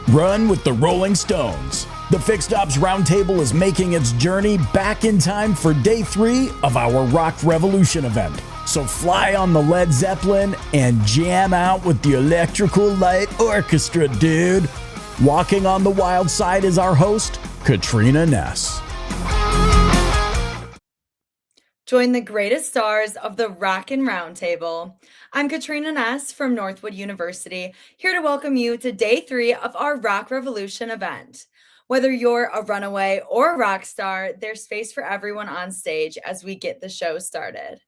Run with the Rolling Stones. The Fixed Ops Roundtable is making its journey back in time for day 3 of our Rock Revolution event. So fly on the Led Zeppelin and jam out with the Electrical Light Orchestra, dude. Walking on the wild side is our host, Katrina Ness. Join the greatest stars of the Rockin' Roundtable. I'm Katrina Ness from Northwood University, here to welcome you to day 3 of our Rock Revolution event. Whether you're a runaway or a rock star, there's space for everyone on stage as we get the show started.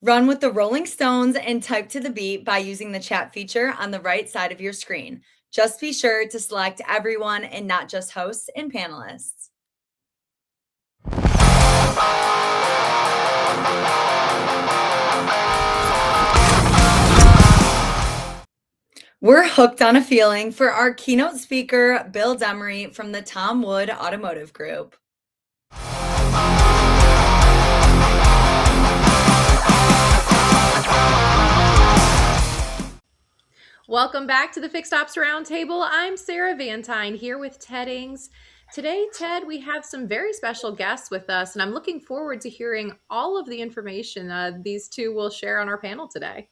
Run with the Rolling Stones and type to the beat by using the chat feature on the right side of your screen. Just be sure to select everyone and not just hosts and panelists. We're hooked on a feeling for our keynote speaker, Bill Demaree from the Tom Wood Automotive Group. Welcome back to the Fixed Ops Roundtable. I'm Sarah Vantine here with Ted Ings. Today, Ted, we have some very special guests with us, and I'm looking forward to hearing all of the information these two will share on our panel today.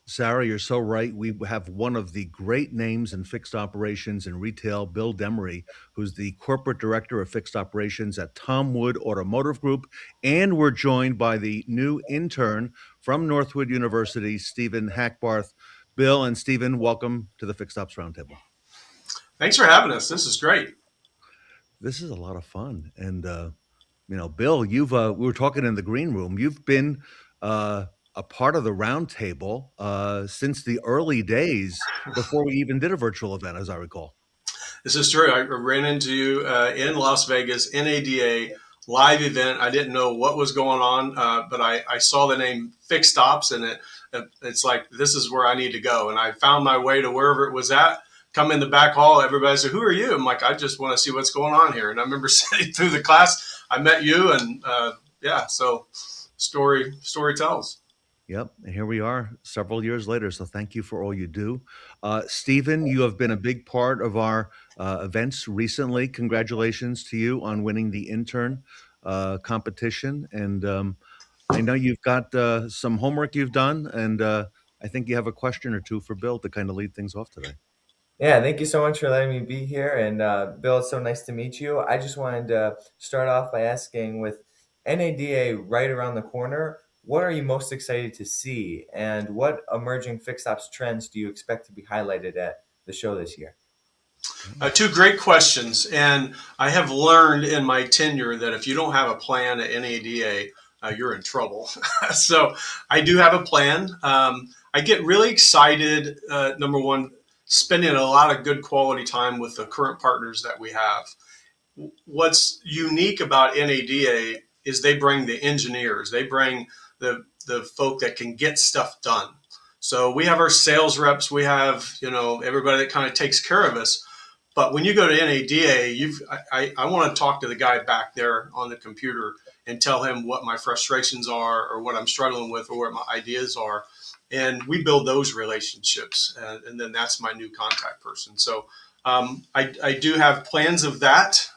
Sarah, you're so right. We have one of the great names in fixed operations and retail, Bill Demaree, who's the corporate director of fixed operations at Tom Wood Automotive Group. And we're joined by the new intern from Northwood University, Stephen Hackbarth. Bill and Stephen, welcome to the Fixed Ops Roundtable. Thanks for having us. This is great. This is a lot of fun. And, Bill, we were talking in the green room. You've been a part of the roundtable since the early days before we even did a virtual event, as I recall. This is true. I ran into you in Las Vegas, NADA live event. I didn't know what was going on, but I saw the name Fixed Ops, and it's like, this is where I need to go. And I found my way to wherever it was at. Come in the back hall, everybody said, "Who are you?" I'm like, "I just want to see what's going on here." And I remember sitting through the class, I met you, and so story tells. Yep, and here we are several years later, so thank you for all you do. Stephen, you have been a big part of our events recently. Congratulations to you on winning the intern competition. And I know you've got some homework you've done, and I think you have a question or two for Bill to kind of lead things off today. Yeah, thank you so much for letting me be here. And Bill, it's so nice to meet you. I just wanted to start off by asking, with NADA right around the corner, what are you most excited to see? And what emerging fixed ops trends do you expect to be highlighted at the show this year? Two great questions. And I have learned in my tenure that if you don't have a plan at NADA, you're in trouble. So I do have a plan. I get really excited, number one, spending a lot of good quality time with the current partners that we have. What's unique about NADA is they bring the engineers, they bring the folk that can get stuff done. So we have our sales reps, we have, everybody that kind of takes care of us. But when you go to NADA, I want to talk to the guy back there on the computer and tell him what my frustrations are or what I'm struggling with or what my ideas are. And we build those relationships. And then that's my new contact person. So I do have plans of that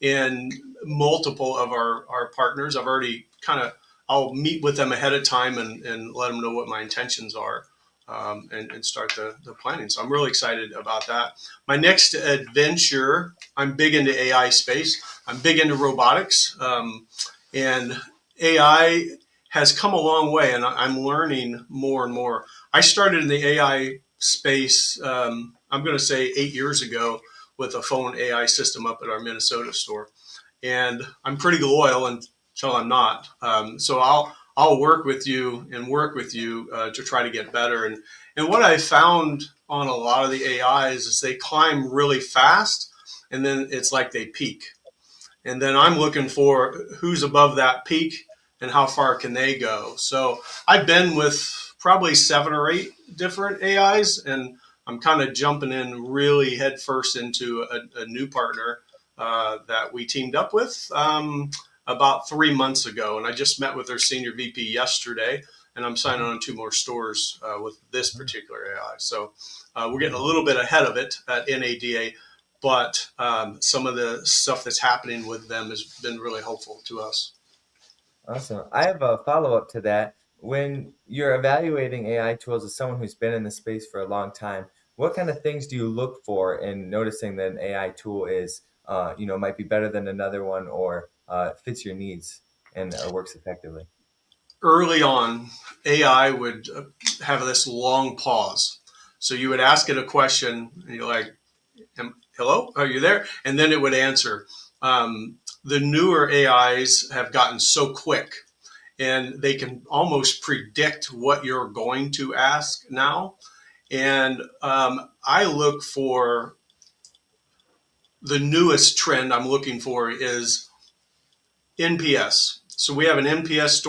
in multiple of our partners. I've already kind of I'll meet with them ahead of time and let them know what my intentions are, and start the planning. So I'm really excited about that. My next adventure, I'm big into AI space. I'm big into robotics, and AI has come a long way, and I'm learning more and more. I started in the AI space, I'm going to say 8 years ago, with a phone AI system up at our Minnesota store. And I'm pretty loyal until I'm not. So I'll work with you to try to get better. And what I found on a lot of the AIs is they climb really fast, and then it's like they peak. And then I'm looking for who's above that peak and how far can they go. So I've been with probably 7 or 8 different AIs, and I'm kind of jumping in really headfirst into a new partner that we teamed up with about 3 months ago. And I just met with their senior VP yesterday, and I'm signing on 2 more stores with this particular AI. So we're getting a little bit ahead of it at NADA, but some of the stuff that's happening with them has been really helpful to us. Awesome. I have a follow-up to that. When you're evaluating AI tools as someone who's been in the space for a long time, what kind of things do you look for in noticing that an AI tool is, might be better than another one, or fits your needs and works effectively? Early on, AI would have this long pause. So you would ask it a question, and you're like, hello, are you there? And then it would answer. The newer AIs have gotten so quick, and they can almost predict what you're going to ask now. And I look for the newest trend I'm looking for is NPS. So we have an NPS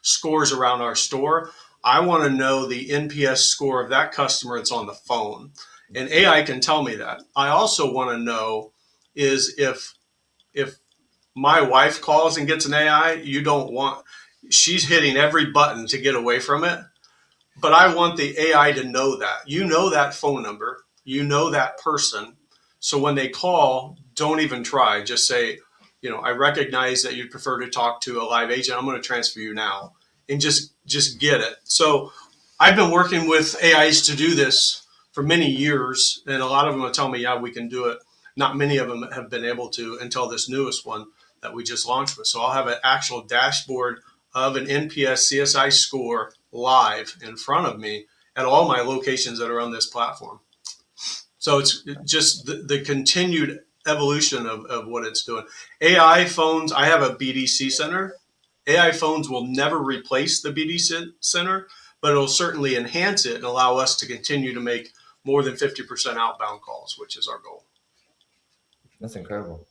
scores around our store. I want to know the NPS score of that customer that's on the phone. And AI can tell me that. I also want to know is if my wife calls and gets an AI, she's hitting every button to get away from it. But I want the AI to know that. You know that phone number, you know that person. So when they call, don't even try. Just say, I recognize that you prefer to talk to a live agent. I'm going to transfer you now, and just get it. So I've been working with AIs to do this for many years, and a lot of them will tell me, yeah, we can do it. Not many of them have been able to until this newest one that we just launched with. So I'll have an actual dashboard of an NPS CSI score live in front of me at all my locations that are on this platform. So it's just the continued evolution of what it's doing. AI phones, I have a BDC center. AI phones will never replace the BDC center, but it'll certainly enhance it and allow us to continue to make more than 50% outbound calls, which is our goal. That's incredible.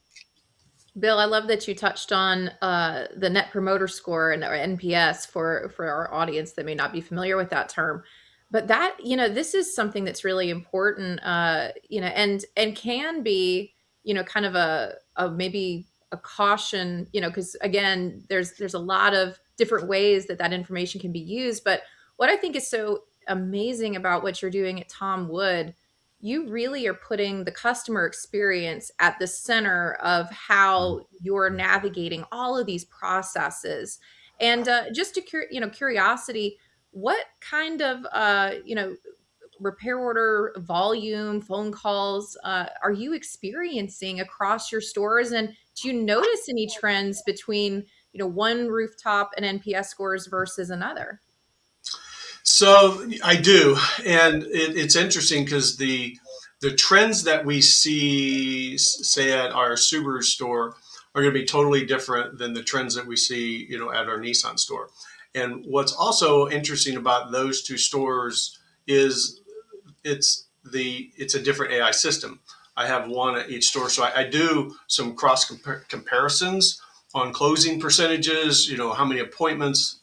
Bill, I love that you touched on the Net Promoter Score and or NPS for our audience that may not be familiar with that term. But that, this is something that's really important, and can be, kind of a maybe a caution, because again, there's a lot of different ways that information can be used. But what I think is so amazing about what you're doing at Tom Wood, you really are putting the customer experience at the center of how you're navigating all of these processes. And just to curiosity, what kind of repair order volume, phone calls are you experiencing across your stores? And do you notice any trends between one rooftop and NPS scores versus another? So I do, and it's interesting because the trends that we see, say at our Subaru store, are going to be totally different than the trends that we see, at our Nissan store. And what's also interesting about those 2 stores is it's a different AI system. I have one at each store, so I do some cross comparisons on closing percentages. How many appointments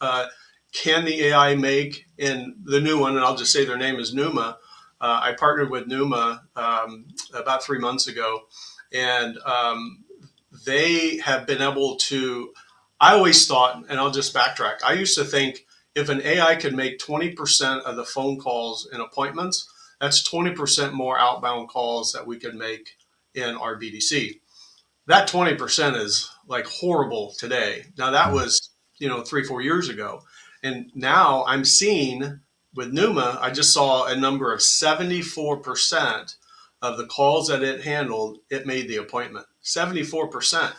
can the AI make in the new one? And I'll just say their name is Numa. I partnered with Numa about 3 months ago, and they have been able to. I always thought, and I'll just backtrack, I used to think if an AI could make 20% of the phone calls in appointments, that's 20% more outbound calls that we could make in our BDC. That 20% is like horrible today. Now that was, 3-4 years ago. And now I'm seeing with Numa, I just saw a number of 74% of the calls that it handled, it made the appointment. 74%.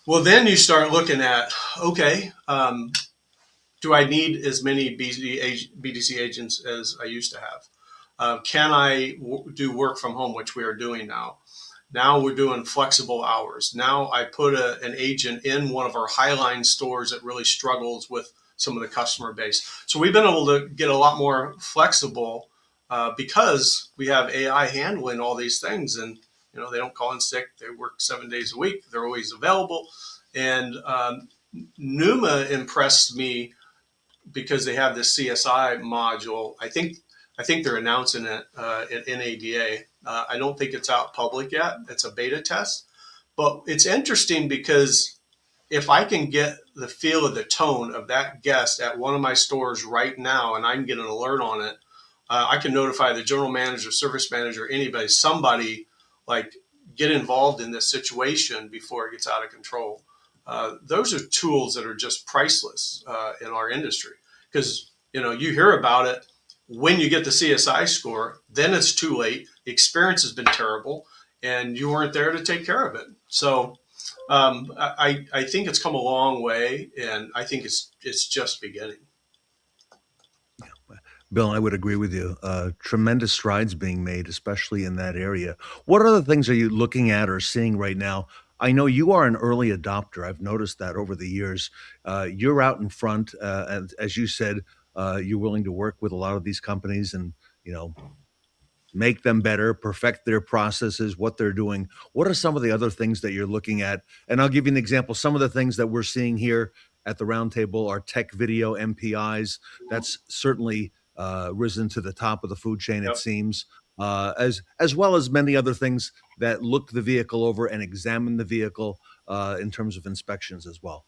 Well, then you start looking at, okay, do I need as many BDC agents as I used to have? Can I do work from home, which we are doing now? Now we're doing flexible hours. Now I put an agent in one of our Highline stores that really struggles with some of the customer base. So we've been able to get a lot more flexible because we have AI handling all these things. And, they don't call in sick. They work 7 days a week. They're always available. And Numa impressed me because they have this CSI module. I think they're announcing it at NADA. I don't think it's out public yet. It's a beta test. But it's interesting because if I can get the feel of the tone of that guest at one of my stores right now and I can get an alert on it, I can notify the general manager, service manager, anybody, somebody, like, get involved in this situation before it gets out of control. Those are tools that are just priceless in our industry because, you hear about it when you get the CSI score, then it's too late. The experience has been terrible and you weren't there to take care of it. So I think it's come a long way and I think it's just beginning. Bill, I would agree with you. Tremendous strides being made, especially in that area. What other things are you looking at or seeing right now? I know you are an early adopter. I've noticed that over the years. You're out in front, and as you said, you're willing to work with a lot of these companies and, make them better, perfect their processes, what they're doing. What are some of the other things that you're looking at? And I'll give you an example. Some of the things that we're seeing here at the Roundtable are tech video MPIs. That's certainly risen to the top of the food chain, it seems, as well as many other things that look the vehicle over and examine the vehicle in terms of inspections as well.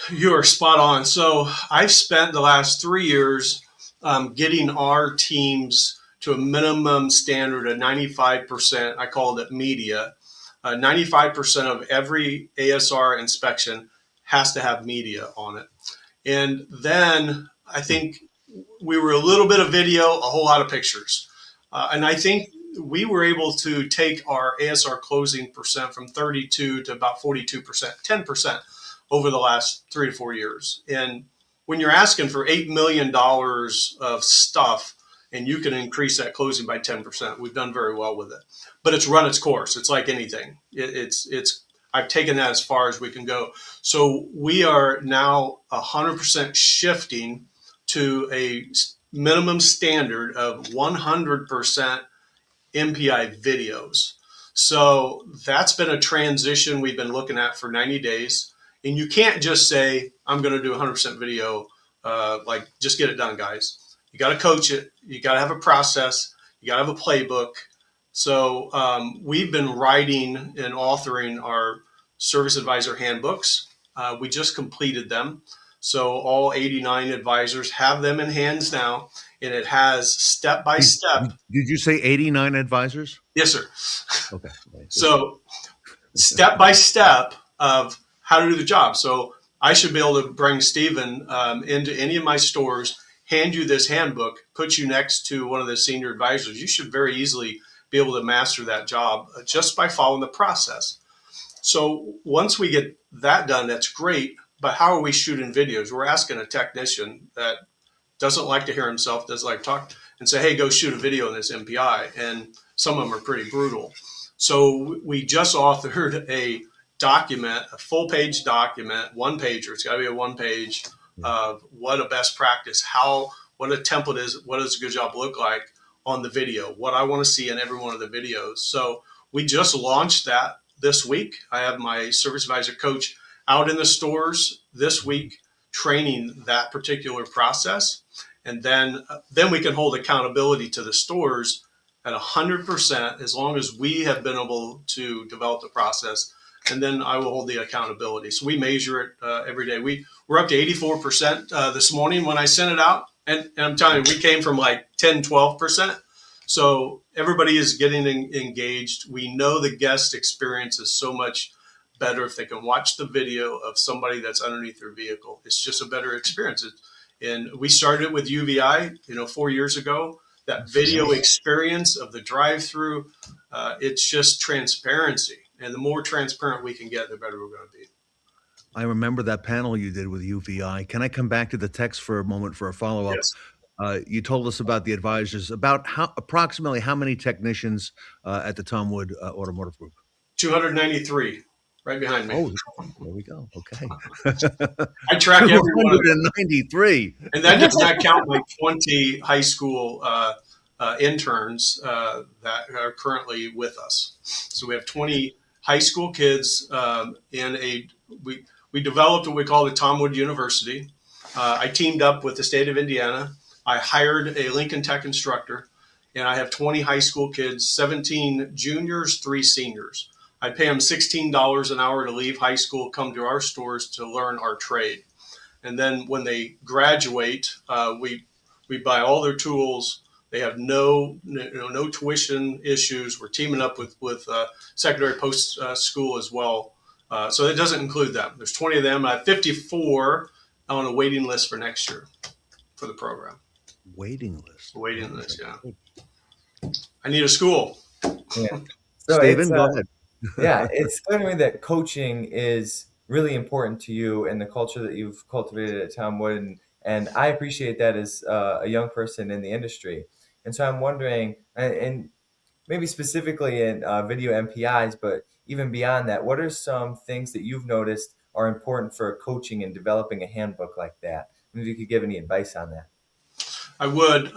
You are spot on. So I've spent the last 3 years getting our teams to a minimum standard of 95%. I call it media. 95% of every ASR inspection has to have media on it. And then I think we were a little bit of video, a whole lot of pictures. And I think we were able to take our ASR closing percent from 32 to about 42%, 10% over the last 3 to 4 years. And when you're asking for $8 million of stuff and you can increase that closing by 10%, we've done very well with it. But it's run its course. It's like anything. I've taken that as far as we can go. So we are now 100% shifting to a minimum standard of 100% MPI videos. So that's been a transition we've been looking at for 90 days. And you can't just say, I'm going to do 100% video, like just get it done, guys. You got to coach it. You got to have a process. You got to have a playbook. So we've been writing and authoring our service advisor handbooks. We just completed them. So all 89 advisors have them in hands now, and it has step-by-step. Did you say 89 advisors? Yes, sir. Okay. So step-by-step of how to do the job. So I should be able to bring Stephen into any of my stores, hand you this handbook, put you next to one of the senior advisors. You should very easily be able to master that job just by following the process. So once we get that done, that's great. But how are we shooting videos? We're asking a technician that doesn't like to hear himself, doesn't like to talk, and say, hey, go shoot a video in this MPI. And some of them are pretty brutal. So we just authored a document, a full page document, one pager. It's got to be a one page of what a best practice, what a template is, what does a good job look like on the video, what I want to see in every one of the videos. So we just launched that this week. I have my service advisor coach out in the stores this week training that particular process. And then we can hold accountability to the stores at 100% as long as we have been able to develop the process. And then I will hold the accountability. So we measure it every day. We're up to 84% this morning when I sent it out. And I'm telling you, we came from like 10, 12%. So everybody is getting engaged. We know the guest experience is so much better if they can watch the video of somebody that's underneath their vehicle. It's just a better experience. And we started with UVI, 4 years ago. That video experience of the drive-through, it's just transparency. And the more transparent we can get, the better we're going to be. I remember that panel you did with UVI. Can I come back to the text for a moment for a follow-up? Yes. You told us about the advisors, about approximately how many technicians at the Tom Wood Automotive Group? 293, right behind me. Oh, there we go. Okay. I track every one of them. 293. And that does not count my 20 high school interns that are currently with us. So we have 20 high school kids we developed what we call the Tom Wood University. I teamed up with the state of Indiana. I hired a Lincoln Tech instructor, and I have 20 high school kids, 17 juniors, 3 seniors. I pay them $16 an hour to leave high school, come to our stores to learn our trade. And then when they graduate, we buy all their tools. They have no tuition issues. We're teaming up with secondary post school as well. So it doesn't include them. There's 20 of them. I have 54 on a waiting list for next year for the program. Waiting list. Waiting list, yeah. I need a school. Yeah. So Stephen, go ahead. Yeah, it's clear to me that coaching is really important to you and the culture that you've cultivated at Tom Wood. And I appreciate that as a young person in the industry. And so I'm wondering, and maybe specifically in video MPIs, but even beyond that, what are some things that you've noticed are important for coaching and developing a handbook like that? Maybe you could give any advice on that. I would.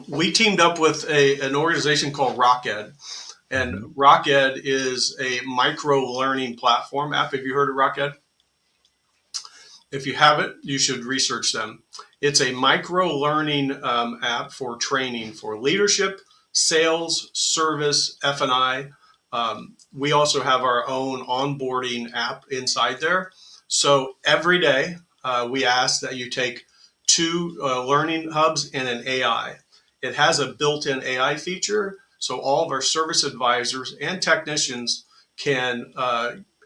We teamed up with an organization called RockEd. And RockEd is a micro learning platform app. Have you heard of RockEd? If you haven't, you should research them. It's a micro learning app for training for leadership, sales, service, F&I. We also have our own onboarding app inside there. So every day we ask that you take 2 learning hubs and an AI. It has a built-in AI feature. So all of our service advisors and technicians can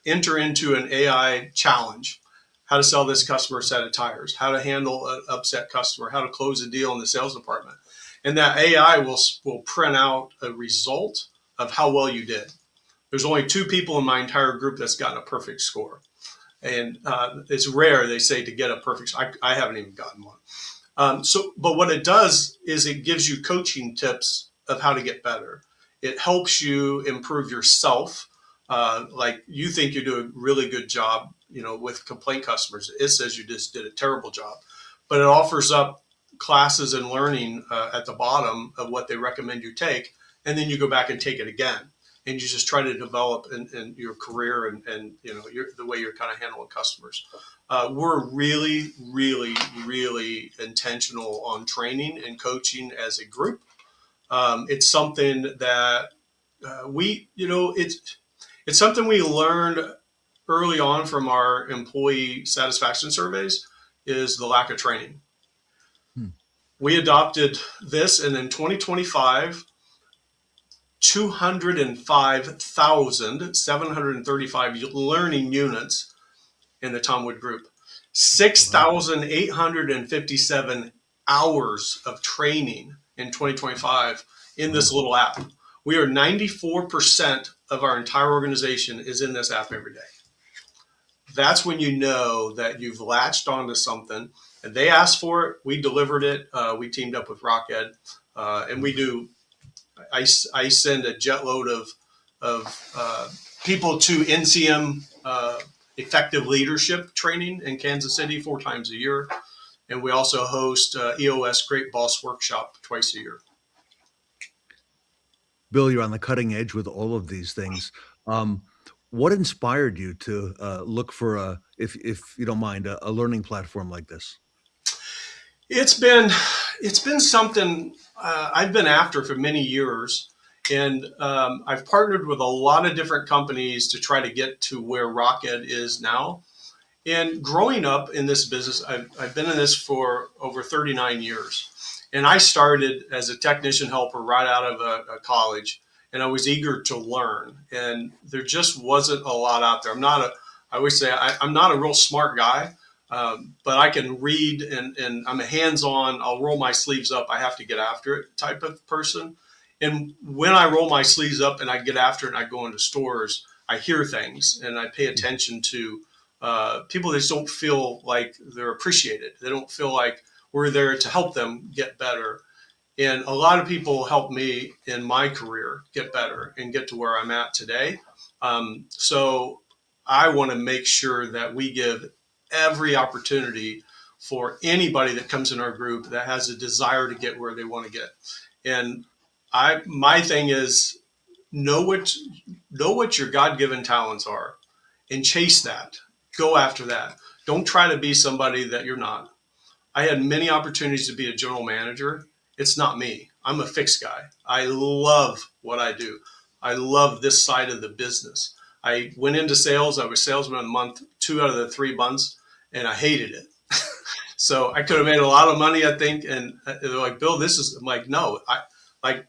enter into an AI challenge. How to sell this customer set of tires, how to handle an upset customer, how to close a deal in the sales department. And that AI will print out a result of how well you did. There's only 2 people in my entire group that's gotten a perfect score. And it's rare, they say, to get a perfect. I haven't even gotten one. But what it does is it gives you coaching tips of how to get better. It helps you improve yourself. Like you think you do a really good job, with complaint customers. It says you just did a terrible job. But it offers up classes and learning at the bottom of what they recommend you take. And then you go back and take it again. And you just try to develop in your career and the way you're kind of handling customers. We're really, really, really intentional on training and coaching as a group. It's something that it's something we learned early on from our employee satisfaction surveys is the lack of training. We adopted this, and in 2025, 205,735 learning units in the Tom Wood Group, 6,857 hours of training in 2025 in this little app. We are 94% of our entire organization is in this app every day. That's when you know that you've latched onto something. And they asked for it. We delivered it. We teamed up with RockEd, and we do. I send a jet load of people to NCM effective leadership training in Kansas City 4 times a year, and we also host EOS Great Boss Workshop twice a year. Bill, you're on the cutting edge with all of these things. What inspired you to look for if you don't mind, a learning platform like this? It's been something I've been after for many years, and I've partnered with a lot of different companies to try to get to where RockEd is now. And growing up in this business, I've been in this for over 39 years. And I started as a technician helper right out of a college, and I was eager to learn. And there just wasn't a lot out there. I'm not I always say I'm not a real smart guy, but I can read and I'm a hands-on, I'll roll my sleeves up, I have to get after it type of person. And when I roll my sleeves up and I get after it and I go into stores, I hear things and I pay attention to people that just don't feel like they're appreciated. They don't feel like we're there to help them get better. And a lot of people help me in my career get better and get to where I'm at today. So I want to make sure that we give every opportunity for anybody that comes in our group that has a desire to get where they want to get. And my thing is know what your God-given talents are and chase that. Go after that. Don't try to be somebody that you're not. I had many opportunities to be a general manager. It's not me. I'm a fixed guy. I love what I do. I love this side of the business. I went into sales. I was salesman of the month 2 out of the 3 months, and I hated it. So I could have made a lot of money, I think. And they're like, Bill, I'm like, no,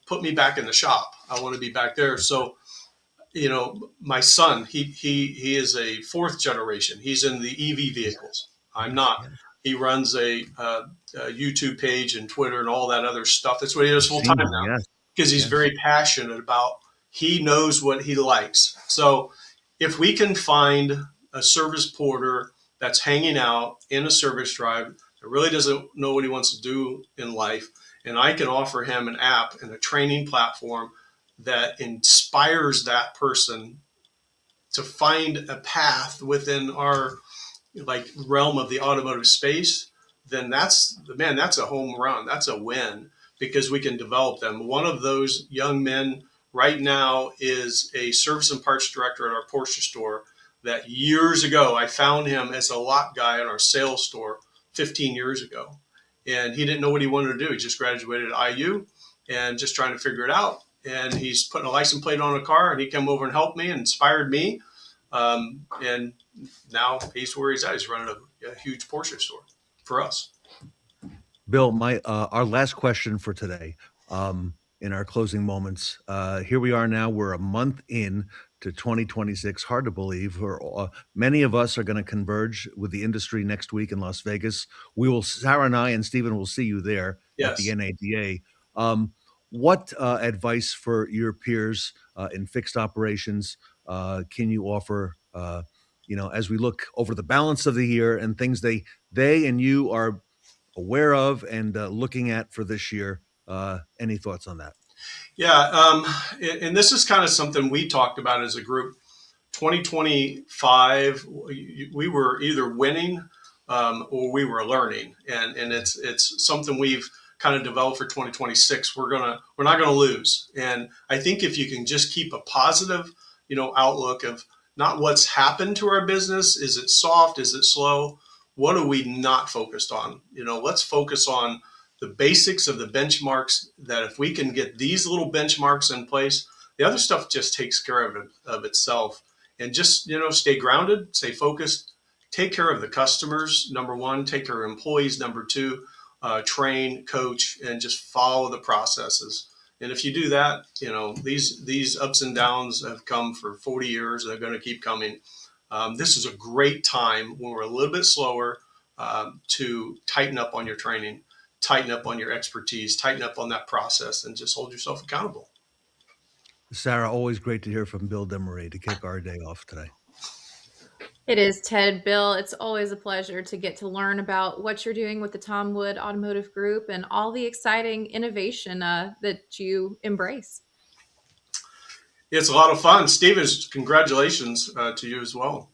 put me back in the shop. I want to be back there. So, my son, he is a 4th generation. He's in the EV vehicles. I'm not. He runs a YouTube page and Twitter and all that other stuff. That's what he does full time now because he's very passionate about. He knows what he likes. So if we can find a service porter that's hanging out in a service drive that really doesn't know what he wants to do in life, and I can offer him an app and a training platform that inspires that person to find a path within our realm of the automotive space, then that's a home run. That's a win because we can develop them. One of those young men right now is a service and parts director at our Porsche store that years ago, I found him as a lot guy in our sales store 15 years ago. And he didn't know what he wanted to do. He just graduated at IU and just trying to figure it out. And he's putting a license plate on a car, and he came over and helped me and inspired me. And now he's where he's at. He's running a huge Porsche store for us. Bill, our last question for today, in our closing moments. Here we are now. We're a month in to 2026. Hard to believe. Many of us are going to converge with the industry next week in Las Vegas. Sarah and I and Stephen will see you there at the NADA. What advice for your peers in fixed operations can you offer, as we look over the balance of the year and things they and you are aware of and looking at for this year? Any thoughts on that? Yeah, and this is kind of something we talked about as a group. 2025, we were either winning or we were learning, and it's something we've kind of developed for 2026. We're not gonna lose, and I think if you can just keep a positive, outlook of not what's happened to our business. Is it soft? Is it slow? What are we not focused on? Let's focus on the basics of the benchmarks, that if we can get these little benchmarks in place, the other stuff just takes care of itself. And just, stay grounded, stay focused, take care of the customers, number one, take care of employees, number two, train, coach, and just follow the processes. And if you do that, these ups and downs have come for 40 years. They're going to keep coming. This is a great time when we're a little bit slower to tighten up on your training, tighten up on your expertise, tighten up on that process, and just hold yourself accountable. Sarah, always great to hear from Bill Demaree to kick our day off today. It is, Ted. Bill, it's always a pleasure to get to learn about what you're doing with the Tom Wood Automotive Group and all the exciting innovation that you embrace. It's a lot of fun. Steven, congratulations to you as well.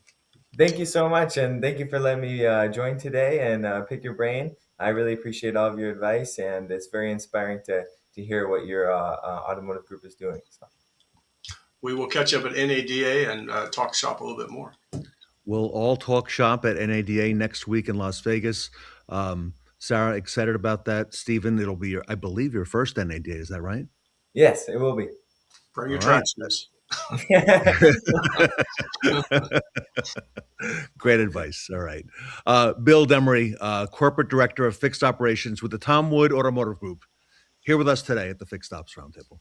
Thank you so much, and thank you for letting me join today and pick your brain. I really appreciate all of your advice, and it's very inspiring to hear what your automotive group is doing. So. We will catch up at NADA and talk shop a little bit more. We'll all talk shop at NADA next week in Las Vegas. Sarah, excited about that. Stephen, it'll be, I believe, your first NADA. Is that right? Yes, it will be. Bring your track shoes. Great advice. All right. Bill Demaree, Corporate Director of Fixed Operations with the Tom Wood Automotive Group, here with us today at the Fixed Ops Roundtable.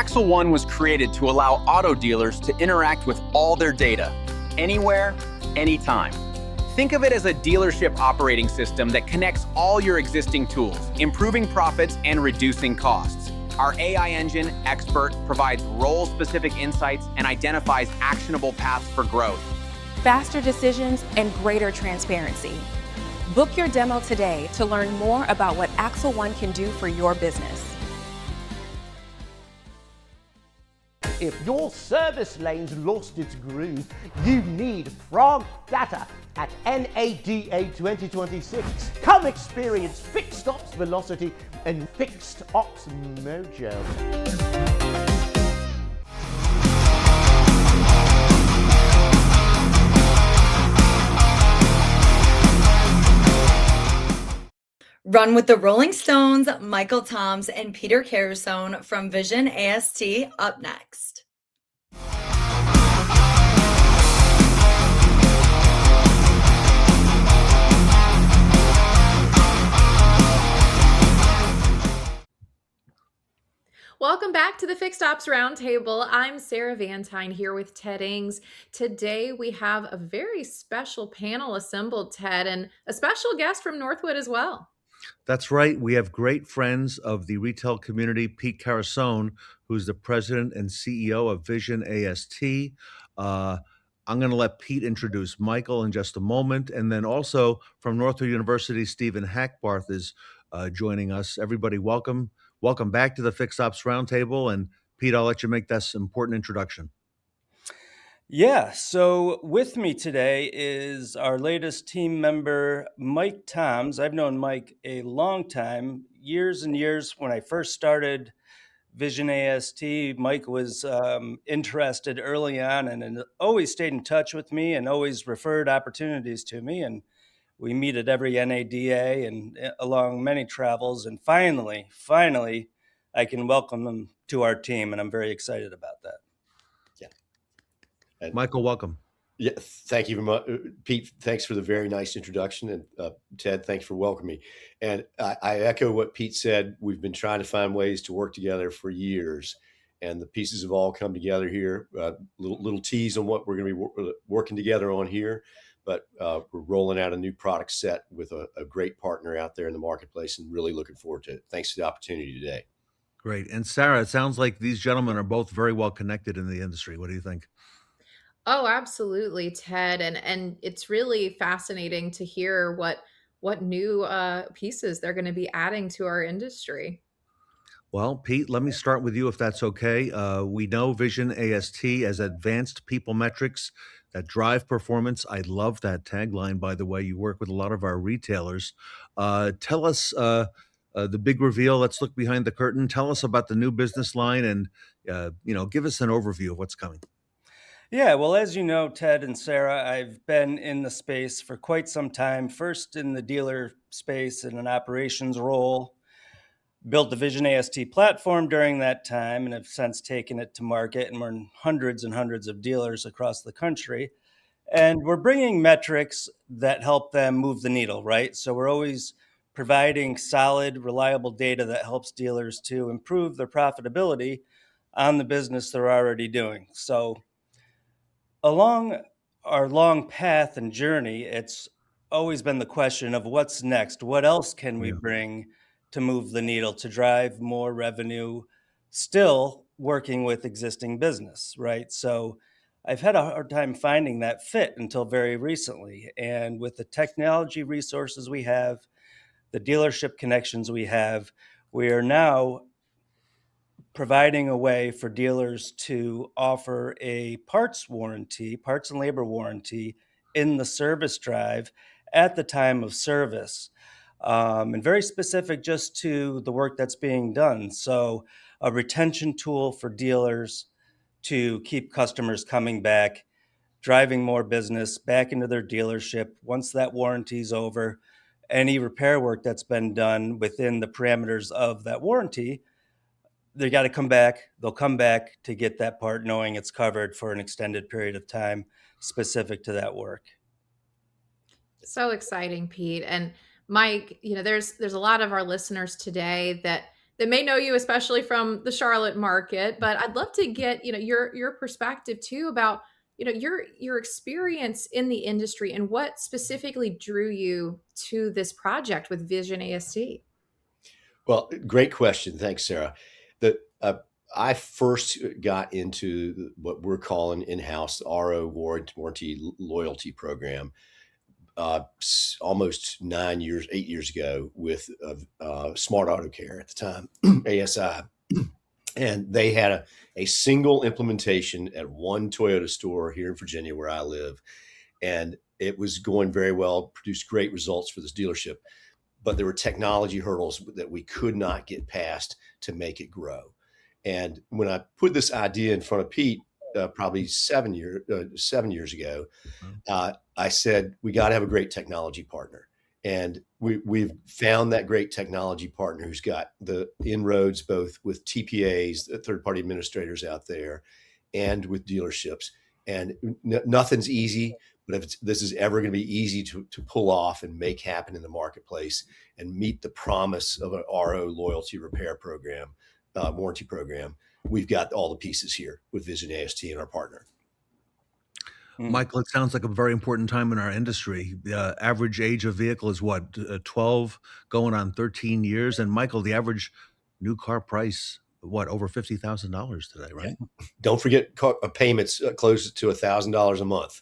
Axle One was created to allow auto dealers to interact with all their data, anywhere, anytime. Think of it as a dealership operating system that connects all your existing tools, improving profits and reducing costs. Our AI engine, Expert, provides role-specific insights and identifies actionable paths for growth. Faster decisions and greater transparency. Book your demo today to learn more about what Axle One can do for your business. If your service lane's lost its groove, you need frog data at NADA 2026. Come experience fixed ops velocity and fixed ops mojo. Run with the Rolling Stones, Michael Toms, and Peter Carusone from VisionAST up next. Welcome back to the Fixed Ops Roundtable. I'm Sarah Vantine here with Ted Ings. Today we have a very special panel assembled, Ted, and a special guest from Northwood as well. That's right. We have great friends of the retail community, Pete Carusone, who's the president and CEO of VisionAST. I'm going to let Pete introduce Michael in just a moment. And then also from Northwood University, Stephen Hackbarth is joining us. Everybody, welcome. Welcome back to the Fixed Ops Roundtable. And Pete, I'll let you make this important introduction. Yeah, so with me today is our latest team member, Mike Toms. I've known Mike a long time, years and years. When I first started VisionAST, Mike was interested early on and always stayed in touch with me and always referred opportunities to me. And we meet at every NADA and along many travels. And finally, I can welcome him to our team, and I'm very excited about that. And Michael, welcome. Yeah, thank you very much, Pete. Thanks for the very nice introduction, and Ted, thanks for welcoming me. And I echo what Pete said. We've been trying to find ways to work together for years, and the pieces have all come together here. Little tease on what we're going to be working together on here, but we're rolling out a new product set with a great partner out there in the marketplace, and really looking forward to it. Thanks for the opportunity today. Great. And Sarah, it sounds like these gentlemen are both very well connected in the industry. What do you think? Oh, absolutely, Ted. And it's really fascinating to hear what new pieces they're going to be adding to our industry. Well, Pete, let me start with you if that's okay. We know VisionAST as advanced people metrics that drive performance. I love that tagline, by the way. You work with a lot of our retailers. Tell us the big reveal. Let's look behind the curtain. Tell us about the new business line and, give us an overview of what's coming. Yeah, well, as you know, Ted and Sarah, I've been in the space for quite some time, first in the dealer space in an operations role, built the VisionAST platform during that time, and have since taken it to market, and we're in hundreds and hundreds of dealers across the country. And we're bringing metrics that help them move the needle, right? So we're always providing solid, reliable data that helps dealers to improve their profitability on the business they're already doing. So along our long path and journey, it's always been the question of what's next? What else can we bring to move the needle, to drive more revenue, still working with existing business, right? So I've had a hard time finding that fit until very recently. And with the technology resources we have, the dealership connections we have, we are now providing a way for dealers to offer a parts and labor warranty in the service drive at the time of service, and very specific just to the work that's being done. So a retention tool for dealers to keep customers coming back, driving more business back into their dealership. Once that warranty is over, any repair work that's been done within the parameters of that warranty, they got to come back. They'll come back to get that part knowing it's covered for an extended period of time specific to that work. So exciting, Pete. And Mike, there's a lot of our listeners today that that may know you, especially from the Charlotte market, but I'd love to get, your perspective too about, your experience in the industry and what specifically drew you to this project with VisionAST. Well, great question. Thanks, Sarah. I first got into what we're calling in-house RO warranty loyalty program almost 8 years ago with Smart Auto Care at the time, ASI. And they had a single implementation at one Toyota store here in Virginia where I live. And it was going very well, produced great results for this dealership. But there were technology hurdles that we could not get past to make it grow. And when I put this idea in front of Pete, probably 7 years ago, I said, we got to have a great technology partner. And we've found that great technology partner who's got the inroads both with TPAs, the third-party administrators out there, and with dealerships. And nothing's easy, but if this is ever going to be easy to pull off and make happen in the marketplace and meet the promise of an RO loyalty repair program, warranty program, we've got all the pieces here with VisionAST and our partner. Michael, it sounds like a very important time in our industry. The average age of vehicle is what, 12 going on 13 years? And Michael, the average new car price, what, over $50,000 today, right? Yeah. Don't forget payments close to $1,000 a month.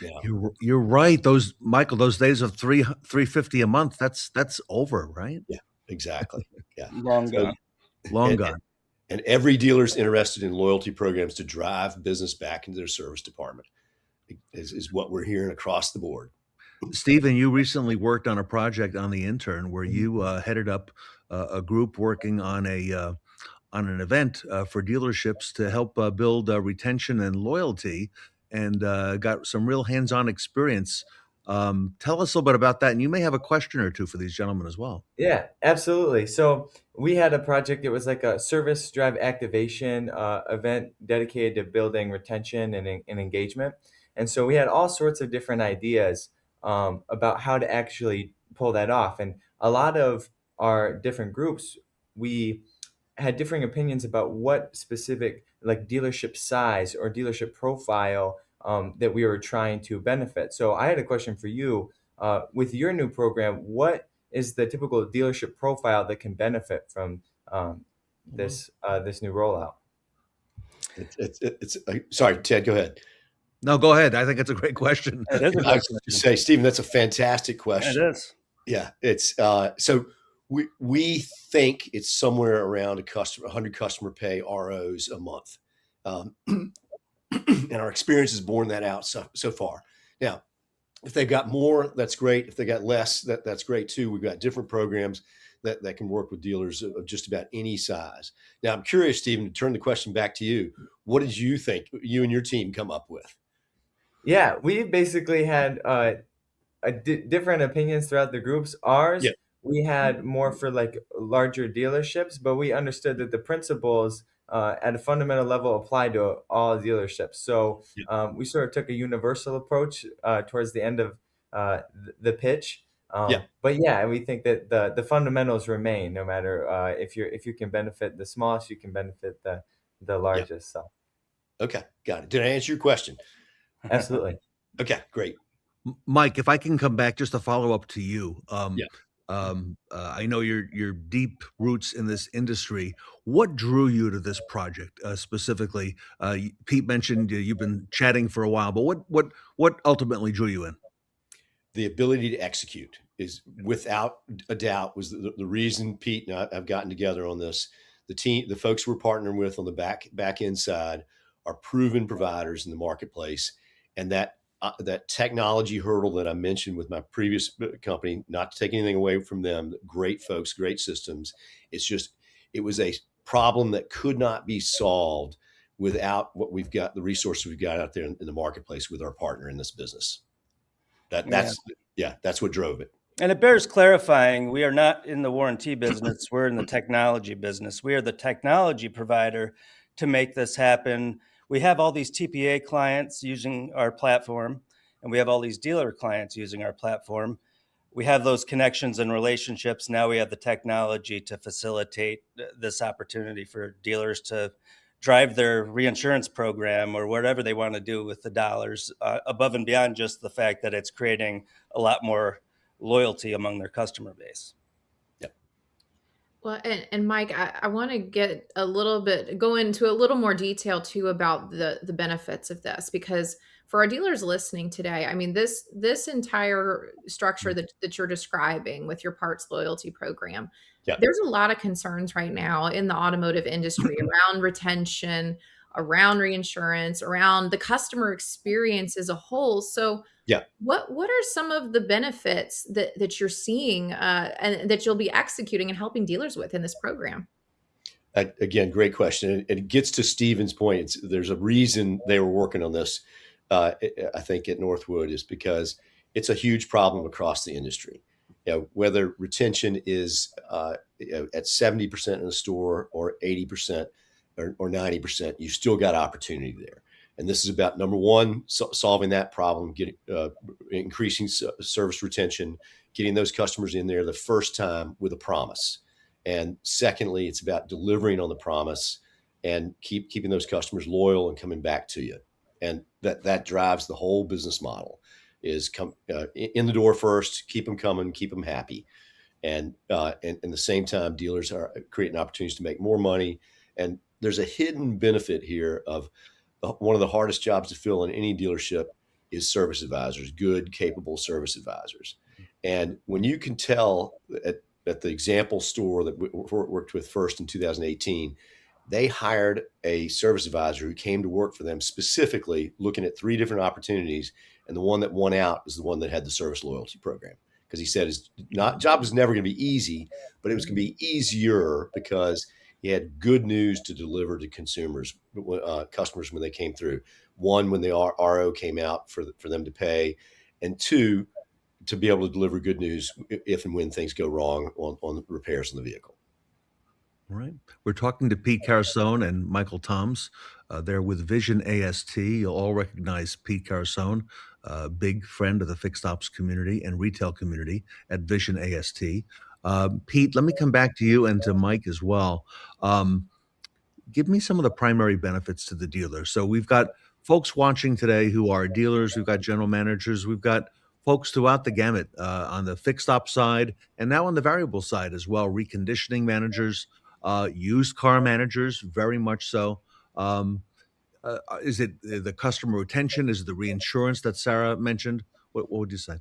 Yeah. You're right. Those days of $350 a month, that's over, right? Yeah, exactly. Yeah. Long gone. And every dealer's interested in loyalty programs to drive business back into their service department is what we're hearing across the board. Stephen, you recently worked on a project on the intern where you headed up a group working on an event for dealerships to help build retention and loyalty, and got some real hands-on experience. Tell us a little bit about that, and you may have a question or two for these gentlemen as well. Yeah, absolutely. So we had a project. It was like a service drive activation event dedicated to building retention and engagement. And so we had all sorts of different ideas about how to actually pull that off. And a lot of our different groups, we had differing opinions about what specific like dealership size or dealership profile that we were trying to benefit. So I had a question for you. With your new program, what is the typical dealership profile that can benefit from this new rollout? Sorry, Ted, go ahead. No, go ahead. I think it's a great question. I was going to say, Stephen, that's a fantastic question. It is. Yeah, it's so we think it's somewhere around 100 customer pay ROs a month, and our experience has borne that out so far. Now, if they've got more, that's great. If they got less, that's great too. We've got different programs that can work with dealers of just about any size. Now, I'm curious, Stephen, to turn the question back to you. What did you think you and your team come up with? Yeah, we basically had different opinions throughout the groups. Ours, we had more for like larger dealerships, but we understood that the principles at a fundamental level apply to all dealerships. So we sort of took a universal approach towards the end of the pitch. But yeah, we think that the fundamentals remain no matter if you can benefit the smallest, you can benefit the largest. So. Okay, got it. Did I answer your question? Absolutely. Okay, great. Mike, if I can come back just to follow up to you. I know your deep roots in this industry. What drew you to this project specifically? Pete mentioned you've been chatting for a while, but what ultimately drew you in? The ability to execute is without a doubt was the reason Pete and I've gotten together on this. The team, the folks we're partnering with on the back end side are proven providers in the marketplace, and that technology hurdle that I mentioned with my previous company, not to take anything away from them, great folks, great systems. It was a problem that could not be solved without what we've got, the resources we've got out there in the marketplace with our partner in this business. That's what drove it. And it bears clarifying, we are not in the warranty business. We're in the technology business. We are the technology provider to make this happen. We have all these TPA clients using our platform, and we have all these dealer clients using our platform. we have those connections and relationships. Now we have the technology to facilitate this opportunity for dealers to drive their reinsurance program or whatever they want to do with the dollars above and beyond just the fact that it's creating a lot more loyalty among their customer base. Well, and Mike, I want to go into a little more detail too about the benefits of this, because for our dealers listening today, I mean, this entire structure that you're describing with your parts loyalty program, there's a lot of concerns right now in the automotive industry around retention, around reinsurance, around the customer experience as a whole. So what are some of the benefits that you're seeing and that you'll be executing and helping dealers with in this program? Again, great question. And it gets to Stephen's point. There's a reason they were working on this, I think, at Northwood, is because it's a huge problem across the industry. Whether retention is at 70% in the store or 80% or 90%, you still got opportunity there. And this is about, number one, solving that problem, increasing service retention, getting those customers in there the first time with a promise. And secondly, it's about delivering on the promise and keeping those customers loyal and coming back to you. And that drives the whole business model, is come in the door first, keep them coming, keep them happy. And at the same time, dealers are creating opportunities to make more money. And there's a hidden benefit here of one of the hardest jobs to fill in any dealership is service advisors, good, capable service advisors. And when you can tell at the example store that we worked with first in 2018, they hired a service advisor who came to work for them specifically looking at 3 different opportunities. And the one that won out is the one that had the service loyalty program. Because he said his job was never going to be easy, but it was going to be easier because he had good news to deliver to consumers, customers when they came through. 1, when the RO came out for them to pay, and 2, to be able to deliver good news if and when things go wrong on the repairs on the vehicle. All right. We're talking to Pete Carusone and Michael Toms. They're with VisionAST. You'll all recognize Pete Carusone, a big friend of the fixed ops community and retail community at VisionAST. Pete, let me come back to you and to Mike as well. Give me some of the primary benefits to the dealer. So we've got folks watching today who are dealers. We've got general managers. We've got folks throughout the gamut on the fixed ops side and now on the variable side as well, reconditioning managers, used car managers, very much so. Is it the customer retention? Is it the reinsurance that Sarah mentioned? What would you say?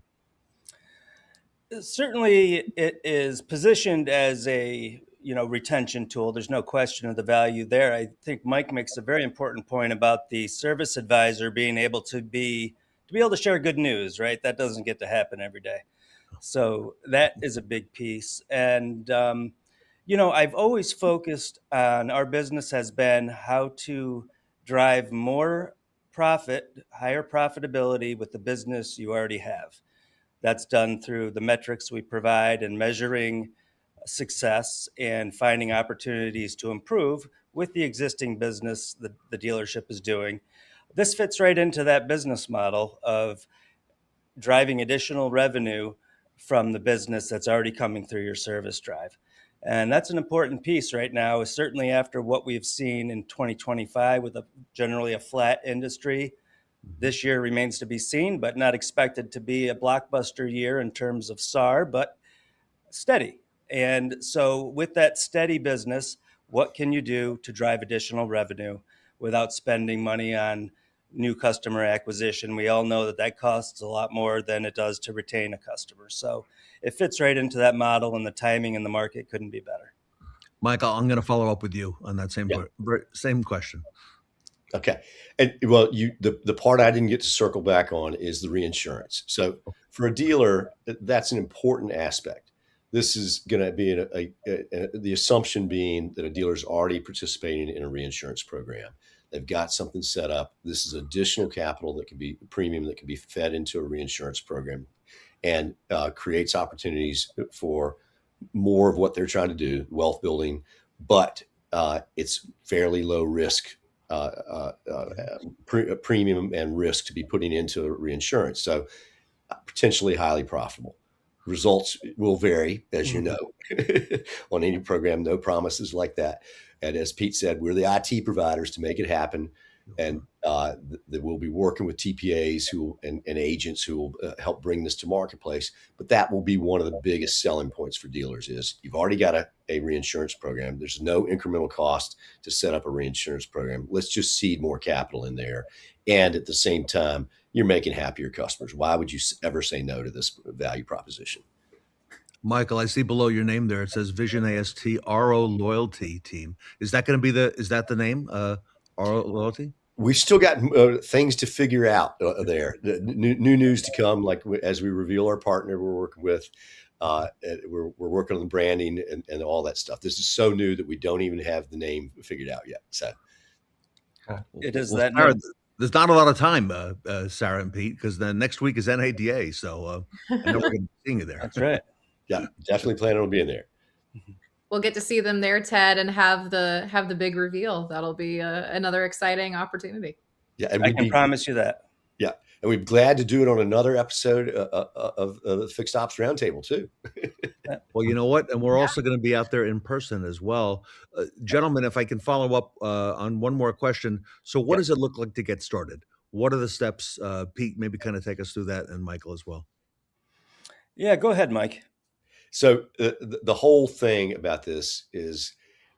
Certainly, it is positioned as a retention tool. There's no question of the value there. I think Mike makes a very important point about the service advisor being able to share good news. Right, that doesn't get to happen every day. So that is a big piece. And I've always focused on, our business has been how to drive more profit, higher profitability with the business you already have. That's done through the metrics we provide and measuring success and finding opportunities to improve with the existing business that the dealership is doing. This fits right into that business model of driving additional revenue from the business that's already coming through your service drive. And that's an important piece right now, is certainly after what we've seen in 2025 with generally a flat industry. This year remains to be seen, but not expected to be a blockbuster year in terms of SAR, but steady. And so with that steady business, what can you do to drive additional revenue without spending money on new customer acquisition? We all know that costs a lot more than it does to retain a customer. So it fits right into that model, and the timing in the market couldn't be better. Michael, I'm going to follow up with you on that same question. Okay. And well, the part I didn't get to circle back on is the reinsurance. So for a dealer, that's an important aspect. This is going to be the assumption being that a dealer is already participating in a reinsurance program. They've got something set up. This is additional capital that can be premium that can be fed into a reinsurance program, and creates opportunities for more of what they're trying to do, wealth building, but it's fairly low risk. Premium and risk to be putting into reinsurance. So potentially highly profitable. Results will vary, as you know, on any program, no promises like that. And as Pete said, we're the IT providers to make it happen. And that we'll be working with TPAs and agents who will help bring this to marketplace. But that will be one of the biggest selling points for dealers is you've already got a reinsurance program. There's no incremental cost to set up a reinsurance program. Let's just seed more capital in there. And at the same time, you're making happier customers. Why would you ever say no to this value proposition? Michael, I see below your name there, it says VisionAST RO Loyalty Team. Is that going to be is that the name, RO Loyalty? We've still got things to figure out there. New news to come, like as we reveal our partner we're working with. We're working on the branding and all that stuff. This is so new that we don't even have the name figured out yet. So it is Sarah, there's not a lot of time, Sarah and Pete, because the next week is NADA. So I know we're going to be seeing you there. That's right. Yeah, definitely planning on being there. We'll get to see them there, Ted, and have the big reveal. That'll be another exciting opportunity. Yeah, and I can promise you that. Yeah, and we're glad to do it on another episode of the Fixed Ops Roundtable too. Well, you know what? And we're also going to be out there in person as well. Gentlemen, if I can follow up on one more question. So what does it look like to get started? What are the steps? Pete, maybe kind of take us through that, and Michael as well. Yeah, go ahead, Mike. So the whole thing about this is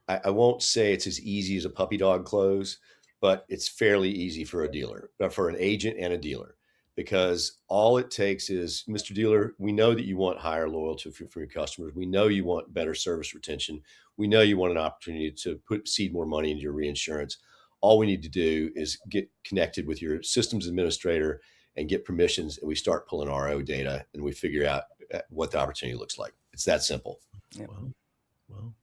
I won't say it's as easy as a puppy dog close, but it's fairly easy for a dealer, for an agent and a dealer, because all it takes is, Mr. Dealer, we know that you want higher loyalty from your customers. We know you want better service retention. We know you want an opportunity to seed more money into your reinsurance. All we need to do is get connected with your systems administrator and get permissions, and we start pulling RO data, and we figure out what the opportunity looks like. It's that simple. Yeah. Well,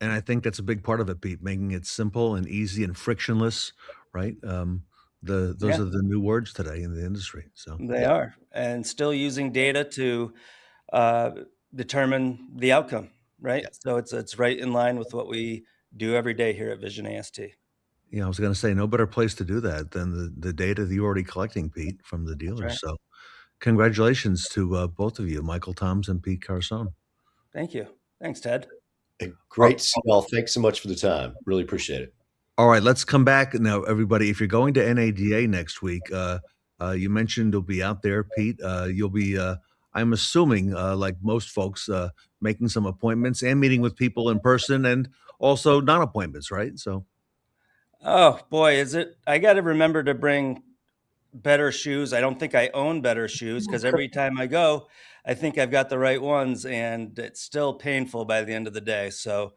and I think that's a big part of it, Pete, making it simple and easy and frictionless, right? Those are the new words today in the industry. So they are, and still using data to determine the outcome, right? Yeah. So it's right in line with what we do every day here at VisionAST. Yeah, I was going to say no better place to do that than the data that you're already collecting, Pete, from the dealers. Right. So congratulations to both of you, Michael Toms and Pete Carusone. Thank you. Thanks, Ted. Great to see you all. Thanks so much for the time. Really appreciate it. All right, let's come back now, everybody. If you're going to NADA next week, you mentioned you'll be out there, Pete. You'll be, I'm assuming, like most folks, making some appointments and meeting with people in person, and also non-appointments, right? So. Oh boy, is it? I got to remember to bring better shoes. I don't think I own better shoes, because every time I go, I think I've got the right ones, and it's still painful by the end of the day. So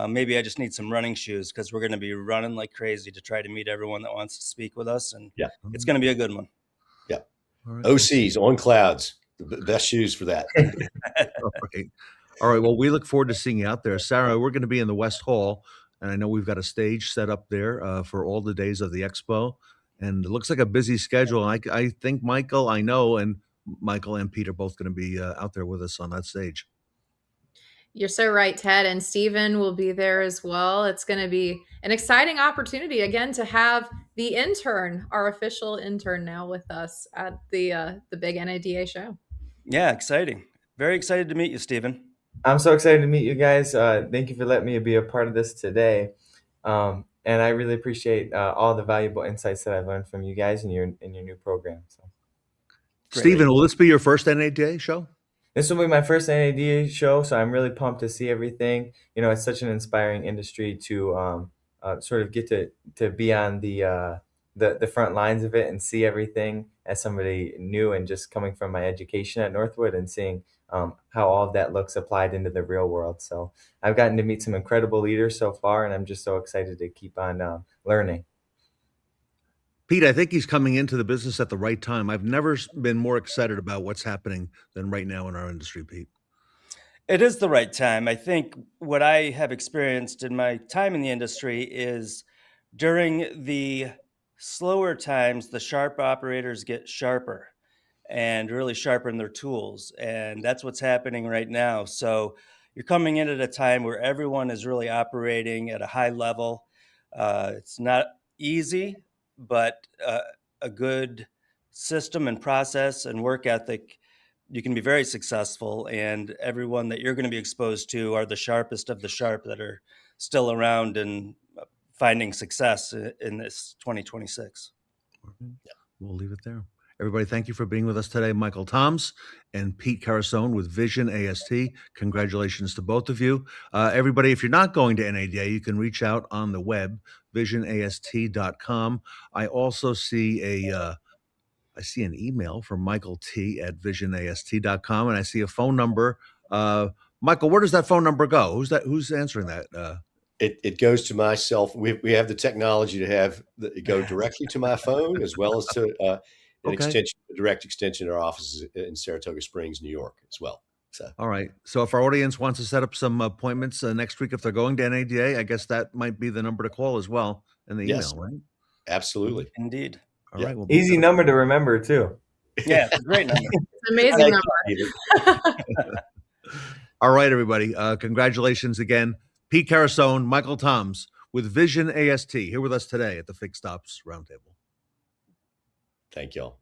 maybe I just need some running shoes, because we're going to be running like crazy to try to meet everyone that wants to speak with us. And it's going to be a good one. Yeah. Right. OCs on clouds, the best shoes for that. All right. Well, we look forward to seeing you out there. Sarah, we're going to be in the West Hall, and I know we've got a stage set up there for all the days of the expo. And it looks like a busy schedule. I think Michael, I know, and Michael and Pete are both going to be out there with us on that stage. You're so right, Ted, and Stephen will be there as well. It's going to be an exciting opportunity again to have the intern, our official intern, now with us at the big NADA show. Yeah, exciting. Very excited to meet you, Stephen. I'm so excited to meet you guys. Thank you for letting me be a part of this today. And I really appreciate all the valuable insights that I've learned from you guys in your new program. So, Stephen, will this be your first NADA show? This will be my first NADA show, so I'm really pumped to see everything. You know, it's such an inspiring industry to sort of get to be on the front lines of it and see everything as somebody new and just coming from my education at Northwood and seeing how all of that looks applied into the real world. So I've gotten to meet some incredible leaders so far, and I'm just so excited to keep on learning. Pete, I think he's coming into the business at the right time. I've never been more excited about what's happening than right now in our industry, Pete. It is the right time. I think what I have experienced in my time in the industry is during the slower times, the sharp operators get sharper and really sharpen their tools. And that's what's happening right now. So you're coming in at a time where everyone is really operating at a high level. It's not easy, but a good system and process and work ethic you can be very successful, and everyone that you're going to be exposed to are the sharpest of the sharp that are still around and finding success in this 2026. We'll leave it there. Everybody, thank you for being with us today. Michael Toms and Pete Carusone with VisionAST. Congratulations to both of you. Everybody, if you're not going to NADA, you can reach out on the web, visionast.com. I also see I see an email from Michael T at visionast.com, and I see a phone number. Michael, where does that phone number go? Who's answering that? It goes to myself. We have the technology to have it go directly to my phone as well as to an extension, a direct extension to our offices in Saratoga Springs, New York as well. So, all right. So if our audience wants to set up some appointments next week, if they're going to NADA, I guess that might be the number to call as well in the email, right? Absolutely. Indeed. All right. Well, easy number to remember too. Yeah, it's a great number. It's an amazing number. All right, everybody. Congratulations again. Pete Carusone, Michael Toms with VisionAST here with us today at the Fixed Ops Roundtable. Thank y'all.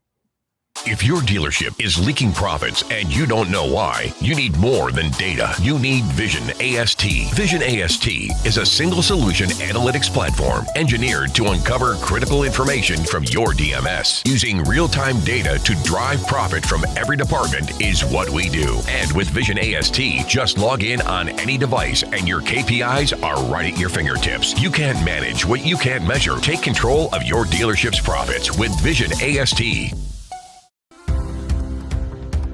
If your dealership is leaking profits and you don't know why, you need more than data. You need VisionAST. VisionAST is a single solution analytics platform engineered to uncover critical information from your DMS. Using real-time data to drive profit from every department is what we do. And with VisionAST, just log in on any device and your KPIs are right at your fingertips. You can't manage what you can't measure. Take control of your dealership's profits with VisionAST.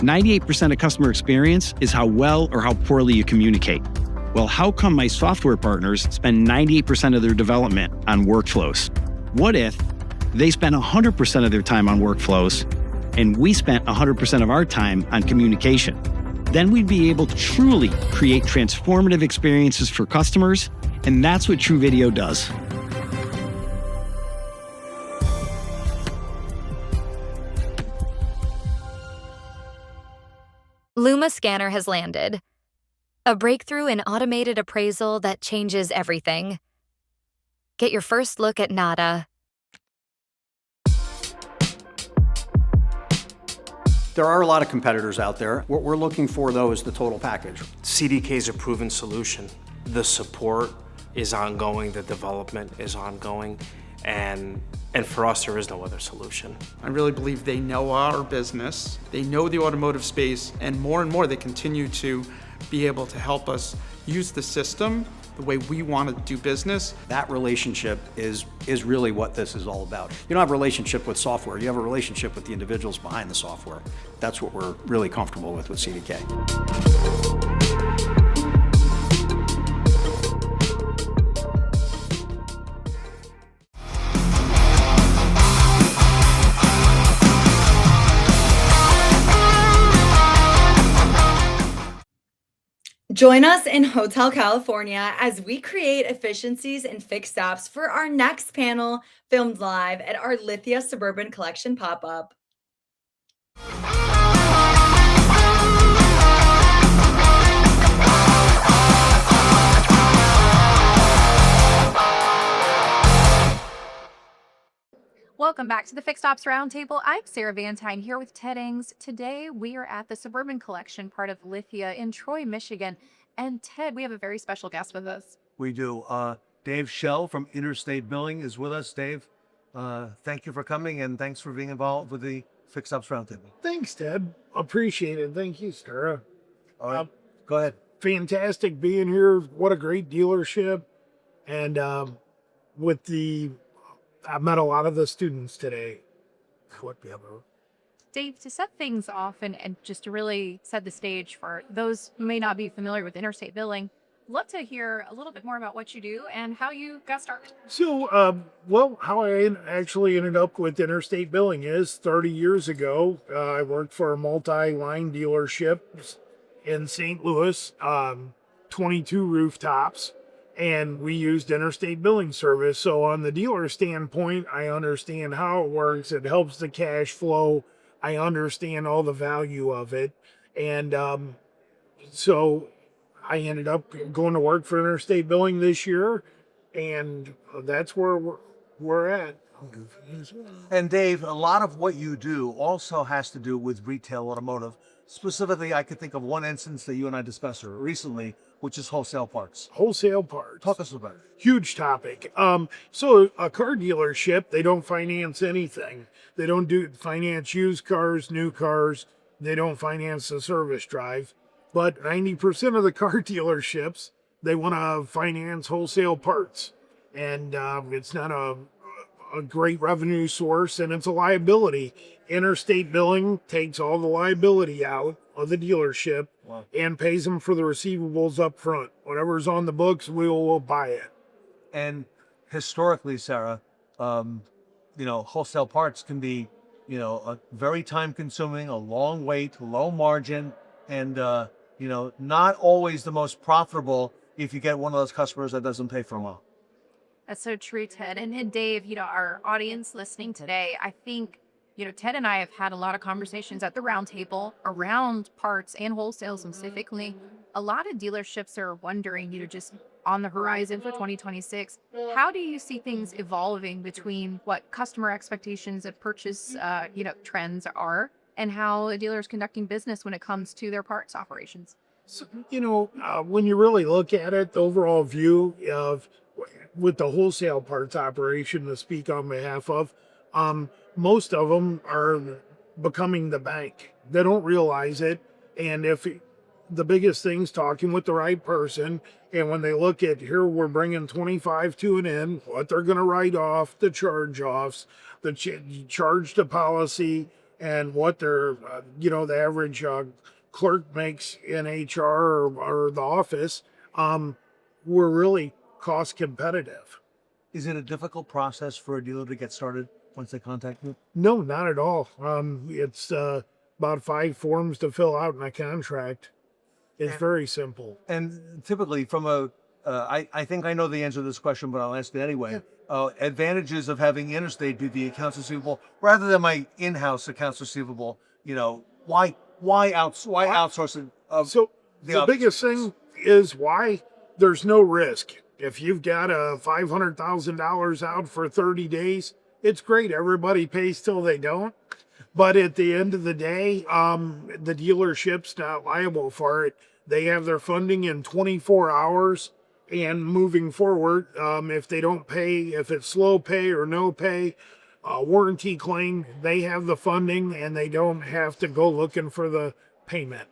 98% of customer experience is how well or how poorly you communicate. Well, how come my software partners spend 98% of their development on workflows? What if they spent 100% of their time on workflows and we spent 100% of our time on communication? Then we'd be able to truly create transformative experiences for customers, and that's what True Video does. Luma Scanner has landed. A breakthrough in automated appraisal that changes everything. Get your first look at NADA. There are a lot of competitors out there. What we're looking for, though, is the total package. CDK is a proven solution. The support is ongoing, the development is ongoing, and for us, there is no other solution. I really believe they know our business, they know the automotive space, and more, they continue to be able to help us use the system the way we want to do business. That relationship is really what this is all about. You don't have a relationship with software, you have a relationship with the individuals behind the software. That's what we're really comfortable with CDK. Join us in Hotel California as we create efficiencies and fixed ops for our next panel, filmed live at our LITHIA Suburban Collection pop-up. Welcome back to the Fixed Ops Roundtable. I'm Sarah Vantine here with Ted Ings. Today we are at the Suburban Collection, part of LITHIA in Troy, Michigan. And Ted, we have a very special guest with us. We do. Dave Schell from Interstate Billing is with us. Dave, thank you for coming and thanks for being involved with the Fixed Ops Roundtable. Thanks, Ted. Appreciate it. Thank you, Sarah. All right. Go ahead. Fantastic being here. What a great dealership. And I've met a lot of the students today. Dave, to set things off and just to really set the stage for those who may not be familiar with interstate billing, I'd love to hear a little bit more about what you do and how you got started. So, how I actually ended up with interstate billing is 30 years ago, I worked for a multi-line dealership in St. Louis, 22 rooftops. And we used interstate billing service. So on the dealer standpoint, I understand how it works. It helps the cash flow. I understand all the value of it. And so I ended up going to work for interstate billing this year. And that's where we're at. And Dave, a lot of what you do also has to do with retail automotive. Specifically, I could think of one instance that you and I discussed recently, which is wholesale parts. Wholesale parts. Talk us about it. Huge topic. So a car dealership, they don't finance anything. They don't finance used cars, new cars. They don't finance the service drive. But 90% of the car dealerships, they want to finance wholesale parts. And it's not a great revenue source, and it's a liability. Interstate billing takes all the liability out of the dealership and pays them for the receivables up front. Whatever's on the books, we'll buy it. And historically, Sarah, wholesale parts can be, a very time consuming, a long wait, low margin, and, not always the most profitable if you get one of those customers that doesn't pay for a while. That's so true, Ted. And Dave, our audience listening today, I think, Ted and I have had a lot of conversations at the roundtable around parts and wholesale specifically. A lot of dealerships are wondering, just on the horizon for 2026, how do you see things evolving between what customer expectations of purchase, trends are, and how a dealer is conducting business when it comes to their parts operations? So, when you really look at it, the overall view of with the wholesale parts operation to speak on behalf of, most of them are becoming the bank. They don't realize it. And if the biggest thing's talking with the right person, and when they look at here, we're bringing 25 to an end, what they're going to write off, the charge-offs, the charge to policy, and what their, the average clerk makes in HR or the office, we're really cost competitive. Is it a difficult process for a dealer to get started once they contact you? No, not at all. It's about 5 forms to fill out in a contract. It's very simple. And typically from I think I know the answer to this question, but I'll ask it anyway. Advantages of having Interstate do the accounts receivable rather than my in-house accounts receivable, why outsource it? So the biggest thing is why there's no risk. If you've got a $500,000 out for 30 days, it's great. Everybody pays till they don't. But at the end of the day, the dealership's not liable for it. They have their funding in 24 hours. And moving forward, if they don't pay, if it's slow pay or no pay, warranty claim, they have the funding and they don't have to go looking for the payment.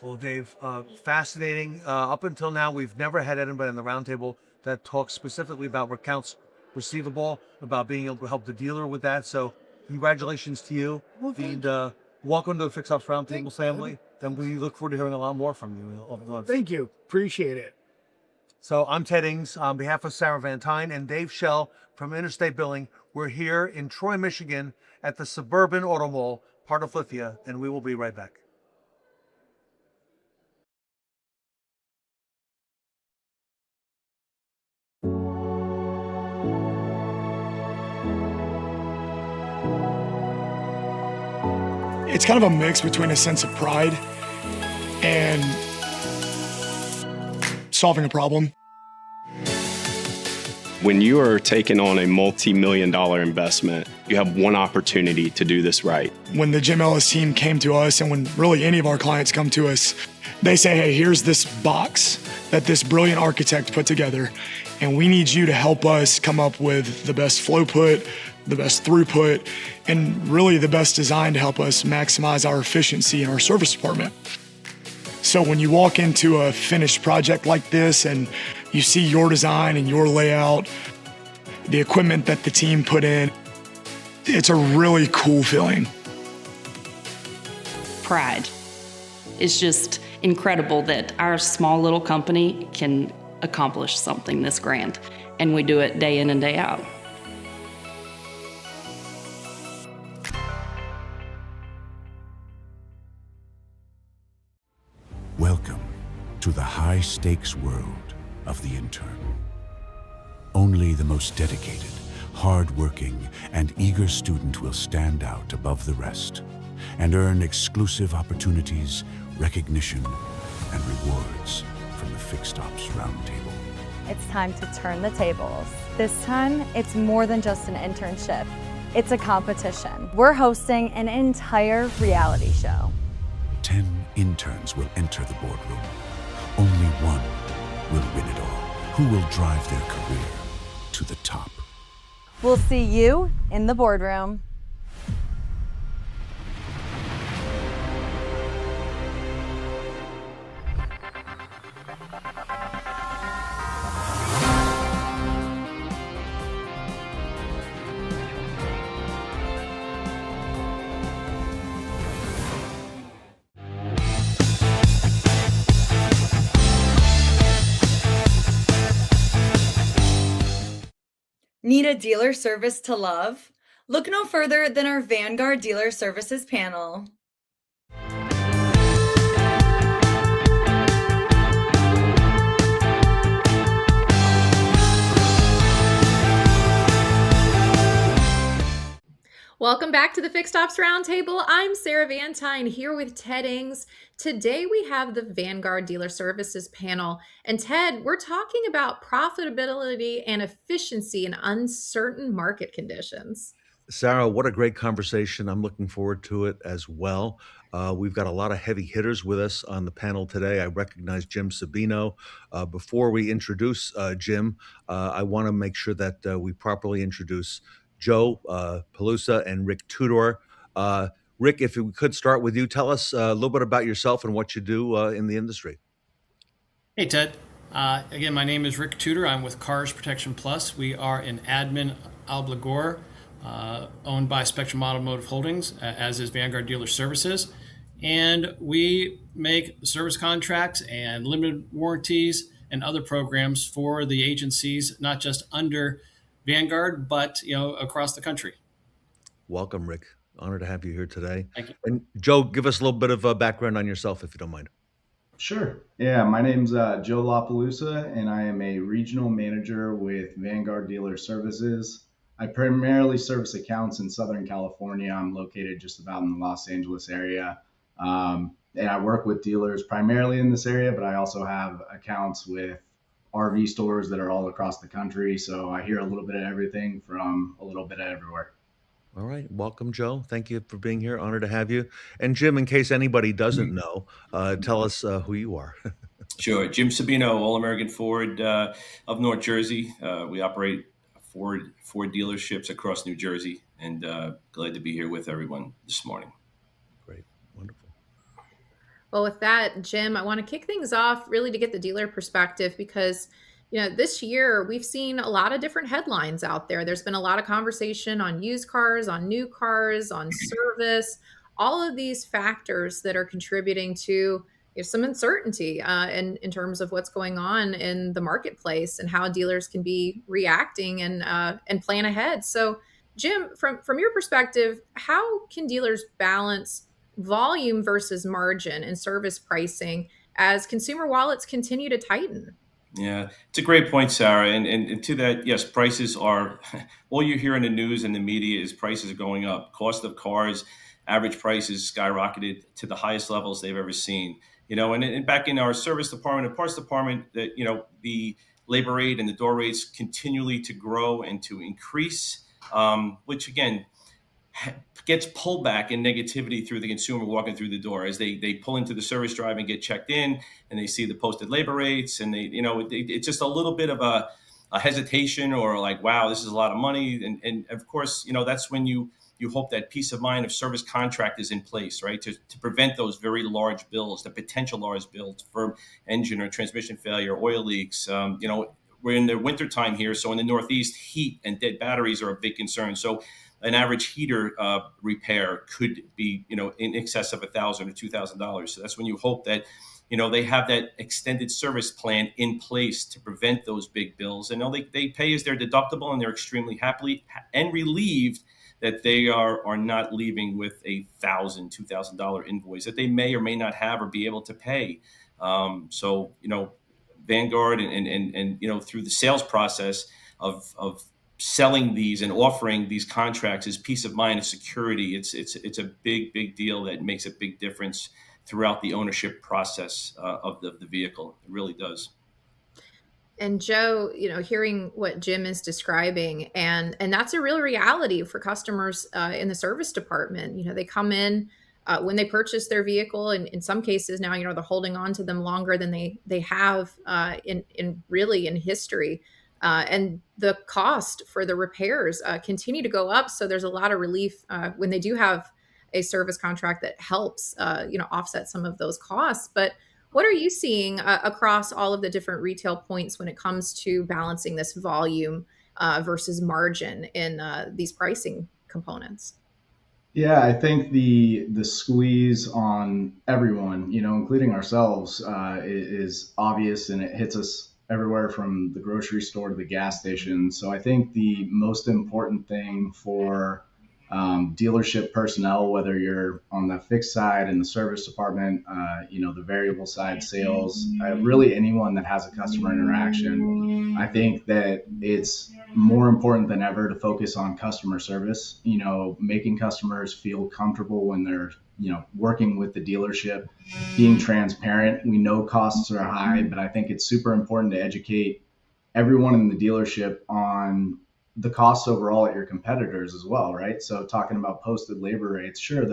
Well, Dave, fascinating. Up until now, we've never had anybody on the roundtable that talks specifically about accounts receivable, about being able to help the dealer with that. So congratulations to you. And welcome to the Fix Ops Roundtable family. And we look forward to hearing a lot more from you. Thank you. Appreciate it. So I'm Ted Ings on behalf of Sarah Van Tyne and Dave Shell from Interstate Billing. We're here in Troy, Michigan at the Suburban Auto Mall, part of LITHIA, and we will be right back. It's kind of a mix between a sense of pride and solving a problem. When you are taking on a multi-million-dollar investment, you have one opportunity to do this right. When the Jim Ellis team came to us, and when really any of our clients come to us, they say, hey, here's this box that this brilliant architect put together, and we need you to help us come up with the best flow put, the best throughput, and really the best design to help us maximize our efficiency in our service department. So when you walk into a finished project like this and you see your design and your layout, the equipment that the team put in, it's a really cool feeling. Pride. It's just incredible that our small little company can accomplish something this grand, and we do it day in and day out. Welcome to the high-stakes world of the intern. Only the most dedicated, hard-working, and eager student will stand out above the rest and earn exclusive opportunities, recognition, and rewards from the Fixed Ops Roundtable. It's time to turn the tables. This time, it's more than just an internship. It's a competition. We're hosting an entire reality show. 10 interns will enter the boardroom. Only one will win it all. Who will drive their career to the top? We'll see you in the boardroom. Need a dealer service to love? Look no further than our Vanguard Dealer Services panel. Welcome back to the Fixed Ops Roundtable. I'm Sarah Vantine here with Ted Ings. Today we have the Vanguard Dealer Services panel. And Ted, we're talking about profitability and efficiency in uncertain market conditions. Sarah, what a great conversation. I'm looking forward to it as well. We've got a lot of heavy hitters with us on the panel today. I recognize Jim Sabino. Before we introduce Jim, I want to make sure that we properly introduce Joe LaPelusa and Rick Tudor. Rick, if we could start with you, tell us a little bit about yourself and what you do in the industry. Hey, Ted. Again, my name is Rick Tudor. I'm with Cars Protection Plus. We are an admin obligor owned by Spectrum Automotive Holdings, as is Vanguard Dealer Services. And we make service contracts and limited warranties and other programs for the agencies, not just under Vanguard, but across the country. Welcome, Rick. Honored to have you here today. Thank you. And Joe, give us a little bit of a background on yourself, if you don't mind. Sure. Yeah, my name's Joe LaPelusa, and I am a regional manager with Vanguard Dealer Services. I primarily service accounts in Southern California. I'm located just about in the Los Angeles area. And I work with dealers primarily in this area, but I also have accounts with RV stores that are all across the country. So I hear a little bit of everything from a little bit of everywhere. All right. Welcome, Joe. Thank you for being here. Honored to have you. And Jim, in case anybody doesn't know, tell us who you are. Sure. Jim Sabino, All-American Ford of North Jersey. We operate Ford dealerships across New Jersey, and glad to be here with everyone this morning. Great. Wonderful. Well, with that, Jim, I want to kick things off really to get the dealer perspective because, this year we've seen a lot of different headlines out there. There's been a lot of conversation on used cars, on new cars, on service, all of these factors that are contributing to some uncertainty in terms of what's going on in the marketplace and how dealers can be reacting and plan ahead. So, Jim, from your perspective, how can dealers balance volume versus margin and service pricing as consumer wallets continue to tighten? Yeah, it's a great point, Sarah. And to that, yes, prices are, all you hear in the news and the media is prices are going up. Cost of cars, average prices skyrocketed to the highest levels they've ever seen. And back in our service department and parts department, that the labor rate and the door rates continually to grow and to increase, which again gets pulled back in negativity through the consumer walking through the door as they pull into the service drive and get checked in, and they see the posted labor rates, and it's just a little bit of a hesitation or like, wow, this is a lot of money, and of course, that's when you hope that peace of mind of service contract is in place, right? To prevent those very large bills, the potential large bills for engine or transmission failure, oil leaks. We're in the wintertime here. So in the Northeast, heat and dead batteries are a big concern. So an average heater repair could be, in excess of $1,000 or $2,000. So that's when you hope that, they have that extended service plan in place to prevent those big bills. And they pay as their deductible, and they're extremely happy and relieved that they are not leaving with a $1,000, $2,000 invoice that they may or may not have or be able to pay. So, Vanguard and through the sales process of selling these and offering these contracts is peace of mind and security. It's a big deal that makes a big difference throughout the ownership process of the vehicle. It really does. And Joe, hearing what Jim is describing, and that's a real reality for customers in the service department. They come in when they purchase their vehicle, and in some cases now, they're holding on to them longer than they have in history. And the cost for the repairs continue to go up. So there's a lot of relief when they do have a service contract that helps, offset some of those costs. But what are you seeing across all of the different retail points when it comes to balancing this volume versus margin in these pricing components? Yeah, I think the squeeze on everyone, including ourselves, is obvious, and it hits us everywhere from the grocery store to the gas station. So I think the most important thing for dealership personnel, whether you're on the fixed side in the service department, the variable side sales, really anyone that has a customer interaction, I think that it's more important than ever to focus on customer service, making customers feel comfortable when they're, working with the dealership, being transparent. We know costs are high, but I think it's super important to educate everyone in the dealership on the costs overall at your competitors as well, right? So talking about posted labor rates, sure,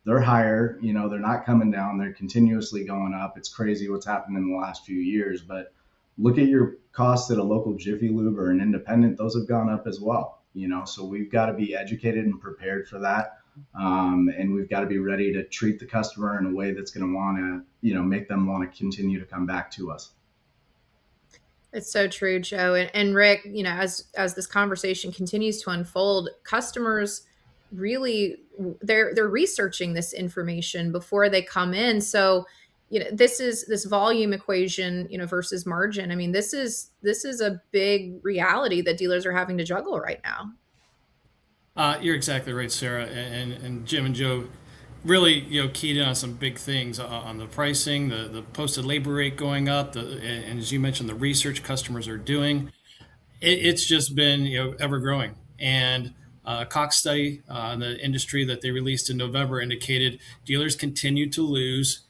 they're higher, they're not coming down, they're continuously going up. It's crazy what's happened in the last few years, but look at your costs at a local Jiffy Lube or an independent, those have gone up as well, so we've got to be educated and prepared for that. And we've got to be ready to treat the customer in a way that's going to want to, make them want to continue to come back to us. It's so true, Joe. And Rick, as this conversation continues to unfold, customers really, they're researching this information before they come in. So, this is this volume equation, versus margin. I mean, this is a big reality that dealers are having to juggle right now. You're exactly right, Sarah. And Jim and Joe really, keyed in on some big things on the pricing, the posted labor rate going up, and as you mentioned, the research customers are doing. It's just been, ever growing. And a Cox study in the industry that they released in November indicated dealers continue to lose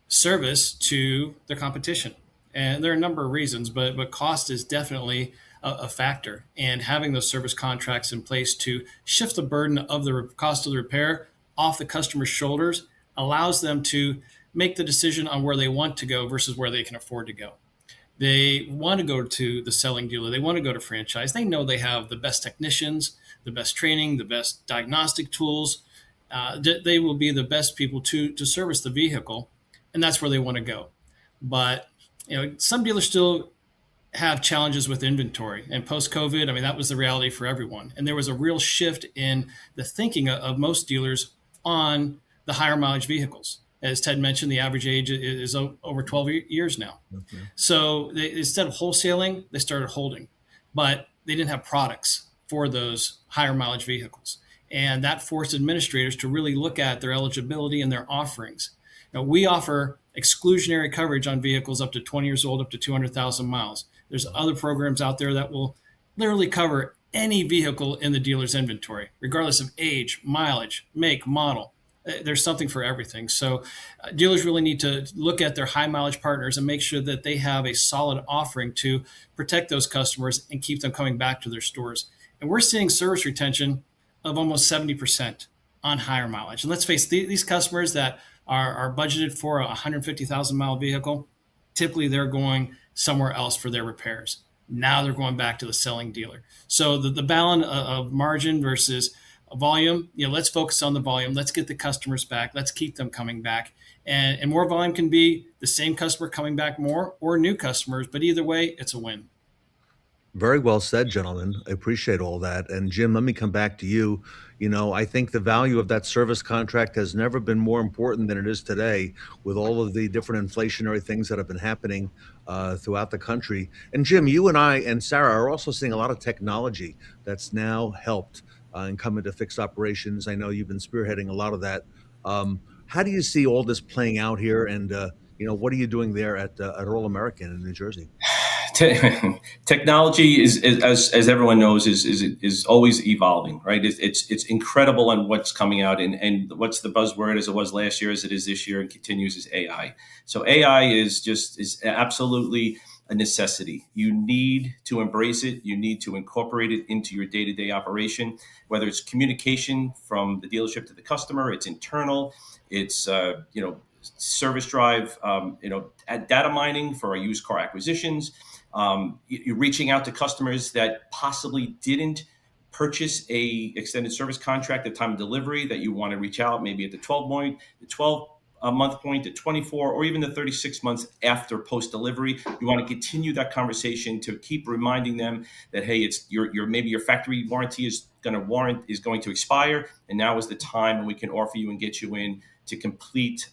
service to their competition. And there are a number of reasons, but cost is definitely a factor. And having those service contracts in place to shift the burden of the cost of the repair off the customer's shoulders allows them to make the decision on where they want to go versus where they can afford to go. They want to go to the selling dealer. They want to go to franchise. They know they have the best technicians, the best training, the best diagnostic tools. They will be the best people to service the vehicle, and that's where they want to go. But some dealers still have challenges with inventory, and post-COVID, that was the reality for everyone. And there was a real shift in the thinking of most dealers on the higher mileage vehicles. As Ted mentioned, the average age is over 12 years now. Okay. So instead of wholesaling, they started holding, but they didn't have products for those higher mileage vehicles. And that forced administrators to really look at their eligibility and their offerings. Now, we offer exclusionary coverage on vehicles up to 20 years old, up to 200,000 miles. There's other programs out there that will literally cover any vehicle in the dealer's inventory, regardless of age, mileage, make, model. There's something for everything. So dealers really need to look at their high mileage partners and make sure that they have a solid offering to protect those customers and keep them coming back to their stores. And we're seeing service retention of almost 70% on higher mileage. And let's face it, these customers that are budgeted for a 150,000 mile vehicle, typically they're going somewhere else for their repairs. Now they're going back to the selling dealer. So the balance of margin versus volume, let's focus on the volume. Let's get the customers back. Let's keep them coming back. And more volume can be the same customer coming back more or new customers, but either way, it's a win. Very well said, gentlemen. I appreciate all that. And Jim, let me come back to you. I think the value of that service contract has never been more important than it is today with all of the different inflationary things that have been happening throughout the country. And Jim, you and I and Sarah are also seeing a lot of technology that's now helped and come into fixed operations. I know you've been spearheading a lot of that. How do you see all this playing out here? And, what are you doing there at All American in New Jersey? Technology is as everyone knows, is always evolving, right? It's incredible on what's coming out, and what's the buzzword as it was last year, as it is this year, and continues is AI. So AI is absolutely a necessity. You need to embrace it. You need to incorporate it into your day-to-day operation, whether it's communication from the dealership to the customer, it's internal, it's service drive, data mining for our used car acquisitions. You're reaching out to customers that possibly didn't purchase a extended service contract at time of delivery, that you want to reach out maybe at the 12 month point, the 24, or even the 36 months after post delivery. You want to continue that conversation to keep reminding them that, hey, it's maybe your factory warranty is going to expire, and now is the time when we can offer you and get you in to complete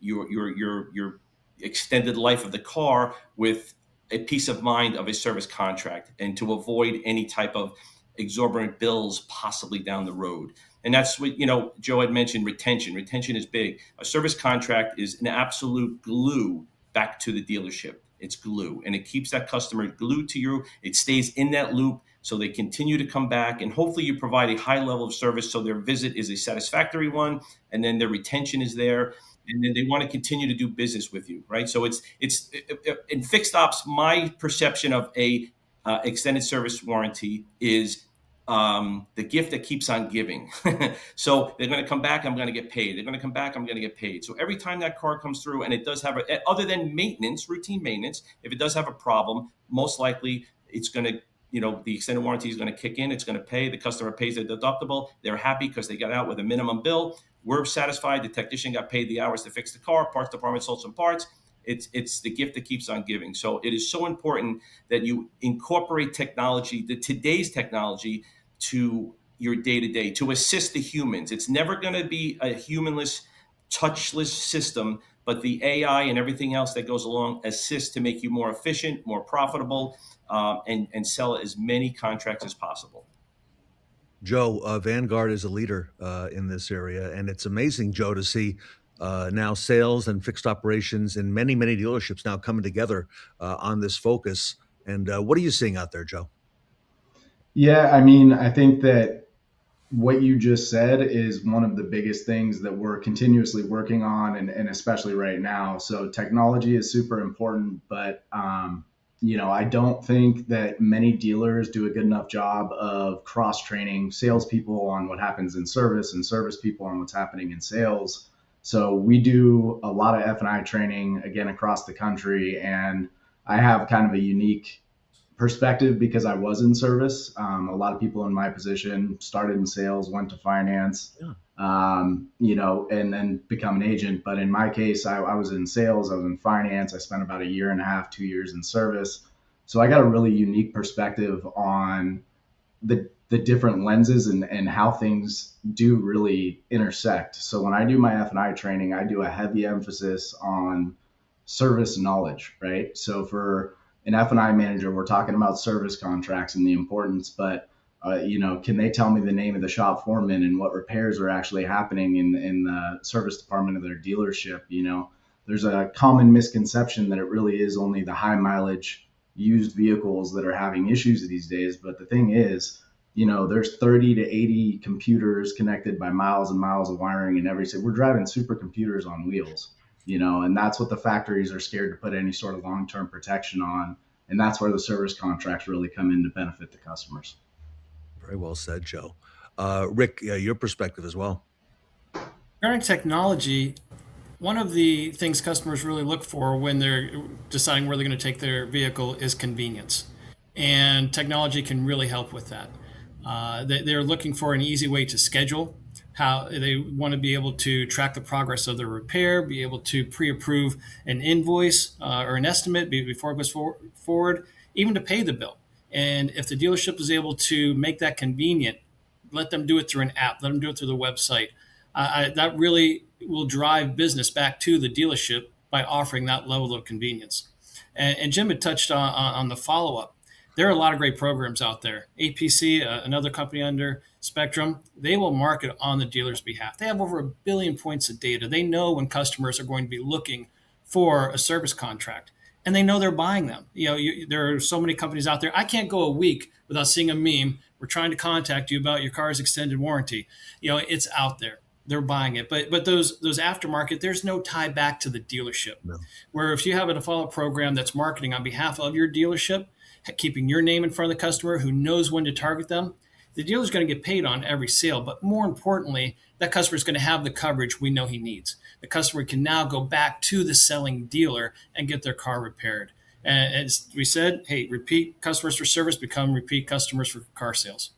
your extended life of the car with a peace of mind of a service contract, and to avoid any type of exorbitant bills possibly down the road. And that's what, Joe had mentioned, retention. Retention is big. A service contract is an absolute glue back to the dealership. It's glue, and it keeps that customer glued to you. It stays in that loop, so they continue to come back, and hopefully you provide a high level of service so their visit is a satisfactory one, and then their retention is there, and then they want to continue to do business with you, right? So it's in fixed ops, my perception of a extended service warranty is the gift that keeps on giving. So they're going to come back, I'm going to get paid. They're going to come back, I'm going to get paid. So every time that car comes through, and it does have other than maintenance, routine maintenance, if it does have a problem, most likely it's going to, the extended warranty is going to kick in. It's going to pay. The customer pays their deductible. They're happy because they got out with a minimum bill. We're satisfied. The technician got paid the hours to fix the car. Parts department sold some parts. It's the gift that keeps on giving. So it is so important that you incorporate technology, today's technology, to your day-to-day, to assist the humans. It's never going to be a humanless, touchless system, but the AI and everything else that goes along assists to make you more efficient, more profitable, and sell as many contracts as possible. Joe, Vanguard is a leader in this area, and it's amazing, Joe, to see now sales and fixed operations in many, many dealerships now coming together on this focus. And what are you seeing out there, Joe? Yeah, I mean, I think that what you just said is one of the biggest things that we're continuously working on, and especially right now. So technology is super important, but I don't think that many dealers do a good enough job of cross-training salespeople on what happens in service and service people on what's happening in sales. So we do a lot of F&I training, again, across the country, and I have kind of a unique perspective because I was in service. A lot of people in my position started in sales, went to finance, and then become an agent. But in my case, I was in sales, I was in finance. I spent about 1.5 years, 2 years in service. So I got a really unique perspective on the different lenses and how things do really intersect. So when I do my F&I training, I do a heavy emphasis on service knowledge, right? So for an F&I manager, we're talking about service contracts and the importance, but can they tell me the name of the shop foreman and what repairs are actually happening in the service department of their dealership? There's a common misconception that it really is only the high mileage used vehicles that are having issues these days. But the thing is, there's 30 to 80 computers connected by miles and miles of wiring in every city. We're driving supercomputers on wheels. And that's what the factories are scared to put any sort of long-term protection on. And that's where the service contracts really come in to benefit the customers. Very well said, Joe. Rick, your perspective as well. Regarding technology, one of the things customers really look for when they're deciding where they're going to take their vehicle is convenience. And technology can really help with that. They're looking for an easy way to schedule, how they want to be able to track the progress of the repair, be able to pre-approve an invoice or an estimate before it goes forward, even to pay the bill. And if the dealership is able to make that convenient, let them do it through an app, let them do it through the website. That really will drive business back to the dealership by offering that level of convenience. And Jim had touched on the follow-up. There are a lot of great programs out there. APC, another company under Spectrum, they will market on the dealer's behalf. They have over 1 billion points of data. They know when customers are going to be looking for a service contract, and they know they're buying them. There are so many companies out there. I can't go a week without seeing a meme. We're trying to contact you about your car's extended warranty. It's out there. they're buying it. But those aftermarket, there's no tie back to the dealership. No. Where if you have a follow-up program that's marketing on behalf of your dealership, keeping your name in front of the customer who knows when to target them, the dealer's going to get paid on every sale. But more importantly, that customer is going to have the coverage we know he needs. The customer can now go back to the selling dealer and get their car repaired. And as we said, hey, repeat customers for service become repeat customers for car sales.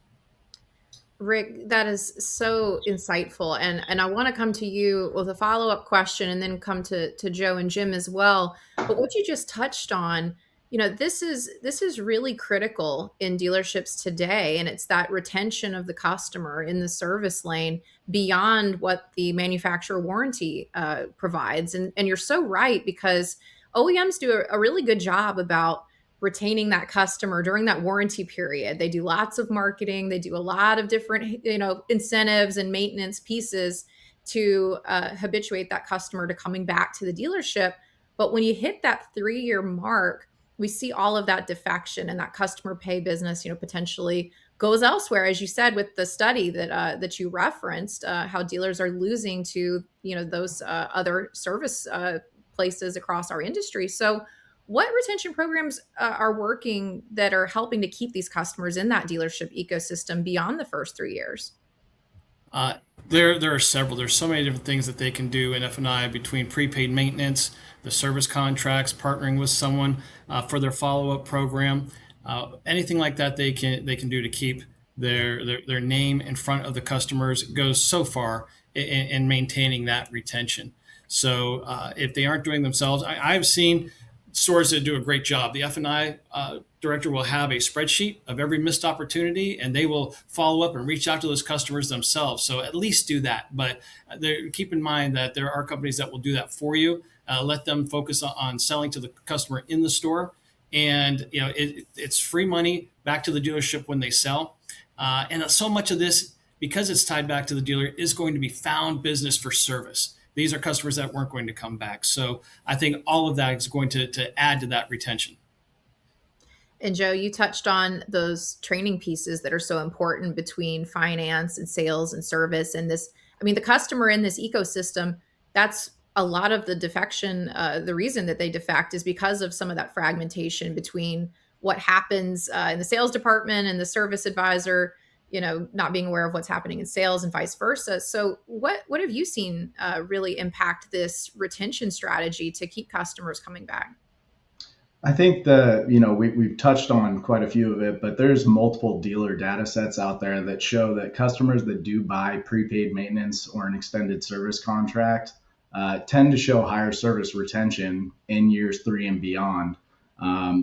Rick, that is so insightful. And I want to come to you with a follow-up question and then come to Joe and Jim as well. But what you just touched on, this is really critical in dealerships today. And it's that retention of the customer in the service lane beyond what the manufacturer warranty provides. And you're so right, because OEMs do a really good job about retaining that customer during that warranty period. They do lots of marketing. They do a lot of different, incentives and maintenance pieces to habituate that customer to coming back to the dealership. But when you hit that 3-year mark, we see all of that defection, and that customer pay business, potentially goes elsewhere. As you said, with the study that you referenced, how dealers are losing to, those other service places across our industry. So what retention programs are working that are helping to keep these customers in that dealership ecosystem beyond the first 3 years? There are several. There's so many different things that they can do in F&I, between prepaid maintenance, the service contracts, partnering with someone for their follow-up program, anything like that they can do to keep their name in front of the customers goes so far in maintaining that retention. So if they aren't doing themselves, I've seen stores that do a great job. The F&I director will have a spreadsheet of every missed opportunity, and they will follow up and reach out to those customers themselves. So at least do that. But keep in mind that there are companies that will do that for you. Let them focus on selling to the customer in the store. And it's free money back to the dealership when they sell. And so much of this, because it's tied back to the dealer, is going to be found business for service. These are customers that weren't going to come back. So I think all of that is going to add to that retention. And Joe, you touched on those training pieces that are so important between finance and sales and service. And the customer in this ecosystem, that's a lot of the defection. The reason that they defect is because of some of that fragmentation between what happens in the sales department and the service advisor, not being aware of what's happening in sales and vice versa. So what have you seen really impact this retention strategy to keep customers coming back? I think we've touched on quite a few of it, but there's multiple dealer data sets out there that show that customers that do buy prepaid maintenance or an extended service contract tend to show higher service retention in years 3 and beyond.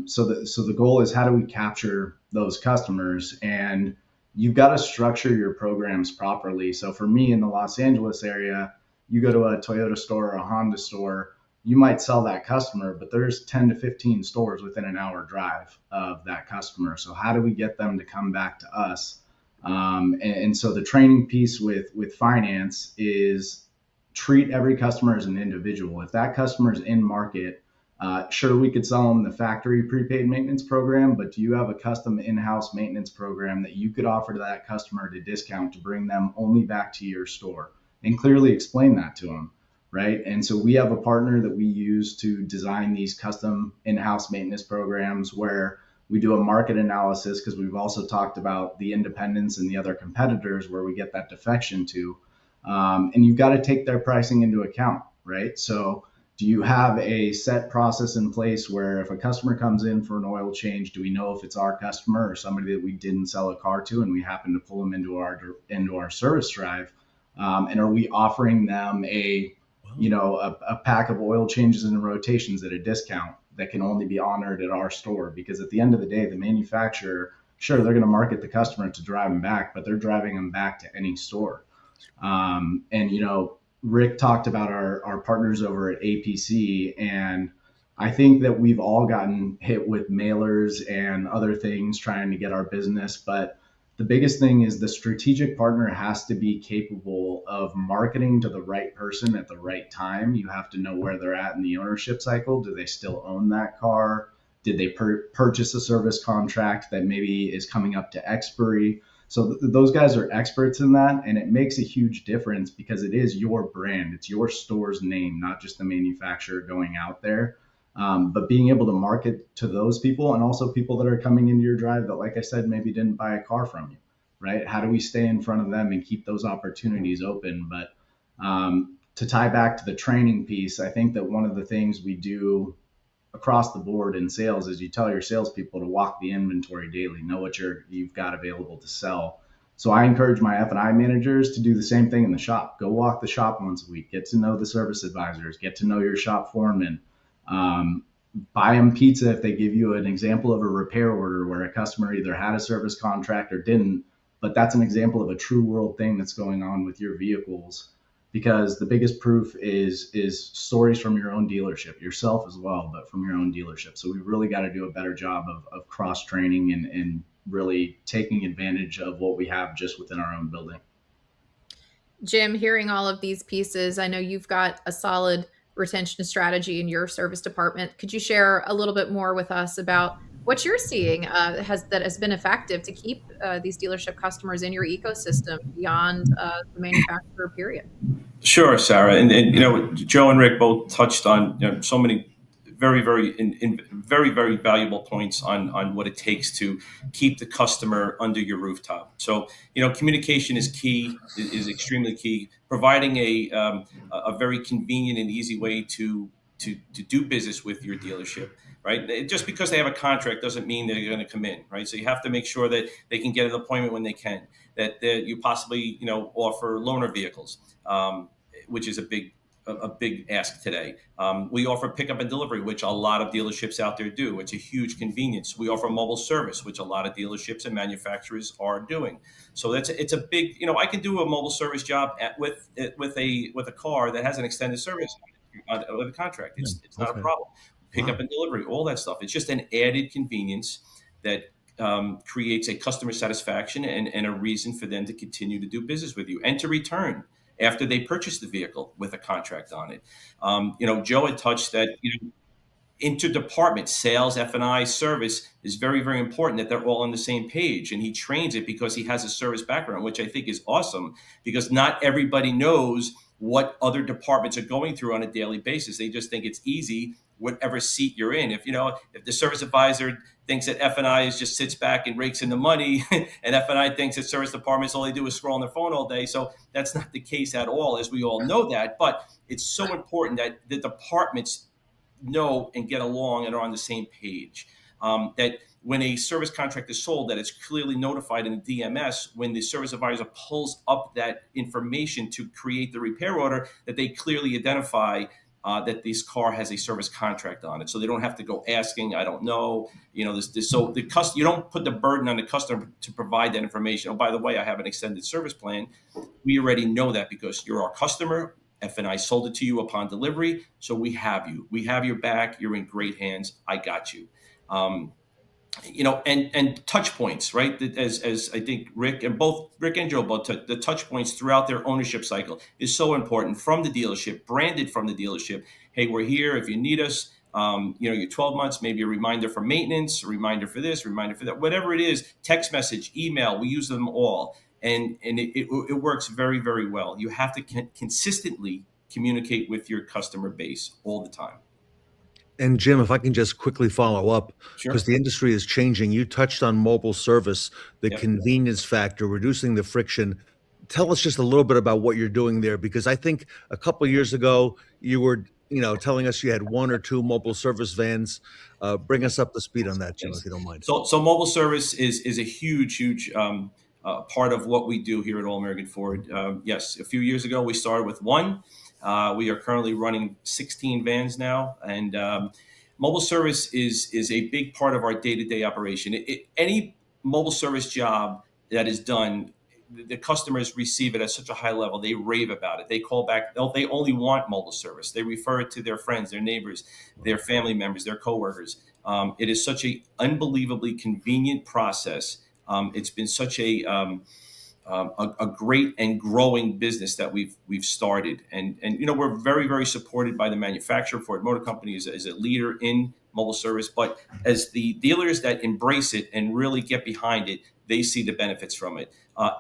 So the goal is, how do we capture those customers? And you've got to structure your programs properly. So for me, in the Los Angeles area, you go to a Toyota store or a Honda store, you might sell that customer, but there's 10 to 15 stores within an hour drive of that customer. So how do we get them to come back to us? And so the training piece with finance is treat every customer as an individual. If that customer is in market, sure, we could sell them the factory prepaid maintenance program, but do you have a custom in-house maintenance program that you could offer to that customer at a discount to bring them only back to your store? And clearly explain that to them, right? And so we have a partner that we use to design these custom in-house maintenance programs where we do a market analysis, because we've also talked about the independents and the other competitors where we get that defection to. And you've got to take their pricing into account, right? So do you have a set process in place where if a customer comes in for an oil change, do we know if it's our customer or somebody that we didn't sell a car to and we happen to pull them into our service drive? And are we offering them a pack of oil changes and rotations at a discount that can only be honored at our store? Because at the end of the day, the manufacturer, sure, they're going to market the customer to drive them back, but they're driving them back to any store. Rick talked about our partners over at APC, and I think that we've all gotten hit with mailers and other things trying to get our business. But the biggest thing is the strategic partner has to be capable of marketing to the right person at the right time. You have to know where they're at in the ownership cycle. Do they still own that car? Did they purchase a service contract that maybe is coming up to expiry? So those guys are experts in that, and it makes a huge difference because it is your brand. It's your store's name, not just the manufacturer going out there. But being able to market to those people and also people that are coming into your drive that, like I said, maybe didn't buy a car from you, right? How do we stay in front of them and keep those opportunities open? But to tie back to the training piece, I think that one of the things we do across the board in sales is you tell your salespeople to walk the inventory daily, know what you've got available to sell. So I encourage my F&I managers to do the same thing in the shop. Go walk the shop once a week, get to know the service advisors, get to know your shop foreman. Buy them pizza if they give you an example of a repair order where a customer either had a service contract or didn't, but that's an example of a true world thing that's going on with your vehicles. Because the biggest proof is stories from your own dealership, yourself as well, but from your own dealership. So we really got to do a better job of cross training and really taking advantage of what we have just within our own building. Jim, hearing all of these pieces, I know you've got a solid retention strategy in your service department. Could you share a little bit more with us about what you're seeing that has been effective to keep these dealership customers in your ecosystem beyond the manufacturer period? Sure, Sarah. And Joe and Rick both touched on so many very, very valuable points on what it takes to keep the customer under your rooftop. So, communication is key, is extremely key. Providing a very convenient and easy way to do business with your dealership, right? Just because they have a contract doesn't mean they're going to come in, right? So you have to make sure that they can get an appointment when they can, that you possibly, offer loaner vehicles, which is a big ask today. We offer pickup and delivery, which a lot of dealerships out there do. It's a huge convenience. We offer mobile service, which a lot of dealerships and manufacturers are doing. So it's a big, I can do a mobile service job with a car that has an extended service with a contract. It's not a problem. Pickup and delivery, all that stuff. It's just an added convenience that creates a customer satisfaction and a reason for them to continue to do business with you and to return after they purchase the vehicle with a contract on it. Joe had touched that, interdepartment sales, F&I, service is very, very important that they're all on the same page. And he trains it because he has a service background, which I think is awesome because not everybody knows what other departments are going through on a daily basis. They just think it's easy, whatever seat you're in. If the service advisor thinks that F&I just sits back and rakes in the money, and F&I thinks that service departments all they do is scroll on their phone all day. So that's not the case at all, as we all know that. But it's so important that the departments know and get along and are on the same page. That when a service contract is sold, that it's clearly notified in the DMS when the service advisor pulls up that information to create the repair order, that they clearly identify that this car has a service contract on it, so they don't have to go asking. I don't know, So you don't put the burden on the customer to provide that information. Oh, by the way, I have an extended service plan. We already know that because you're our customer. F&I sold it to you upon delivery, so we have you. We have your back. You're in great hands. I got you. And touch points, right? As I think Rick and Joe both took, the touch points throughout their ownership cycle is so important from the dealership, branded from the dealership. Hey, we're here if you need us. Your 12 months, maybe a reminder for maintenance, a reminder for this, a reminder for that, whatever it is, text message, email, we use them all. And it works very, very well. You have to consistently communicate with your customer base all the time. And Jim, if I can just quickly follow up, because the industry is changing. You touched on mobile service, the convenience factor, reducing the friction. Tell us just a little bit about what you're doing there, because I think a couple of years ago you were, telling us you had one or two mobile service vans. Bring us up to speed on that, Jim, if you don't mind. So mobile service is a huge part of what we do here at All American Ford. Yes, a few years ago we started with one. We are currently running 16 vans now, and mobile service is a big part of our day-to-day operation. Any mobile service job that is done, the customers receive it at such a high level. They rave about it. They call back. They only want mobile service. They refer it to their friends, their neighbors, their family members, their coworkers. It is such an unbelievably convenient process. It's been such a great and growing business that we've started, and we're very, very supported by the manufacturer. Ford Motor Company is a leader in mobile service, but as the dealers that embrace it and really get behind it, they see the benefits from it.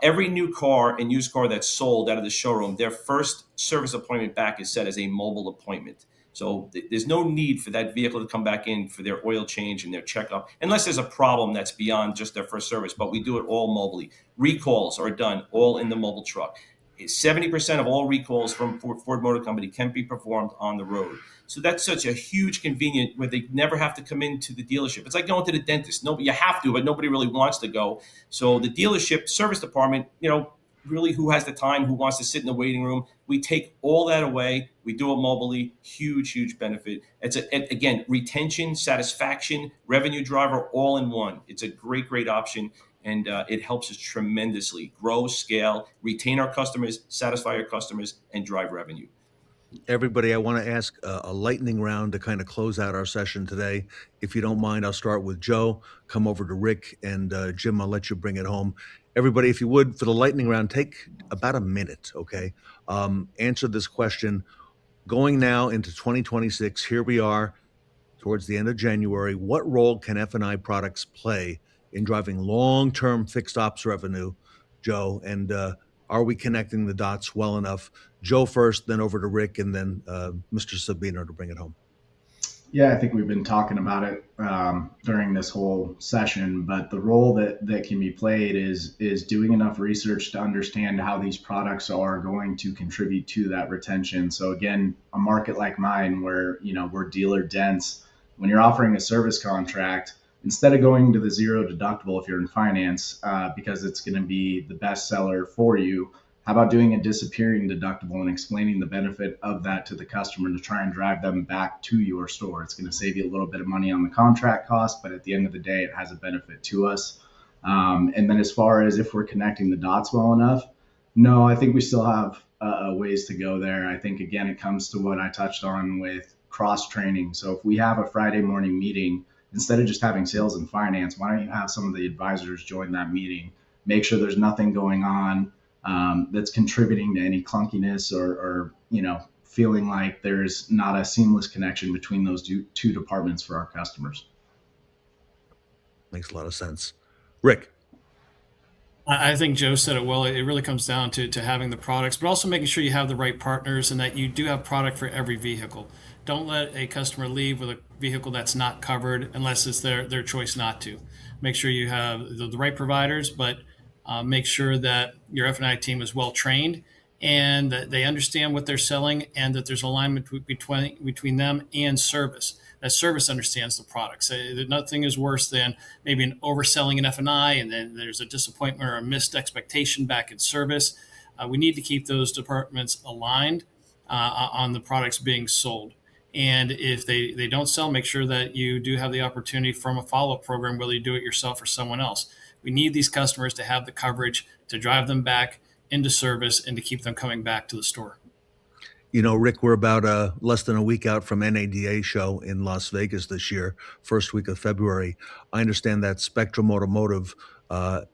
Every new car and used car that's sold out of the showroom, their first service appointment back is set as a mobile appointment. So there's no need for that vehicle to come back in for their oil change and their checkup, unless there's a problem that's beyond just their first service, but we do it all mobilely. Recalls are done all in the mobile truck. 70% of all recalls from Ford Motor Company can be performed on the road. So that's such a huge convenience where they never have to come into the dealership. It's like going to the dentist. You have to, but nobody really wants to go. So the dealership service department, really who has the time, who wants to sit in the waiting room, we take all that away. We do it mobilely. Huge benefit. It's again, retention, satisfaction, revenue driver, all in one. It's a great option. And it helps us tremendously grow, scale, retain our customers, satisfy our customers, and drive revenue. Everybody, I want to ask a lightning round to kind of close out our session today. If you don't mind, I'll start with Joe, come over to Rick, and Jim, I'll let you bring it home. Everybody, if you would, for the lightning round, take about a minute, okay? Answer this question. Going now into 2026, here we are towards the end of January. What role can F&I products play in driving long-term fixed ops revenue, Joe? And are we connecting the dots well enough? Joe first, then over to Rick, and then Mr. Sabino to bring it home. Yeah, I think we've been talking about it during this whole session, but the role that can be played is doing enough research to understand how these products are going to contribute to that retention. So again, a market like mine where, we're dealer dense, when you're offering a service contract, instead of going to the zero deductible if you're in finance, because it's going to be the best seller for you, how about doing a disappearing deductible and explaining the benefit of that to the customer to try and drive them back to your store? It's going to save you a little bit of money on the contract cost, but at the end of the day, it has a benefit to us. And then as far as if we're connecting the dots well enough, no, I think we still have a ways to go there. I think, again, it comes to what I touched on with cross-training. So if we have a Friday morning meeting, instead of just having sales and finance, why don't you have some of the advisors join that meeting? Make sure there's nothing going on that's contributing to any clunkiness or feeling like there's not a seamless connection between those two departments for our customers. Makes a lot of sense. Rick. I think Joe said it well. It really comes down to having the products, but also making sure you have the right partners and that you do have product for every vehicle. Don't let a customer leave with a vehicle that's not covered unless it's their choice not to. Make sure you have the right providers, but make sure that your F&I team is well trained and that they understand what they're selling and that there's alignment between them and service. That service understands the products. Nothing is worse than maybe an overselling in F&I and then there's a disappointment or a missed expectation back in service. We need to keep those departments aligned on the products being sold. And if they don't sell, make sure that you do have the opportunity from a follow-up program, whether you do it yourself or someone else. We need these customers to have the coverage to drive them back into service and to keep them coming back to the store. Rick, we're about less than a week out from NADA show in Las Vegas this year, first week of February. I understand that Spectrum Automotive,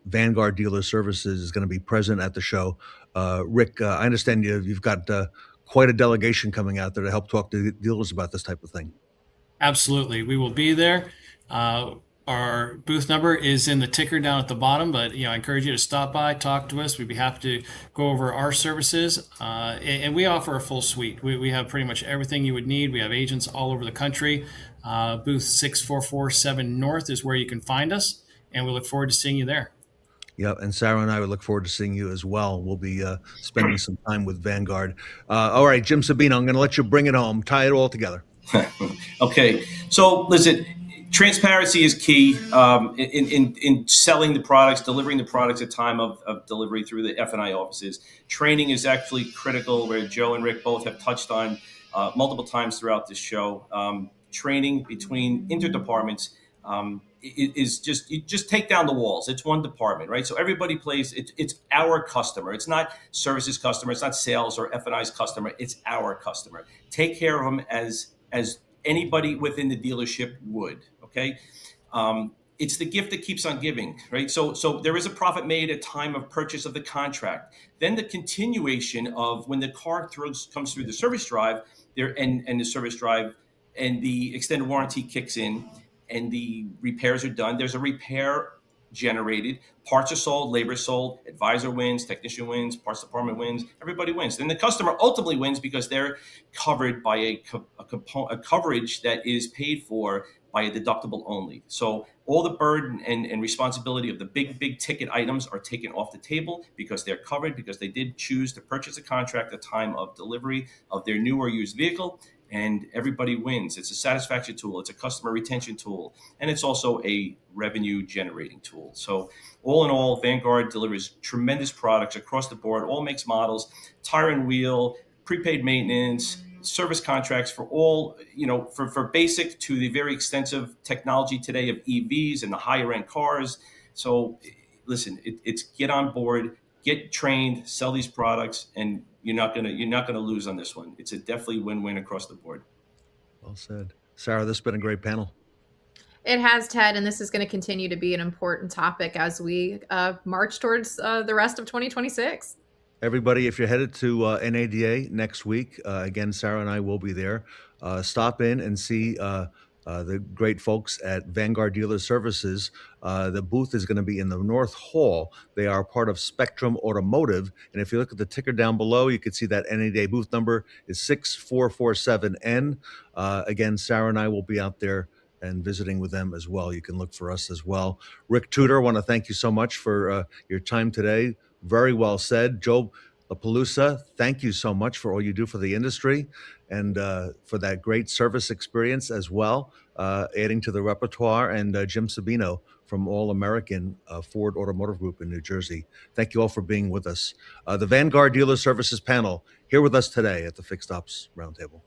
Vanguard Dealer Services is going to be present at the show. Rick, I understand you've got quite a delegation coming out there to help talk to dealers about this type of thing. Absolutely. We will be there. Our booth number is in the ticker down at the bottom, but I encourage you to stop by, talk to us. We'd be happy to go over our services. And we offer a full suite. We have pretty much everything you would need. We have agents all over the country. Booth 6447 North is where you can find us, and we look forward to seeing you there. Yeah, and Sarah and I would look forward to seeing you as well. We'll be spending some time with Vanguard. All right, Jim Sabino, I'm going to let you bring it home. Tie it all together. Okay, so listen, transparency is key in selling the products, delivering the products at time of delivery through the F&I offices. Training is actually critical, where Joe and Rick both have touched on multiple times throughout this show. Training between interdepartments is just take down the walls. It's one department, right? So everybody plays. It's our customer. It's not services customer. It's not sales or F&I's customer. It's our customer. Take care of them as anybody within the dealership would. Okay. It's the gift that keeps on giving, right? So there is a profit made at time of purchase of the contract. Then the continuation of when the car comes through the service drive there and the service drive and the extended warranty kicks in and the repairs are done. There's a repair generated. Parts are sold, labor is sold, advisor wins, technician wins, parts department wins, everybody wins. Then the customer ultimately wins because they're covered by a coverage that is paid for by a deductible only. So all the burden and responsibility of the big ticket items are taken off the table because they're covered, because they did choose to purchase a contract at the time of delivery of their new or used vehicle, and everybody wins. It's a satisfaction tool, it's a customer retention tool, and it's also a revenue generating tool. So all in all, Vanguard delivers tremendous products across the board, all makes, models, tire and wheel, prepaid maintenance, service contracts for all, for basic to the very extensive technology today of EVs and the higher end cars. So listen, it's get on board, get trained, sell these products, and you're not gonna lose on this one. It's a definitely win-win across the board. Well said. Sarah, this has been a great panel. It has, Ted, and this is going to continue to be an important topic as we march towards the rest of 2026. Everybody, if you're headed to NADA next week, again, Sarah and I will be there. Stop in and see the great folks at Vanguard Dealer Services. The booth is going to be in the North Hall. They are part of Spectrum Automotive. And if you look at the ticker down below, you can see that NADA booth number is 6447N. Again, Sarah and I will be out there and visiting with them as well. You can look for us as well. Rick Tudor, I want to thank you so much for your time today. Very well said. Joe LaPelusa, thank you so much for all you do for the industry and for that great service experience as well, adding to the repertoire. And Jim Sabino from All American Ford Automotive Group in New Jersey. Thank you all for being with us. The Vanguard Dealer Services panel here with us today at the Fixed Ops Roundtable.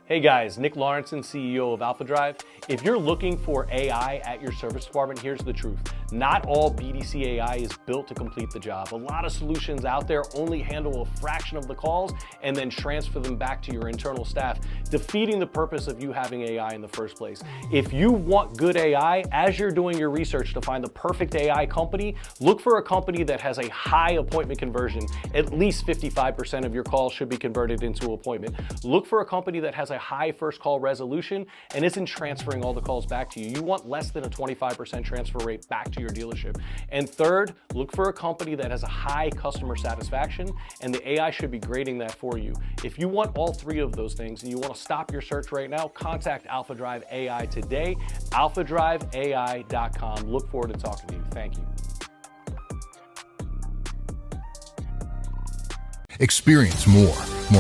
Hey guys, Nick Lawrenson, CEO of AlphaDrive. If you're looking for AI at your service department, here's the truth. Not all BDC AI is built to complete the job. A lot of solutions out there only handle a fraction of the calls and then transfer them back to your internal staff, defeating the purpose of you having AI in the first place. If you want good AI, as you're doing your research to find the perfect AI company, look for a company that has a high appointment conversion. At least 55% of your calls should be converted into an appointment. Look for a company that has a high first call resolution and isn't transferring all the calls back to you. You want less than a 25% transfer rate back to your dealership. And third, look for a company that has a high customer satisfaction, and the AI should be grading that for you. If you want all three of those things and you want to stop your search right now, contact AlphaDrive AI today, alphadriveai.com. Look forward to talking to you. Thank you. Experience more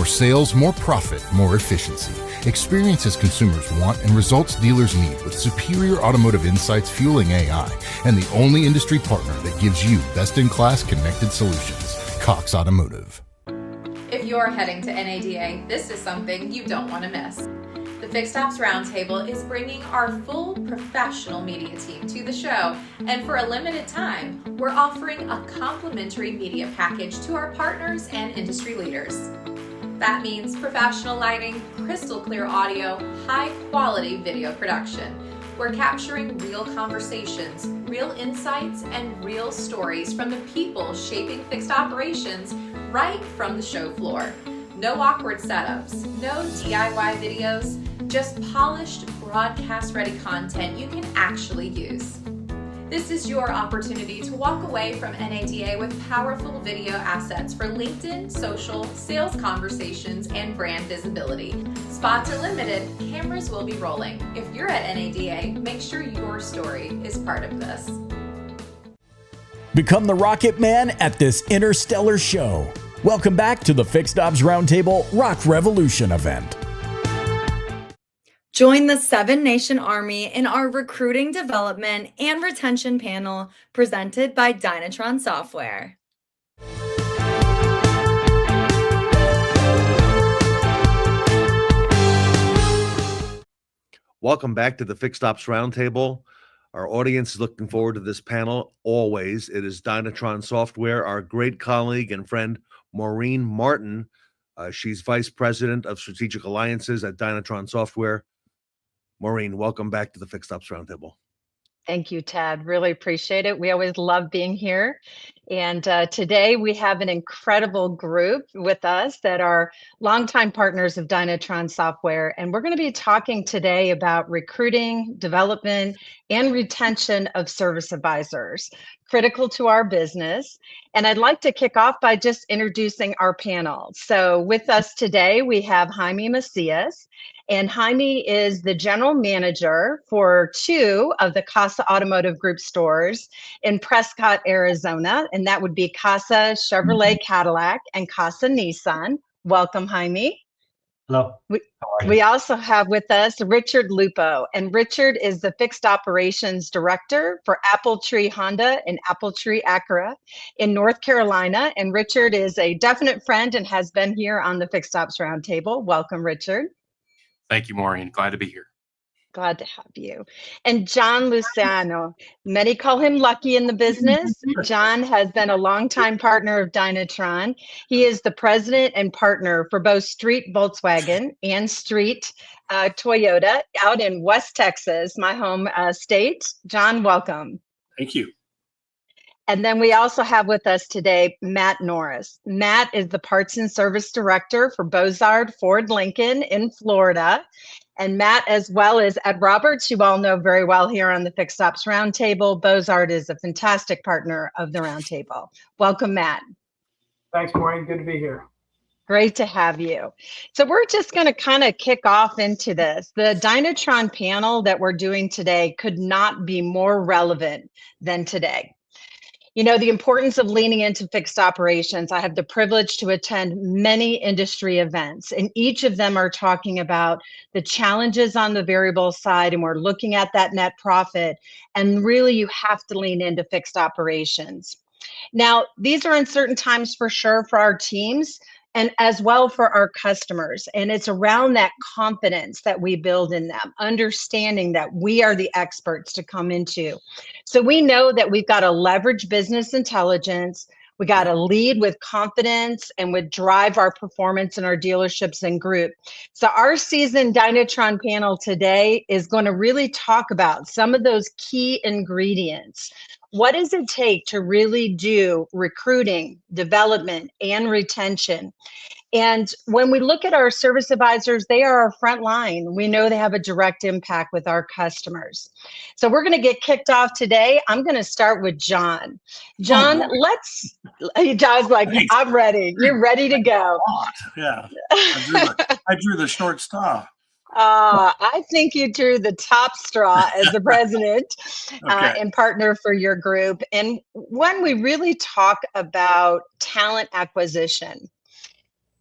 sales, more profit, more efficiency. Experiences consumers want and results dealers need with superior automotive insights fueling AI and the only industry partner that gives you best-in-class connected solutions, Cox Automotive. If you're heading to NADA, this is something you don't want to miss. The Fixed Ops Roundtable is bringing our full professional media team to the show, and for a limited time, we're offering a complimentary media package to our partners and industry leaders. That means professional lighting, crystal clear audio, high quality video production. We're capturing real conversations, real insights, and real stories from the people shaping fixed operations right from the show floor. No awkward setups, no DIY videos, just polished, broadcast-ready content you can actually use. This is your opportunity to walk away from NADA with powerful video assets for LinkedIn, social, sales conversations, and brand visibility. Spots are limited, cameras will be rolling. If you're at NADA, make sure your story is part of this. Become the Rocket Man at this interstellar show. Welcome back to the Fixed Ops Roundtable Rock Revolution event. Join the 7-Nation Army in our recruiting, development, and retention panel presented by Dynatron Software. Welcome back to the Fixed Ops Roundtable. Our audience is looking forward to this panel always. It is Dynatron Software, our great colleague and friend, Maureen Martin. She's Vice President of Strategic Alliances at Dynatron Software. Maureen, welcome back to the Fixed Ops Roundtable. Thank you, Ted. Really appreciate it. We always love being here. And today we have an incredible group with us that are longtime partners of Dynatron Software. And we're going to be talking today about recruiting, development, and retention of service advisors, critical to our business. And I'd like to kick off by just introducing our panel. So with us today, we have Jaime Macias. And Jaime is the general manager for 2 of the Casa Automotive Group stores in Prescott, Arizona. And that would be Casa Chevrolet Cadillac and Casa Nissan. Welcome, Jaime. Hello. We also have with us Richard Lupo, and Richard is the Fixed Operations Director for Apple Tree Honda and Apple Tree Acura in North Carolina. And Richard is a definite friend and has been here on the Fixed Ops Roundtable. Welcome, Richard. Thank you, Maureen. Glad to be here. Glad to have you. And John Luciano, many call him Lucky in the business. John has been a longtime partner of Dynatron. He is the president and partner for both Street Volkswagen and Street Toyota out in West Texas, my home state. John, welcome. Thank you. And then we also have with us today, Matt Norris. Matt is the Parts and Service Director for Bozard Ford Lincoln in Florida. And Matt, as well as Ed Roberts, you all know very well here on the Fixed Ops Roundtable. Bozard is a fantastic partner of the Roundtable. Welcome, Matt. Thanks, Maureen. Good to be here. Great to have you. So we're just going to kind of kick off into this. The Dynatron panel that we're doing today could not be more relevant than today. You know, the importance of leaning into fixed operations. I have the privilege to attend many industry events, and each of them are talking about the challenges on the variable side, and we're looking at that net profit. And really, you have to lean into fixed operations. Now, these are uncertain times for sure for our teams, and as well for our customers. And it's around that confidence that we build in them, understanding that we are the experts to come into. So we know that we've got to leverage business intelligence. We got to lead with confidence and would drive our performance in our dealerships and group. So our seasoned Dynatron panel today is going to really talk about some of those key ingredients. What does it take to really do recruiting, development, and retention? And when we look at our service advisors, they are our front line. We know they have a direct impact with our customers. So we're going to get kicked off today. I'm going to start with John. John, John's like, thanks. I'm ready. You're ready to go. Yeah, I drew the short straw. I think you drew the top straw as the president and partner for your group. And when we really talk about talent acquisition,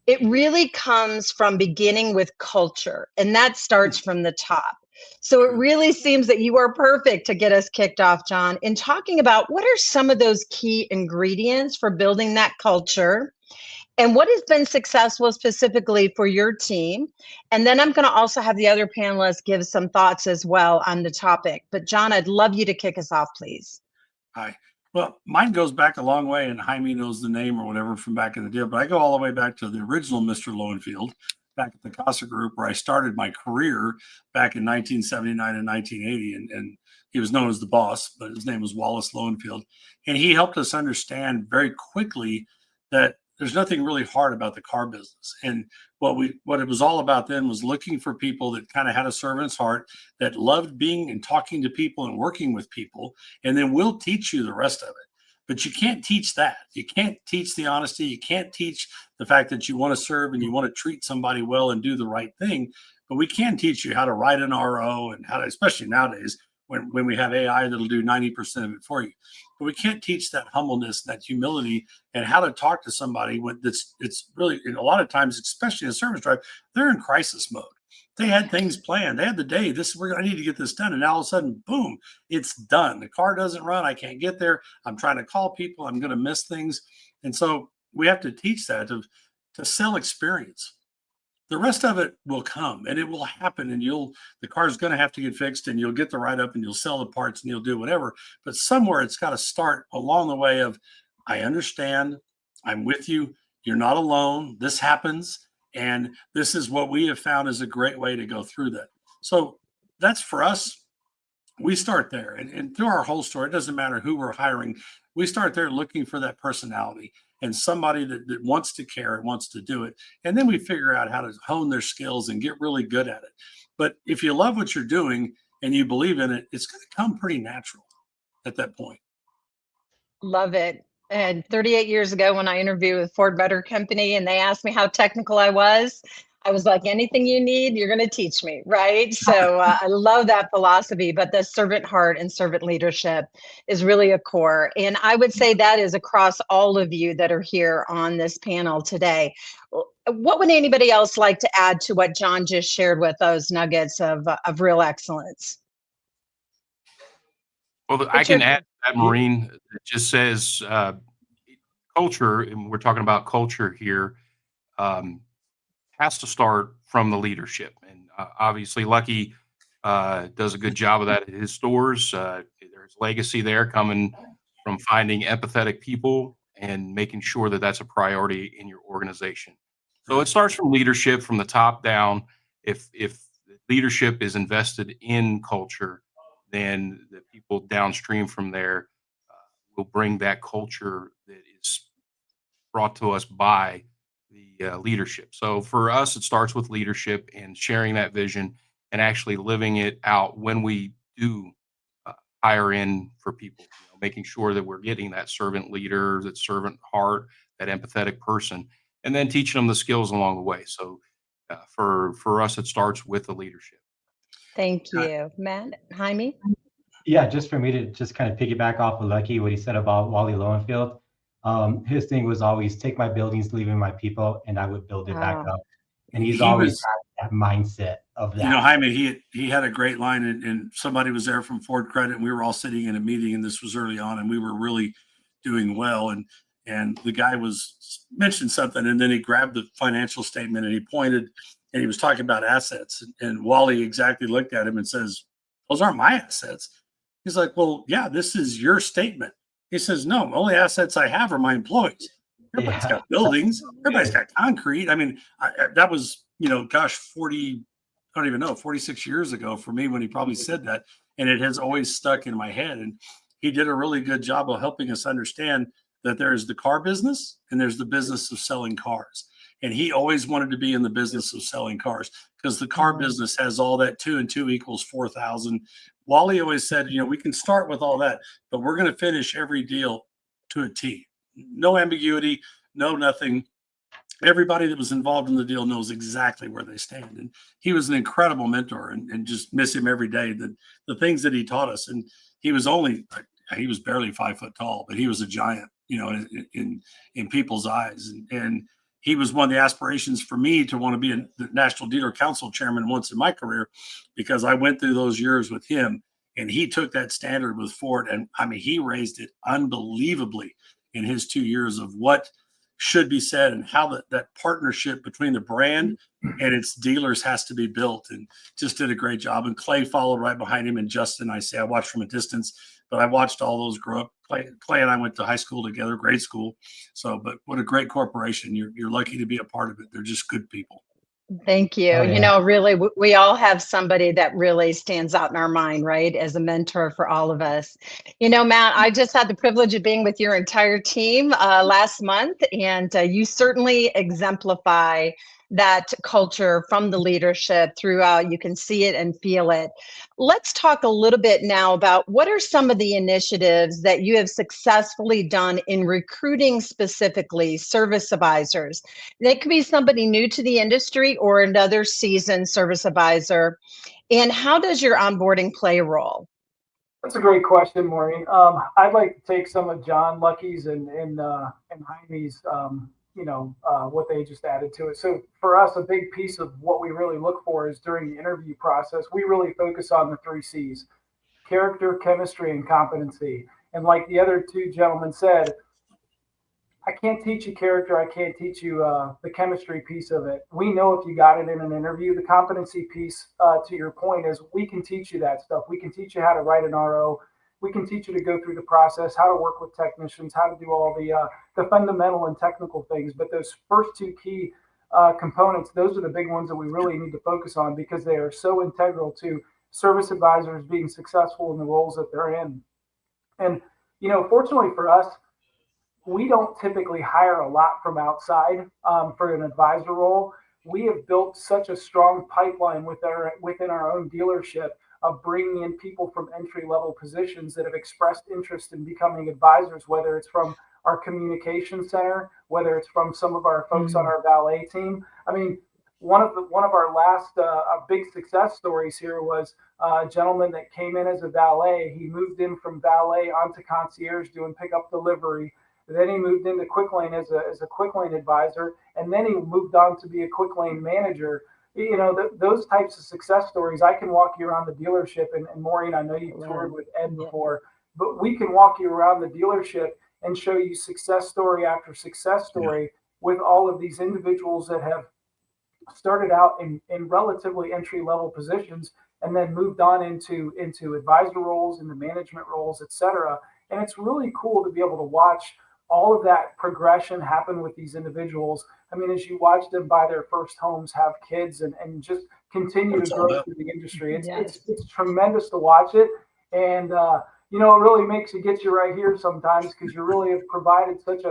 it really comes from beginning with culture, and that starts from the top. So it really seems that you are perfect to get us kicked off, John, in talking about what are some of those key ingredients for building that culture and what has been successful specifically for your team. And then I'm going to also have the other panelists give some thoughts as well on the topic. But John, I'd love you to kick us off, please. Hi. Well, mine goes back a long way, and Jaime knows the name or whatever from back in the day, but I go all the way back to the original Mr. Lowenfield, back at the Casa Group, where I started my career back in 1979 and 1980, and he was known as the boss, but his name was Wallace Lowenfield. And he helped us understand very quickly that there's nothing really hard about the car business. And what it was all about then was looking for people that kind of had a servant's heart, that loved being and talking to people and working with people, and then we'll teach you the rest of it. But you can't teach that. You can't teach the honesty. You can't teach the fact that you want to serve and you want to treat somebody well and do the right thing. But we can teach you how to write an RO and how to, especially nowadays, when we have AI that'll do 90% of it for you. But we can't teach that humbleness, that humility, and how to talk to somebody when it's really, a lot of times, especially in a service drive, they're in crisis mode. They had things planned. They had the day, I need to get this done. And now all of a sudden, boom, it's done. The car doesn't run. I can't get there. I'm trying to call people. I'm going to miss things. And so we have to teach that to sell experience. The rest of it will come and it will happen, and the car's going to have to get fixed, and you'll get the write up and you'll sell the parts and you'll do whatever. But somewhere it's got to start along the way of, I understand, I'm with you, you're not alone, this happens, and this is what we have found is a great way to go through that. So that's for us. We start there, and through our whole story, it doesn't matter who we're hiring. We start there looking for that personality and somebody that wants to care and wants to do it. And then we figure out how to hone their skills and get really good at it. But if you love what you're doing and you believe in it, it's going to come pretty natural at that point. Love it. And 38 years ago, when I interviewed with Ford Motor Company and they asked me how technical I was like, anything you need, you're going to teach me, right? So I love that philosophy, but the servant heart and servant leadership is really a core. And I would say that is across all of you that are here on this panel today. What would anybody else like to add to what John just shared with those nuggets of real excellence? Well, I can add that, Maureen. It just says culture, and we're talking about culture here, has to start from the leadership. And obviously, Lucky does a good job of that at his stores. There's legacy there coming from finding empathetic people and making sure that that's a priority in your organization. So it starts from leadership, from the top down. If leadership is invested in culture, then the people downstream from there will bring that culture that is brought to us by the leadership. So for us, it starts with leadership and sharing that vision and actually living it out when we do hire in for people, making sure that we're getting that servant leader, that servant heart, that empathetic person, and then teaching them the skills along the way. So for us, it starts with the leadership. Thank you. Matt, Jaime? Yeah, just for me to just kind of piggyback off of Lucky, what he said about Wally Lowenfield. His thing was always take my buildings, leave in my people, and I would build it back up. And he's always had that mindset of that. Jaime, he had a great line, and somebody was there from Ford Credit, and we were all sitting in a meeting, and this was early on, and we were really doing well. And the guy mentioned something, and then he grabbed the financial statement and he pointed, and he was talking about assets. And Wally exactly looked at him and says, "Those aren't my assets." He's like, "Well, yeah, this is your statement." He says, "No, only assets I have are my employees. Everybody's got buildings. Everybody's got concrete." I mean, that was, 46 years ago for me when he probably said that. And it has always stuck in my head. And he did a really good job of helping us understand that there's the car business and there's the business of selling cars. And he always wanted to be in the business of selling cars because the car business has all that 2 and 2 equals 4,000. Wally always said, we can start with all that, but we're going to finish every deal to a T. No ambiguity, no nothing. Everybody that was involved in the deal knows exactly where they stand. And he was an incredible mentor, and just miss him every day. The things that he taught us. And he was barely 5 foot tall, but he was a giant, in people's eyes. And he was one of the aspirations for me to want to be the National Dealer Council chairman once in my career, because I went through those years with him, and he took that standard with Ford. And I mean, he raised it unbelievably in his 2 years of what should be said and how that partnership between the brand and its dealers has to be built, and just did a great job. And Clay followed right behind him, and Justin, I watched from a distance, but I watched all those grow up. Clay and I went to high school together, grade school. So, but what a great corporation. You're lucky to be a part of it. They're just good people. Thank you. Oh, yeah. Really, we all have somebody that really stands out in our mind, right? As a mentor for all of us. Matt, I just had the privilege of being with your entire team last month, and you certainly exemplify that culture from the leadership throughout. You can see it and feel it. Let's talk a little bit now about what are some of the initiatives that you have successfully done in recruiting specifically service advisors. They could be somebody new to the industry or another seasoned service advisor. And how does your onboarding play a role? That's a great question, Maureen. I'd like to take some of John Lucky's and Jaime's what they just added to it. So for us, a big piece of what we really look for is during the interview process, we really focus on the 3 C's: character, chemistry, and competency. And like the other 2 gentlemen said, I can't teach you character. I can't teach you the chemistry piece of it. We know if you got it in an interview. The competency piece, to your point, is we can teach you that stuff. We can teach you how to write an RO. We can teach you to go through the process, how to work with technicians, how to do all the fundamental and technical things. But those first two key components, those are the big ones that we really need to focus on because they are so integral to service advisors being successful in the roles that they're in. And, fortunately for us, we don't typically hire a lot from outside for an advisor role. We have built such a strong pipeline within our own dealership of bringing in people from entry-level positions that have expressed interest in becoming advisors, whether it's from our communication center, whether it's from some of our folks on our valet team. I mean, one of our last big success stories here was a gentleman that came in as a valet. He moved in from valet onto concierge doing pickup delivery. Then he moved into quick lane as a quick lane advisor, and then he moved on to be a quick lane manager. Those types of success stories, I can walk you around the dealership, and Maureen, I know you've toured with Ed before, but we can walk you around the dealership and show you success story after success story with all of these individuals that have started out in relatively entry-level positions and then moved on into advisor roles, into management roles, et cetera. And it's really cool to be able to watch all of that progression happen with these individuals. I mean, as you watch them buy their first homes, have kids, and just continue to grow through the industry, it's tremendous to watch it. And, it really makes it get you right here sometimes because you really have provided such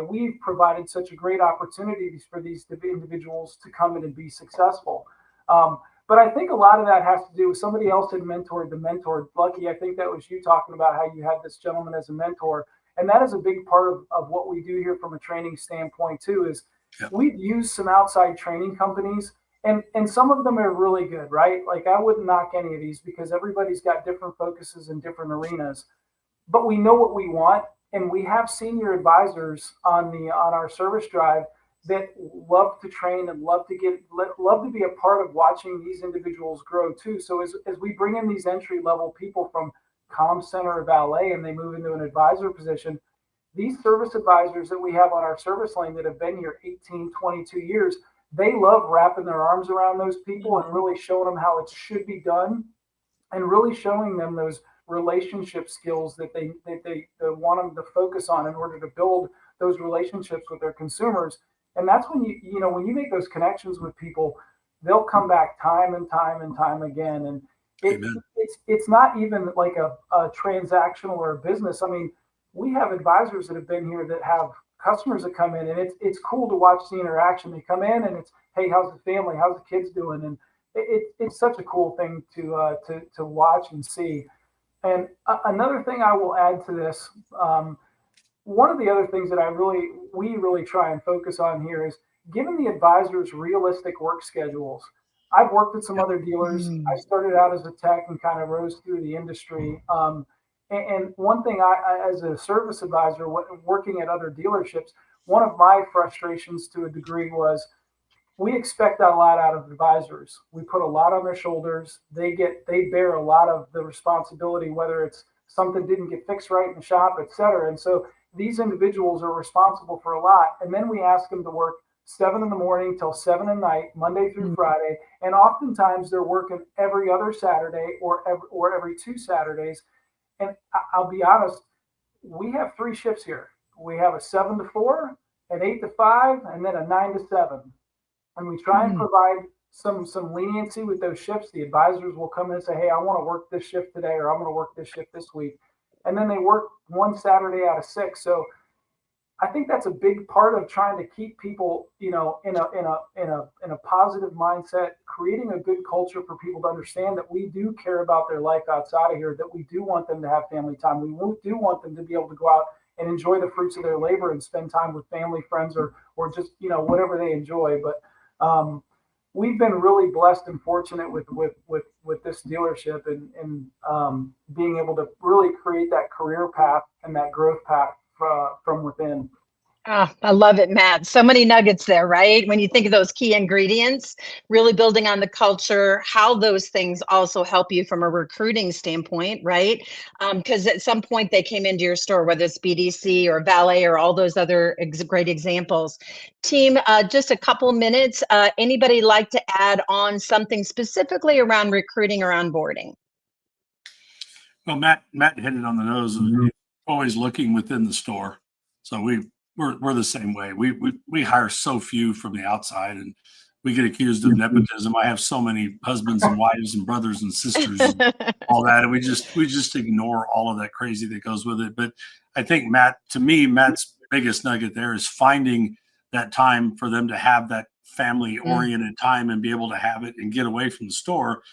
we've provided such a great opportunity for these individuals to come in and be successful. But I think a lot of that has to do with somebody else had mentored the mentor. Lucky, I think that was you talking about how you had this gentleman as a mentor. And that is a big part of what we do here from a training standpoint too, is we've used some outside training companies and some of them are really good, right? Like I wouldn't knock any of these because everybody's got different focuses in different arenas, but we know what we want. And we have senior advisors on our service drive that love to train and love to be a part of watching these individuals grow too. So as we bring in these entry level people from comm center or valet and they move into an advisor position, these service advisors that we have on our service lane that have been here 18, 22 years, they love wrapping their arms around those people and really showing them how it should be done and really showing them those relationship skills that they want them to focus on in order to build those relationships with their consumers. And that's when when you make those connections with people, they'll come back time and time and time again. And it's not even like a transactional or a business. I mean, we have advisors that have been here that have customers that come in, and it's cool to watch the interaction. They come in and it's, hey, how's the family? How's the kids doing? And it's such a cool thing to watch and see. And another thing I will add to this, one of the other things that we really try and focus on here is giving the advisors realistic work schedules. I've worked at some other dealers. I started out as a tech and kind of rose through the industry. And one thing I as a service advisor, working at other dealerships, one of my frustrations to a degree was we expect a lot out of advisors. We put a lot on their shoulders. They bear a lot of the responsibility, whether it's something didn't get fixed right in the shop, et cetera. And so these individuals are responsible for a lot. And then we ask them to work 7 a.m. till 7 p.m, Monday through Friday. And oftentimes they're working every other Saturday or every 2 Saturdays. And I'll be honest, we have 3 shifts here. We have a 7 to 4, an 8 to 5, and then a 9 to 7. And we try and provide some leniency with those shifts. The advisors will come in and say, hey, I want to work this shift today, or I'm going to work this shift this week. And then they work 1 Saturday out of 6. So I think that's a big part of trying to keep people, in a positive mindset, creating a good culture for people to understand that we do care about their life outside of here, that we do want them to have family time. We do want them to be able to go out and enjoy the fruits of their labor and spend time with family, friends, or just, whatever they enjoy. But we've been really blessed and fortunate with this dealership and being able to really create that career path and that growth path from within. Oh, I love it, Matt. So many nuggets there, right? When you think of those key ingredients, really building on the culture, how those things also help you from a recruiting standpoint, right? Because at some point they came into your store, whether it's BDC or Valet or all those other great examples. Team, just a couple minutes. Anybody like to add on something specifically around recruiting or onboarding? Well, Matt hit it on the nose. Always looking within the store. So we're the same way. We hire so few from the outside, and we get accused of nepotism. I have so many husbands and wives and brothers and sisters and all that, and we just ignore all of that crazy that goes with it. But I think Matt's biggest nugget there is finding that time for them to have that family oriented time and be able to have it and get away from the store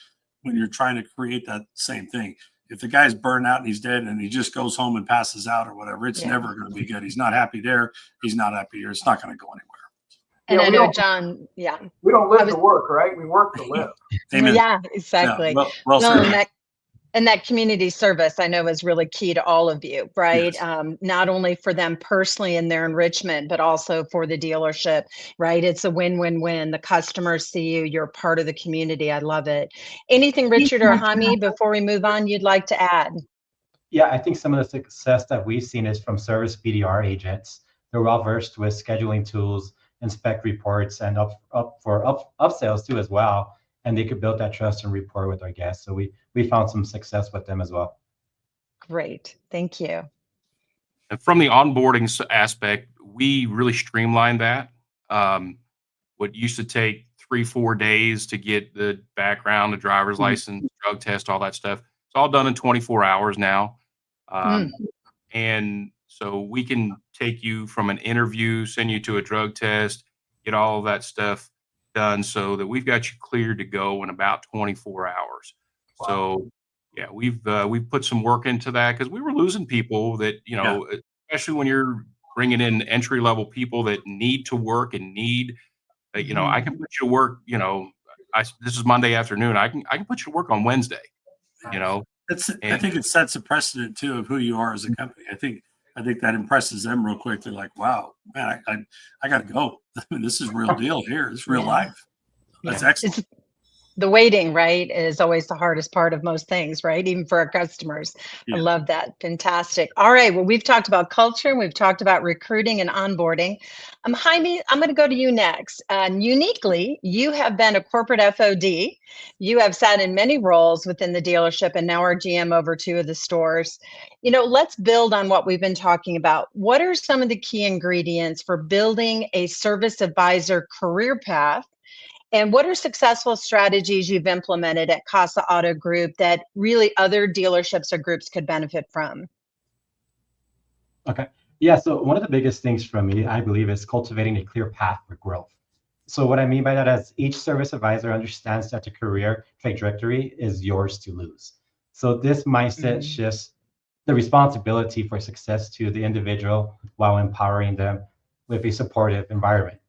when you're trying to create that same thing. If the guy's burned out and he's dead and he just goes home and passes out or whatever, it's never going to be good. He's not happy there. He's not happy here. It's not going to go anywhere. And I know, John, we don't live to work, right? We work to live. Amen. Yeah, exactly. Yeah, well said. And that community service, I know, is really key to all of you, right? Yes. Not only for them personally in their enrichment, but also for the dealership, right? It's a win-win-win. The customers see you, you're part of the community. I love it. Anything, Richard or Jaime, before we move on, you'd like to add? Yeah, I think some of the success that we've seen is from service BDR agents. They're well versed with scheduling tools, inspect reports, and upsells too as well. And they could build that trust and rapport with our guests. So we found some success with them as well. Great, thank you. And from the onboarding aspect, we really streamlined that. What used to take 3-4 days to get the background, the driver's license, drug test, all that stuff, it's all done in 24 hours now. And so we can take you from an interview, send you to a drug test, get all of that stuff done so that we've got you cleared to go in about 24 hours. Wow. So yeah, we've put some work into that because we were losing people that, especially when you're bringing in entry level people that need to work and need, I can put you to work, this is Monday afternoon. I can put you to work on Wednesday, I think it sets a precedent too of who you are as a company. I think that impresses them real quick. They're like, wow, man, I got to go. This is real deal here. It's real life. That's excellent. The waiting, right, is always the hardest part of most things, right? Even for our customers. Yeah. I love that. Fantastic. All right. Well, we've talked about culture and we've talked about recruiting and onboarding. Jaime, I'm going to go to you next. Uniquely, you have been a corporate FOD. You have sat in many roles within the dealership and now are GM over 2 of the stores. Let's build on what we've been talking about. What are some of the key ingredients for building a service advisor career path? And what are successful strategies you've implemented at Casa Auto Group that really other dealerships or groups could benefit from? Okay. Yeah, so one of the biggest things for me, I believe, is cultivating a clear path for growth. So what I mean by that is each service advisor understands that the career trajectory is yours to lose. So this mindset shifts the responsibility for success to the individual while empowering them with a supportive environment.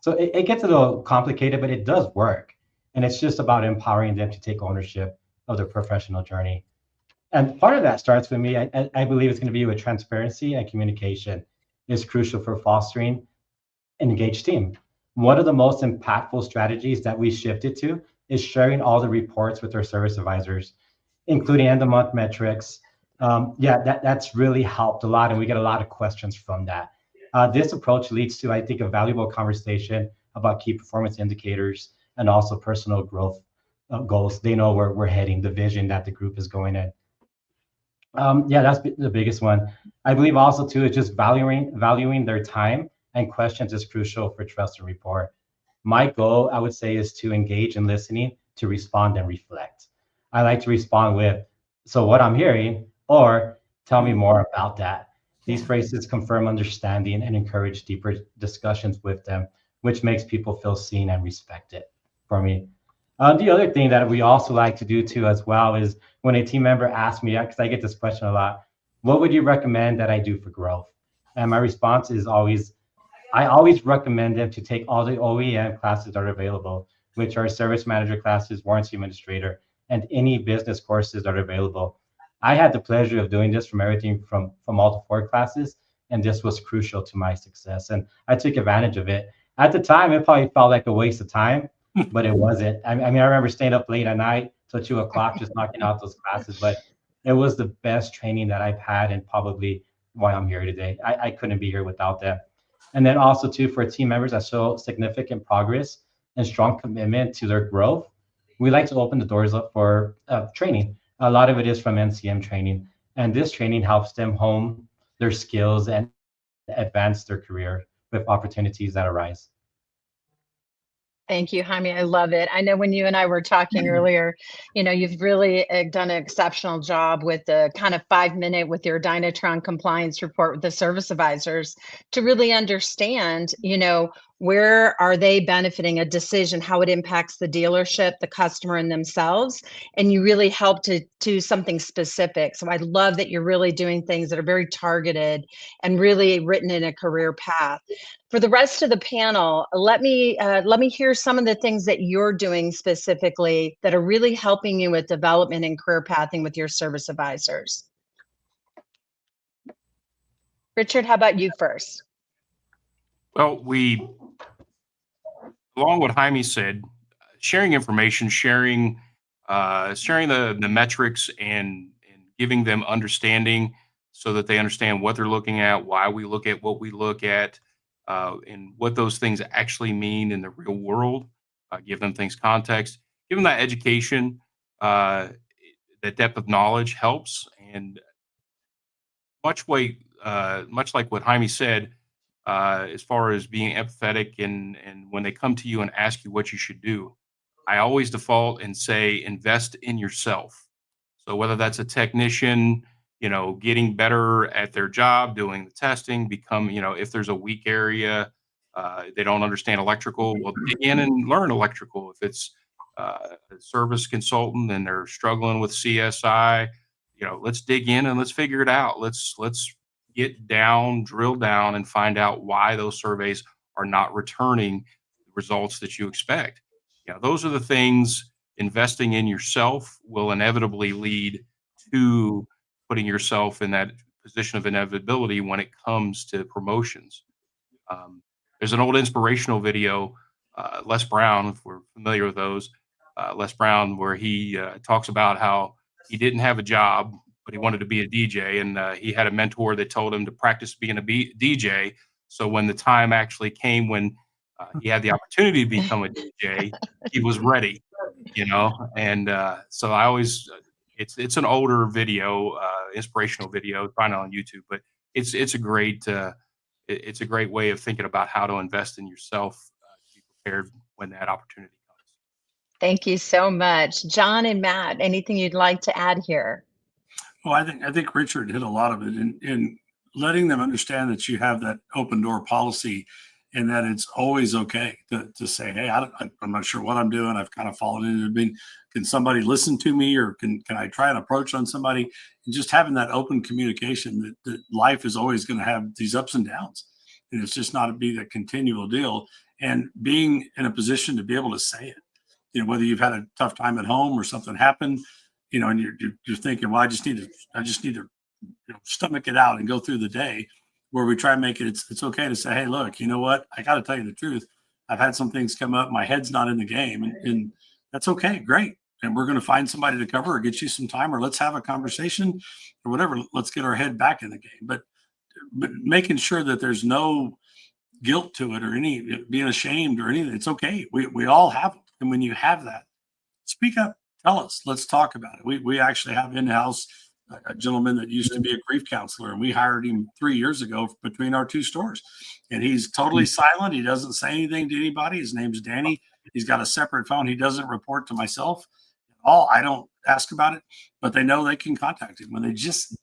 So it gets a little complicated, but it does work. And it's just about empowering them to take ownership of their professional journey. And part of that starts with me. I believe it's going to be with transparency and communication is crucial for fostering an engaged team. One of the most impactful strategies that we shifted to is sharing all the reports with our service advisors, including end of month metrics. That's really helped a lot. And we get a lot of questions from that. This approach leads to, I think, a valuable conversation about key performance indicators and also personal growth goals. They know where we're heading, the vision that the group is going in. That's the biggest one. I believe also, too, is just valuing their time and questions is crucial for trust and rapport. My goal, I would say, is to engage in listening, to respond and reflect. I like to respond with, so what I'm hearing, or tell me more about that. These phrases confirm understanding and encourage deeper discussions with them, which makes people feel seen and respected for me. The other thing that we also like to do too as well is when a team member asks me, because I get this question a lot, what would you recommend that I do for growth? And my response is I always recommend them to take all the OEM classes that are available, which are service manager classes, warranty administrator, and any business courses that are available. I had the pleasure of doing this from everything from all the 4 classes And this was crucial to my success. And I took advantage of it. At the time, it probably felt like a waste of time, but it wasn't. I mean, I remember staying up late at night till 2 o'clock, just knocking out those classes. But it was the best training that I've had, and probably why I'm here today. I couldn't be here without that. And then also too, for team members that show significant progress and strong commitment to their growth, we like to open the doors up for training. A lot of it is from NCM training, and this training helps them hone their skills and advance their career with opportunities that arise. Thank you, Jaime. I love it. I know when you and I were talking earlier, you've really done an exceptional job with the kind of 5-minute with your Dynatron compliance report with the service advisors to really understand, where are they benefiting a decision, how it impacts the dealership, the customer, and themselves. And you really help to do something specific. So I love that you're really doing things that are very targeted and really written in a career path. For the rest of the panel, let me hear some of the things that you're doing specifically that are really helping you with development and career pathing with your service advisors. Richard, how about you first? Well, along what Jaime said, sharing information, sharing the metrics and giving them understanding so that they understand what they're looking at, why we look at what we look at, and what those things actually mean in the real world. Give them things context, give them that education, that depth of knowledge helps. And much like what Jaime said, as far as being empathetic and when they come to you and ask you what you should do, I always default and say, invest in yourself. So whether that's a technician, getting better at their job, doing the testing, if there's a weak area, they don't understand electrical, well, dig in and learn electrical. If it's a service consultant and they're struggling with CSI, let's dig in and let's figure it out. Let's get down, drill down, and find out why those surveys are not returning the results that you expect. Those are the things. Investing in yourself will inevitably lead to putting yourself in that position of inevitability when it comes to promotions. There's an old inspirational video, Les Brown, if we're familiar with those, Les Brown, where he talks about how he didn't have a job, but he wanted to be a DJ. And he had a mentor that told him to practice being a DJ. So when the time actually came when he had the opportunity to become a DJ, he was ready, And so I always, it's an older video, inspirational video, find it on YouTube, but it's a great way of thinking about how to invest in yourself to be prepared when that opportunity comes. Thank you so much. John and Matt, anything you'd like to add here? Well, I think Richard hit a lot of it in letting them understand that you have that open door policy and that it's always okay to say, hey, I'm not sure what I'm doing. I've kind of fallen into it. Can somebody listen to me, or can I try an approach on somebody? And just having that open communication that life is always going to have these ups and downs. And it's just not to be the continual deal, and being in a position to be able to say it, whether you've had a tough time at home or something happened, and you're thinking, well, I just need to stomach it out and go through the day. Where we try and make it, it's okay to say, hey, look, you know what? I got to tell you the truth. I've had some things come up. My head's not in the game, and that's okay. Great. And we're going to find somebody to cover or get you some time, or let's have a conversation or whatever. Let's get our head back in the game. But making sure that there's no guilt to it or any being ashamed or anything. It's okay. We all have it. And when you have that, speak up, tell us, let's talk about it. We actually have in-house a gentleman that used to be a grief counselor, and we hired him 3 years ago between our two stores. And he's totally silent. He doesn't say anything to anybody. His name's Danny. He's got a separate phone. He doesn't report to myself at all. I don't ask about it, but they know they can contact him when they just,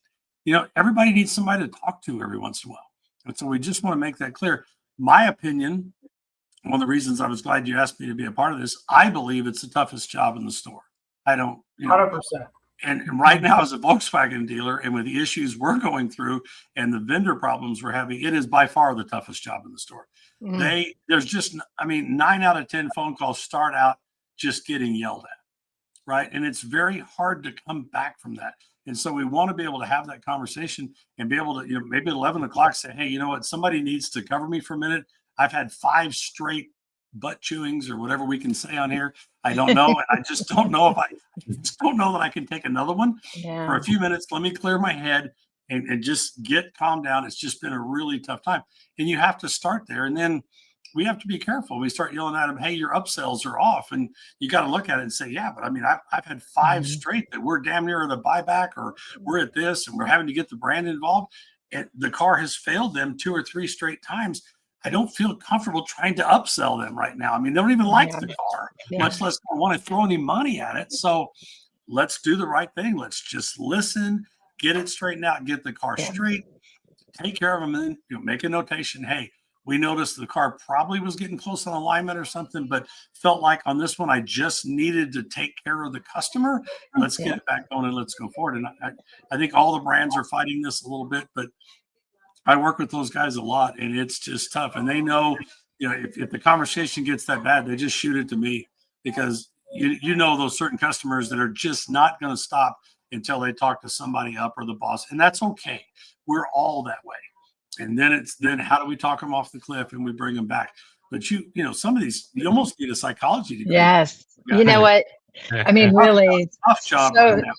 everybody needs somebody to talk to every once in a while. And so we just want to make that clear. My opinion, one of the reasons I was glad you asked me to be a part of this, I believe it's the toughest job in the store. I don't, 100%. And right now, as a Volkswagen dealer, and with the issues we're going through and the vendor problems we're having, it is by far the toughest job in the store. There's just, 9 out of 10 phone calls start out just getting yelled at. right? And it's very hard to come back from that. And so we want to be able to have that conversation and be able to, maybe at 11 o'clock say, hey, you know what, somebody needs to cover me for a minute. I've had 5 straight butt chewings or whatever we can say on here. I don't know. And I just don't know I just don't know that I can take another one for a few minutes. Let me clear my head and just get calmed down. It's just been a really tough time. And you have to start there. And then we have to be careful. We start yelling at them, hey, your upsells are off. And you got to look at it and say, yeah, but I mean, I've had 5 straight that we're damn near at a buyback, or we're at this and we're having to get the brand involved. And the car has failed them 2 or 3 straight times. I don't feel comfortable trying to upsell them right now. I mean, they don't even like the car, much less want to throw any money at it. So let's do the right thing. Let's just listen, get it straightened out, get the car straight, take care of them, and then make a notation. Hey, we noticed the car probably was getting close on alignment or something, but felt like on this one, I just needed to take care of the customer. Let's get it back going and let's go forward. And I think all the brands are fighting this a little bit, but I work with those guys a lot, and it's just tough. And they know, if the conversation gets that bad, they just shoot it to me, because you know those certain customers that are just not going to stop until they talk to somebody up or the boss, and that's okay. We're all that way. And then how do we talk them off the cliff and we bring them back? But some of these, you almost need a psychology degree. Yes. You know what? I mean, really tough job right now.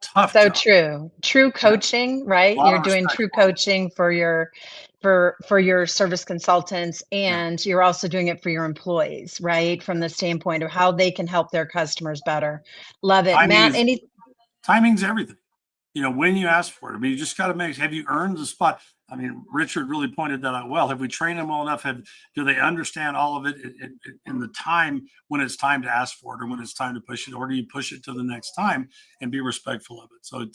Tough so job. True coaching, right? You're doing true coaching for your service consultants, and you're also doing it for your employees, right? From the standpoint of how they can help their customers better. Love it. Matt, timing's everything. When you ask for it. I mean, you just got to have you earned the spot? I mean, Richard really pointed that out well. Have we trained them well enough? Do they understand all of it in the time when it's time to ask for it, or when it's time to push it, or do you push it to the next time and be respectful of it? So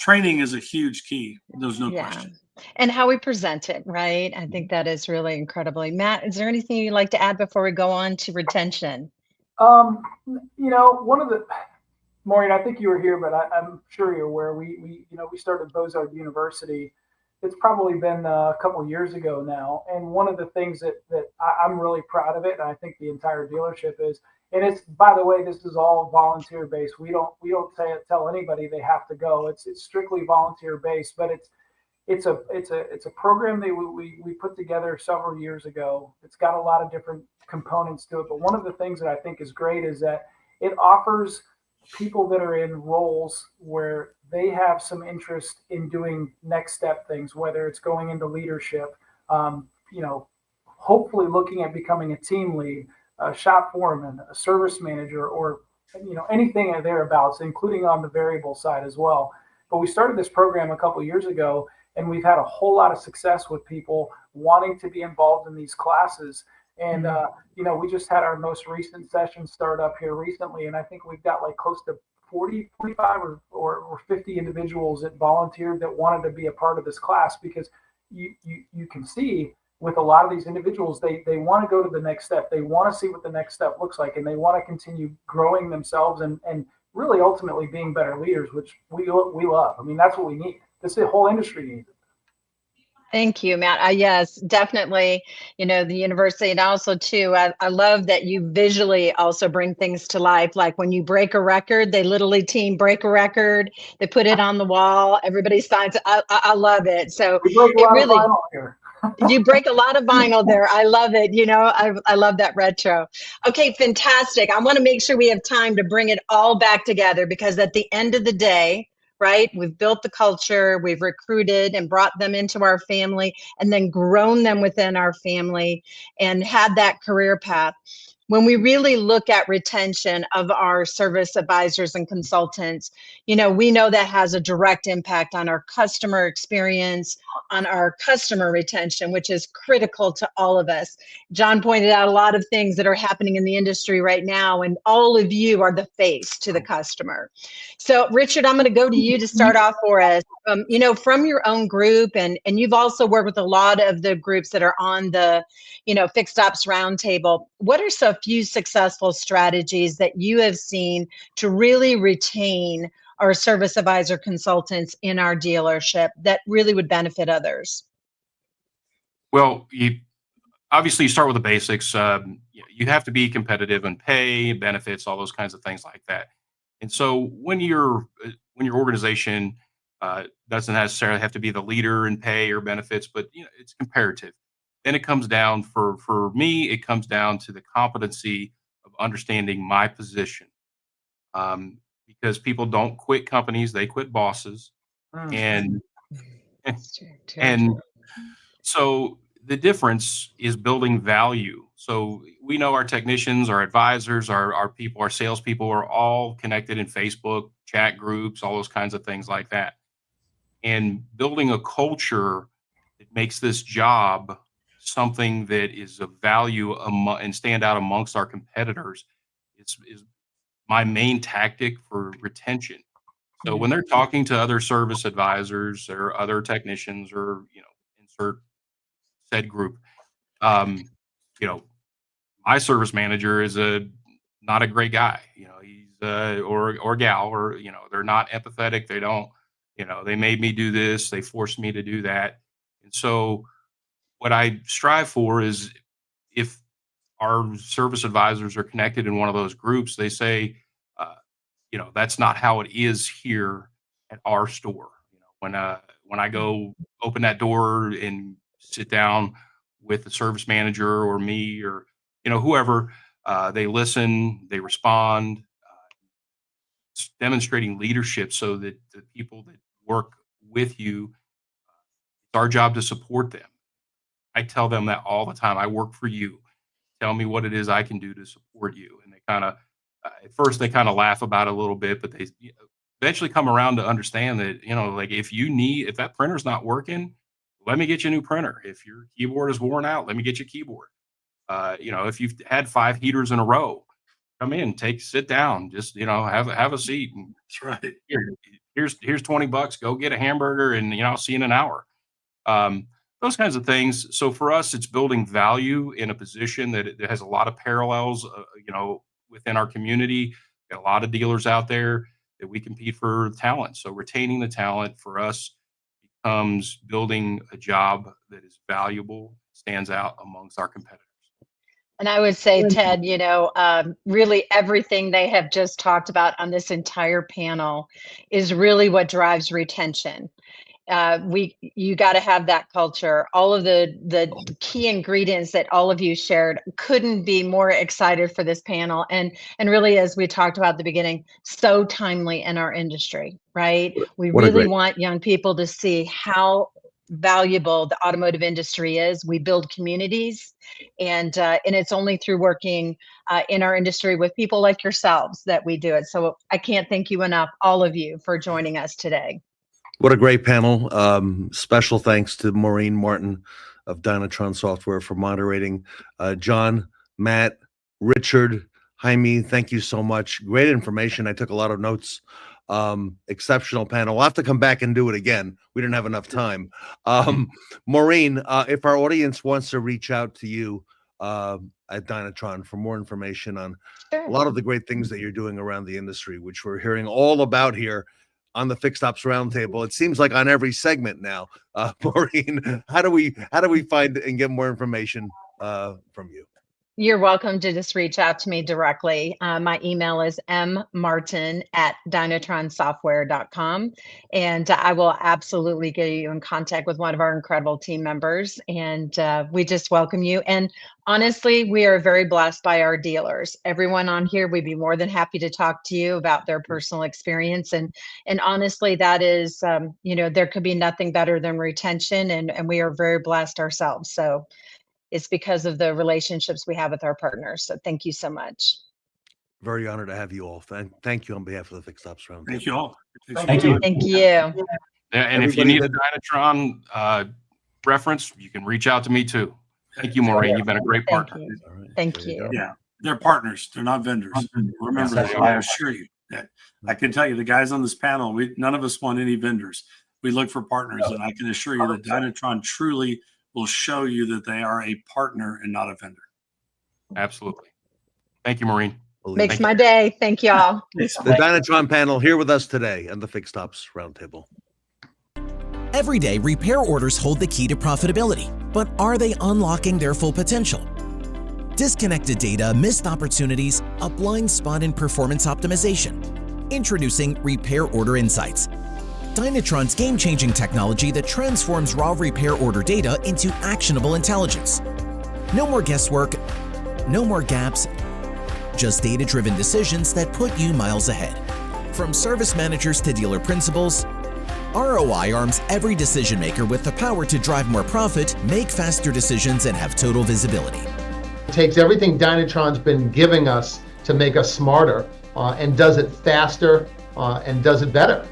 training is a huge key. There's no question. And how we present it, right? I think that is really incredibly. Matt, is there anything you'd like to add before we go on to retention? One of the Maureen, I think you were here, but I'm sure you're aware. We started Bozard University. It's probably been a couple of years ago now. And one of the things that I'm really proud of it, and I think the entire dealership is, and it's, by the way, this is all volunteer based. We don't tell anybody they have to go. It's strictly volunteer based, but it's a program that we put together several years ago. It's got a lot of different components to it. But one of the things that I think is great is that it offers people that are in roles where they have some interest in doing next step things, whether it's going into leadership, hopefully looking at becoming a team lead, a shop foreman, a service manager, or anything thereabouts, including on the variable side as well. But we started this program a couple of years ago, and we've had a whole lot of success with people wanting to be involved in these classes. And, we just had our most recent session start up here recently, and I think we've got like close to 40, 45 or 50 individuals that volunteered that wanted to be a part of this class, because you can see with a lot of these individuals, they want to go to the next step. They want to see what the next step looks like, and they want to continue growing themselves and really ultimately being better leaders, which we love. I mean, that's what we need. The whole industry needs it. Thank you, Matt. Yes, definitely. The university, and also too, I love that you visually also bring things to life. Like when you break a record, they literally team break a record. They put it on the wall. Everybody signs. I love it. So it really. You break a lot of vinyl there. I love it. I love that retro. Okay, fantastic. I want to make sure we have time to bring it all back together, because at the end of the day, right, we've built the culture, we've recruited and brought them into our family, and then grown them within our family and had that career path. When we really look at retention of our service advisors and consultants, we know that has a direct impact on our customer experience, on our customer retention, which is critical to all of us. John pointed out a lot of things that are happening in the industry right now, and all of you are the face to the customer. So Richard, I'm going to go to you to start off for us. From your own group, and you've also worked with a lot of the groups that are on the, Fixed Ops Roundtable. What are some few successful strategies that you have seen to really retain our service advisor consultants in our dealership that really would benefit others? Well, you start with the basics. You have to be competitive in pay, benefits, all those kinds of things like that. And so when your organization doesn't necessarily have to be the leader in pay or benefits, but it's comparative. Then it comes down for me, it comes down to the competency of understanding my position. Because people don't quit companies, they quit bosses. And so the difference is building value. So we know our technicians, our advisors, our people, our salespeople are all connected in Facebook, chat groups, all those kinds of things like that. And building a culture that makes this job something that is of value and stand out amongst our competitors is my main tactic for retention. So when they're talking to other service advisors or other technicians or, insert said group, my service manager is not a great guy, he's or gal, or, they're not empathetic. They don't, they made me do this. They forced me to do that. And so what I strive for is if our service advisors are connected in one of those groups, they say, that's not how it is here at our store. When I go open that door and sit down with the service manager or me or, whoever, they listen, they respond, demonstrating leadership so that the people that work with you, it's our job to support them. I tell them that all the time. I work for you. Tell me what it is I can do to support you. And they kind of, at first they kind of laugh about it a little bit, but they eventually come around to understand that, like if that printer's not working, let me get you a new printer. If your keyboard is worn out, let me get you a keyboard. If you've had 5 heaters in a row, come in, sit down, just, have a seat. And that's right. Here's $20, go get a hamburger and, I'll see you in an hour. Those kinds of things. So for us, it's building value in a position that it has a lot of parallels, within our community. Got a lot of dealers out there that we compete for talent. So retaining the talent for us becomes building a job that is valuable, stands out amongst our competitors. And I would say, Ted, really everything they have just talked about on this entire panel is really what drives retention. You got to have that culture. All of the key ingredients that all of you shared, couldn't be more excited for this panel. And really, as we talked about at the beginning, so timely in our industry, right? We really want young people to see how valuable the automotive industry is. We build communities, and it's only through working in our industry with people like yourselves that we do it. So I can't thank you enough, all of you, for joining us today. What a great panel. Special thanks to Maureen Martin of Dynatron Software for moderating. John, Matt, Richard, Jaime, thank you so much. Great information. I took a lot of notes. Exceptional panel. We'll have to come back and do it again. We didn't have enough time. Maureen, if our audience wants to reach out to you at Dynatron for more information on a lot of the great things that you're doing around the industry, which we're hearing all about here on the Fixed Ops Roundtable. It seems like on every segment now. Maureen, how do we find and get more information from you? You're welcome to just reach out to me directly. My email is mmartin@dynatronsoftware.com, and I will absolutely get you in contact with one of our incredible team members. And we just welcome you. And honestly, we are very blessed by our dealers. Everyone on here, we'd be more than happy to talk to you about their personal experience. And honestly, that is, there could be nothing better than retention, and we are very blessed ourselves. So it's because of the relationships we have with our partners. So thank you so much. Very honored to have you all. Thank you on behalf of the Fixed Ops Roundtable. Thank you all. Thank you. Thank you. Yeah, and if you need a Dynatron reference, you can reach out to me too. Thank you, Maureen. You've been a great partner. Thank you. Yeah, they're partners. They're not vendors. Remember that. I assure you that. I can tell you, the guys on this panel, none of us want any vendors. We look for partners, and I can assure you that Dynatron truly will show you that they are a partner and not a vendor. Absolutely. Thank you, Maureen. Makes my day. Thank y'all. The Dynatron panel here with us today on the Fixed Ops Roundtable. Every day, repair orders hold the key to profitability, but are they unlocking their full potential? Disconnected data, missed opportunities, a blind spot in performance optimization. Introducing Repair Order Insights, Dynatron's game-changing technology that transforms raw repair order data into actionable intelligence. No more guesswork, no more gaps, just data-driven decisions that put you miles ahead. From service managers to dealer principals, ROI arms every decision maker with the power to drive more profit, make faster decisions, and have total visibility. It takes everything Dynatron's been giving us to make us smarter and does it faster and does it better.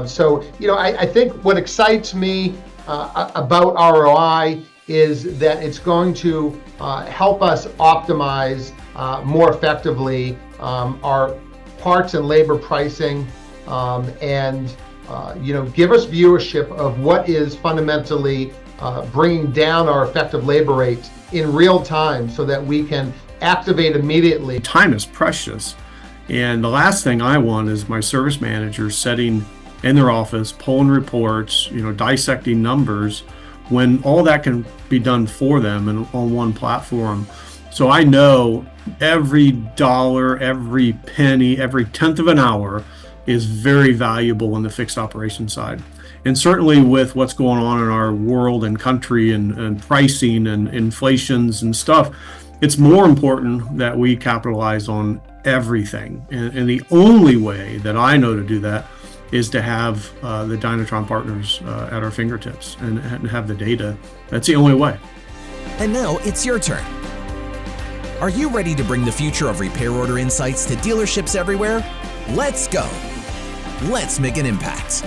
So, I think what excites me about ROI is that it's going to help us optimize more effectively our parts and labor pricing and give us viewership of what is fundamentally bringing down our effective labor rates in real time so that we can activate immediately. Time is precious. And the last thing I want is my service manager sitting in their office, pulling reports, dissecting numbers, when all that can be done for them and on one platform. So I know every dollar, every penny, every tenth of an hour is very valuable in the fixed operation side. And certainly with what's going on in our world and country and pricing and inflations and stuff, it's more important that we capitalize on everything. And the only way that I know to do that is to have the Dynatron partners at our fingertips and have the data. That's the only way. And now it's your turn. Are you ready to bring the future of repair order insights to dealerships everywhere? Let's go. Let's make an impact.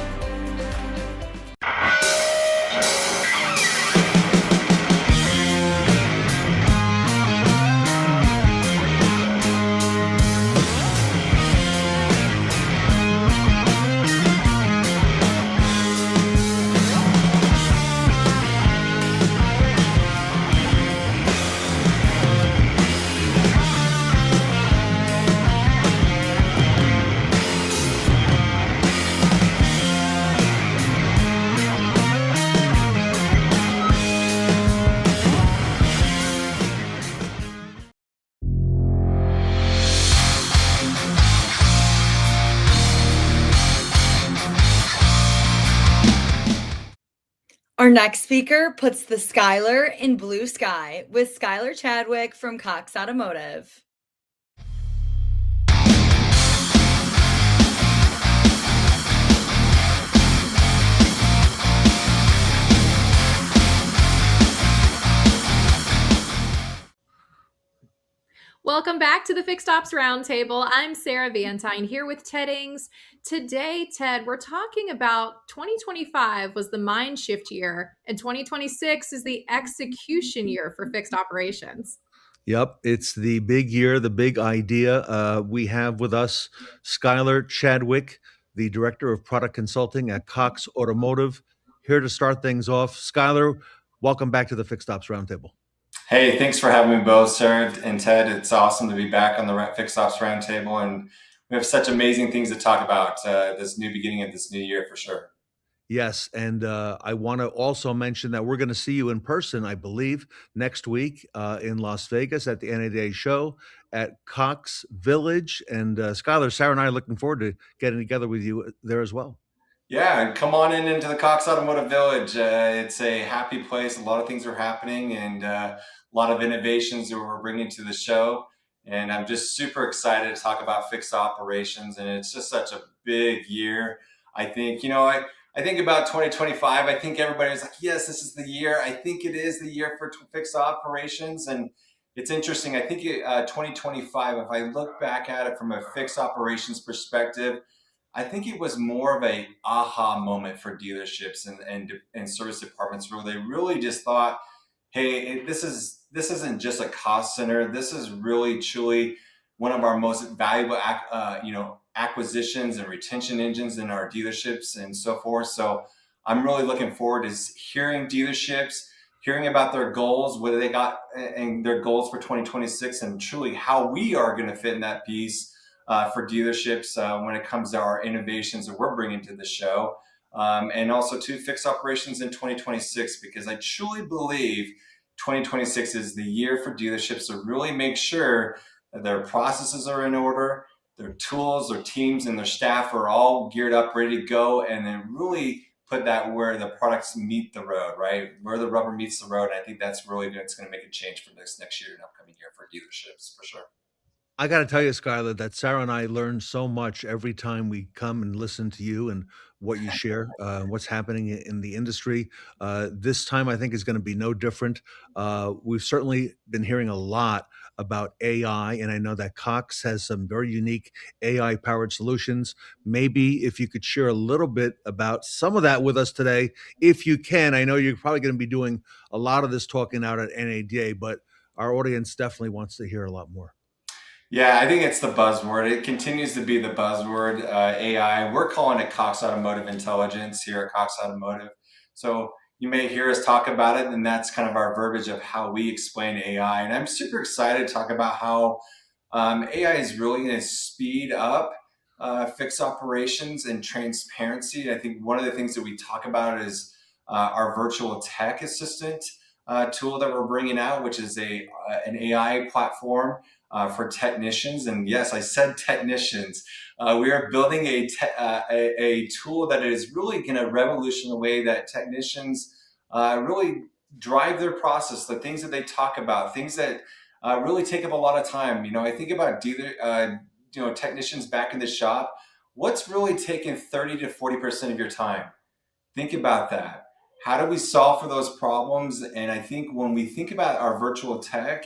Our next speaker puts the Skyler in blue sky with Skyler Chadwick from Cox Automotive. Welcome back to the Fixed Ops Roundtable. I'm Sarah Vantine here with Ted Ings. Today, Ted, we're talking about 2025 was the mind shift year, and 2026 is the execution year for fixed operations. Yep, it's the big year, the big idea. We have with us Skyler Chadwick, the Director of Product Consulting at Cox Automotive, here to start things off. Skyler, welcome back to the Fixed Ops Roundtable. Hey, thanks for having me both, Sarah and Ted. It's awesome to be back on the Fixed Ops Roundtable, and we have such amazing things to talk about this new beginning of this new year for sure. Yes, and I want to also mention that we're going to see you in person, I believe, next week in Las Vegas at the NADA show at Cox Village. And Skyler, Sarah, and I are looking forward to getting together with you there as well. Yeah, and come on into the Cox Automotive Village. It's a happy place. A lot of things are happening and a lot of innovations that we're bringing to the show. And I'm just super excited to talk about fixed operations. And it's just such a big year. I think, I think about 2025, I think everybody was like, yes, this is the year. I think it is the year for fixed operations. And it's interesting. I think 2025, if I look back at it from a fixed operations perspective, I think it was more of a aha moment for dealerships and service departments where they really just thought, hey, this isn't just a cost center. This is really truly one of our most valuable acquisitions and retention engines in our dealerships and so forth. So I'm really looking forward to hearing dealerships, hearing about their goals, whether they got and their goals for 2026, and truly how we are going to fit in that piece for dealerships when it comes to our innovations that we're bringing to the show, and also to fixed operations in 2026, because I truly believe 2026 is the year for dealerships to really make sure that their processes are in order, their tools, their teams, and their staff are all geared up, ready to go, and then really put that where the products meet the road, right? Where the rubber meets the road. And I think that's really good. It's going to make a change for this next year and upcoming year for dealerships, for sure. I got to tell you, Skyler, that Sarah and I learn so much every time we come and listen to you and what you share, what's happening in the industry. This time, I think, is going to be no different. We've certainly been hearing a lot about AI, and I know that Cox has some very unique AI-powered solutions. Maybe if you could share a little bit about some of that with us today, if you can. I know you're probably going to be doing a lot of this talking out at NADA, but our audience definitely wants to hear a lot more. Yeah, I think it's the buzzword. It continues to be the buzzword, AI. We're calling it Cox Automotive Intelligence here at Cox Automotive. So you may hear us talk about it, and that's kind of our verbiage of how we explain AI. And I'm super excited to talk about how AI is really going to speed up fixed operations and transparency. I think one of the things that we talk about is our virtual tech assistant tool that we're bringing out, which is an AI platform for technicians. And yes, I said technicians. We are building a tool that is really going to revolutionize the way that technicians really drive their process, the things that they talk about, things that really take up a lot of time. You know, I think about technicians back in the shop. What's really taking 30 to 40% of your time? Think about that. How do we solve for those problems? And I think when we think about our virtual tech,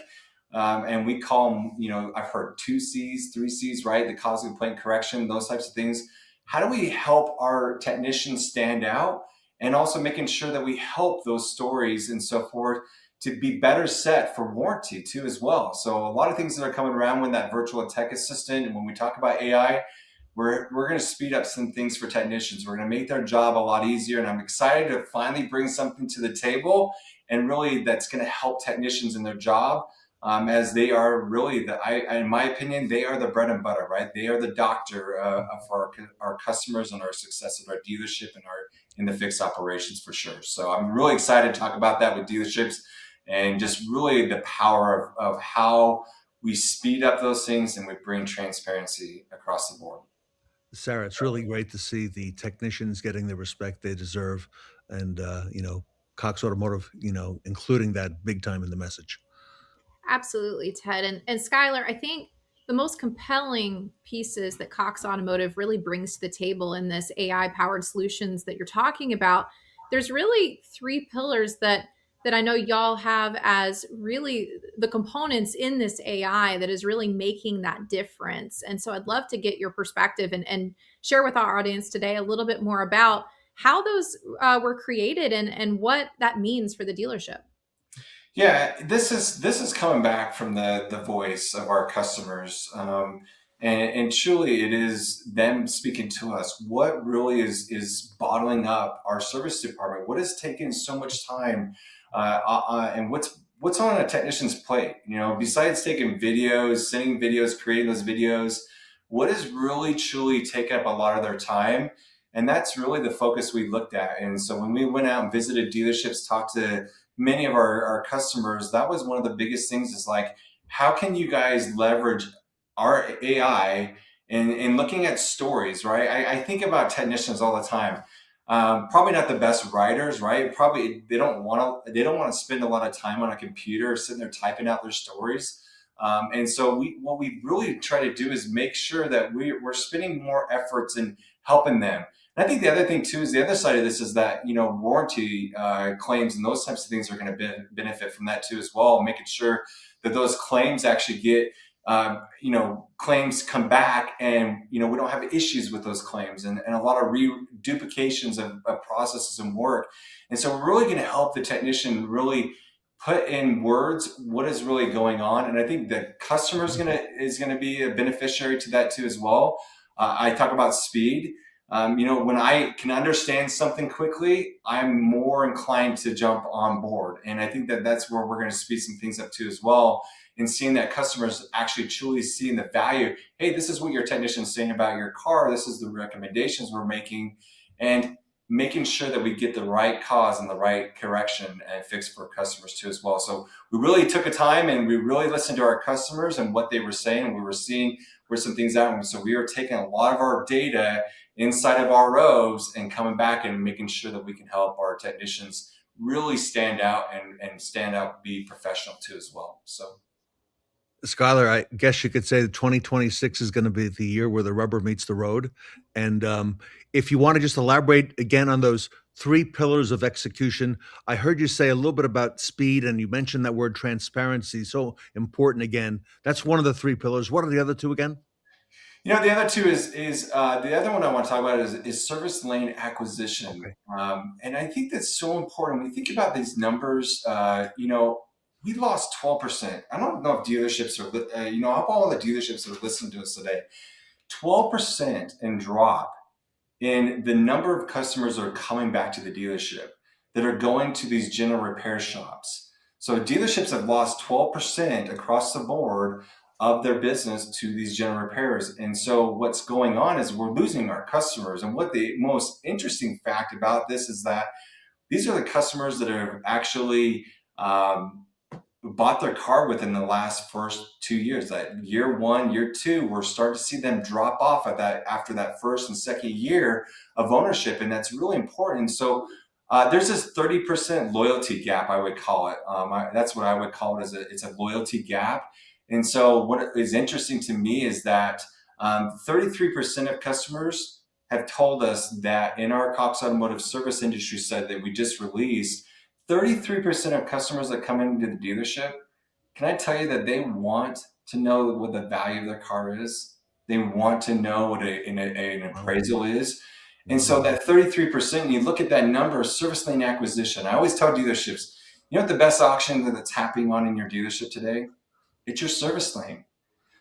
and we call them, I've heard 2 C's, 3 C's, right? The cause, complaint, correction, those types of things. How do we help our technicians stand out? And also making sure that we help those stories and so forth to be better set for warranty too as well. So a lot of things that are coming around with that virtual tech assistant. And when we talk about AI, we're going to speed up some things for technicians. We're going to make their job a lot easier. And I'm excited to finally bring something to the table and really that's going to help technicians in their job. As they are really, in my opinion, they are the bread and butter, right? They are the doctor for our customers and our success of our dealership and in the fixed operations for sure. So I'm really excited to talk about that with dealerships and just really the power of how we speed up those things and we bring transparency across the board. Sarah, it's really great to see the technicians getting the respect they deserve and, Cox Automotive, including that big time in the message. Absolutely, Ted. And Skyler, I think the most compelling pieces that Cox Automotive really brings to the table in this AI-powered solutions that you're talking about, there's really 3 pillars that I know y'all have as really the components in this AI that is really making that difference. And so I'd love to get your perspective and share with our audience today a little bit more about how those were created and what that means for the dealership. Yeah, this is coming back from the voice of our customers, and truly it is them speaking to us. What really is bottling up our service department? What is taking so much time, and what's on a technician's plate? Besides taking videos, sending videos, creating those videos, what is really truly taking up a lot of their time? And that's really the focus we looked at. And so when we went out and visited dealerships, talked to many of our customers, that was one of the biggest things is like, how can you guys leverage our AI in looking at stories, right? I think about technicians all the time. Probably not the best writers, right? Probably they don't want to spend a lot of time on a computer sitting there typing out their stories. And so what we really try to do is make sure that we're spending more efforts in helping them. And I think the other thing too is the other side of this is that, warranty claims and those types of things are going to benefit from that too as well, making sure that those claims actually get, claims come back and, we don't have issues with those claims and a lot of duplications of processes and work. And so we're really going to help the technician really put in words what is really going on. And I think the customer is going to be a beneficiary to that too as well. I talk about speed. When I can understand something quickly, I'm more inclined to jump on board. And I think that that's where we're going to speed some things up too as well. And seeing that customers actually truly seeing the value. Hey, this is what your technician's saying about your car. This is the recommendations we're making. And making sure that we get the right cause and the right correction and fix for customers too as well. So we really took a time and we really listened to our customers and what they were saying. And we were seeing where some things out. And so we were taking a lot of our data inside of our rows and coming back and making sure that we can help our technicians really stand out and be professional too as well. So Skyler, I guess you could say that 2026 is going to be the year where the rubber meets the road. And if you want to just elaborate again on those 3 pillars of execution, I heard you say a little bit about speed, and you mentioned that word transparency. So important again. That's one of the 3 pillars. What are the other 2 again? The other 2 is the other one I want to talk about is service lane acquisition. Okay. And I think that's so important. When you think about these numbers, we lost 12%. I don't know if dealerships are, I hope all the dealerships that are listening to us today, 12% in drop in the number of customers that are coming back to the dealership that are going to these general repair shops. So dealerships have lost 12% across the board of their business to these general repairers. And so what's going on is we're losing our customers. And what the most interesting fact about this is that these are the customers that have actually bought their car within the last first 2 years. That year 1, year 2, we're starting to see them drop off at that after that first and second year of ownership, and that's really important. So there's this 30% loyalty gap, I would call it. That's what I would call it. It's a loyalty gap. And so what is interesting to me is that 33% of customers have told us that in our Cox Automotive Service Industry study that we just released, 33% of customers that come into the dealership, can I tell you that they want to know what the value of their car is? They want to know what an appraisal is. And so that 33%, you look at that number, service lane acquisition. I always tell dealerships, you know what the best auction that's happening on in your dealership today? It's your service lane.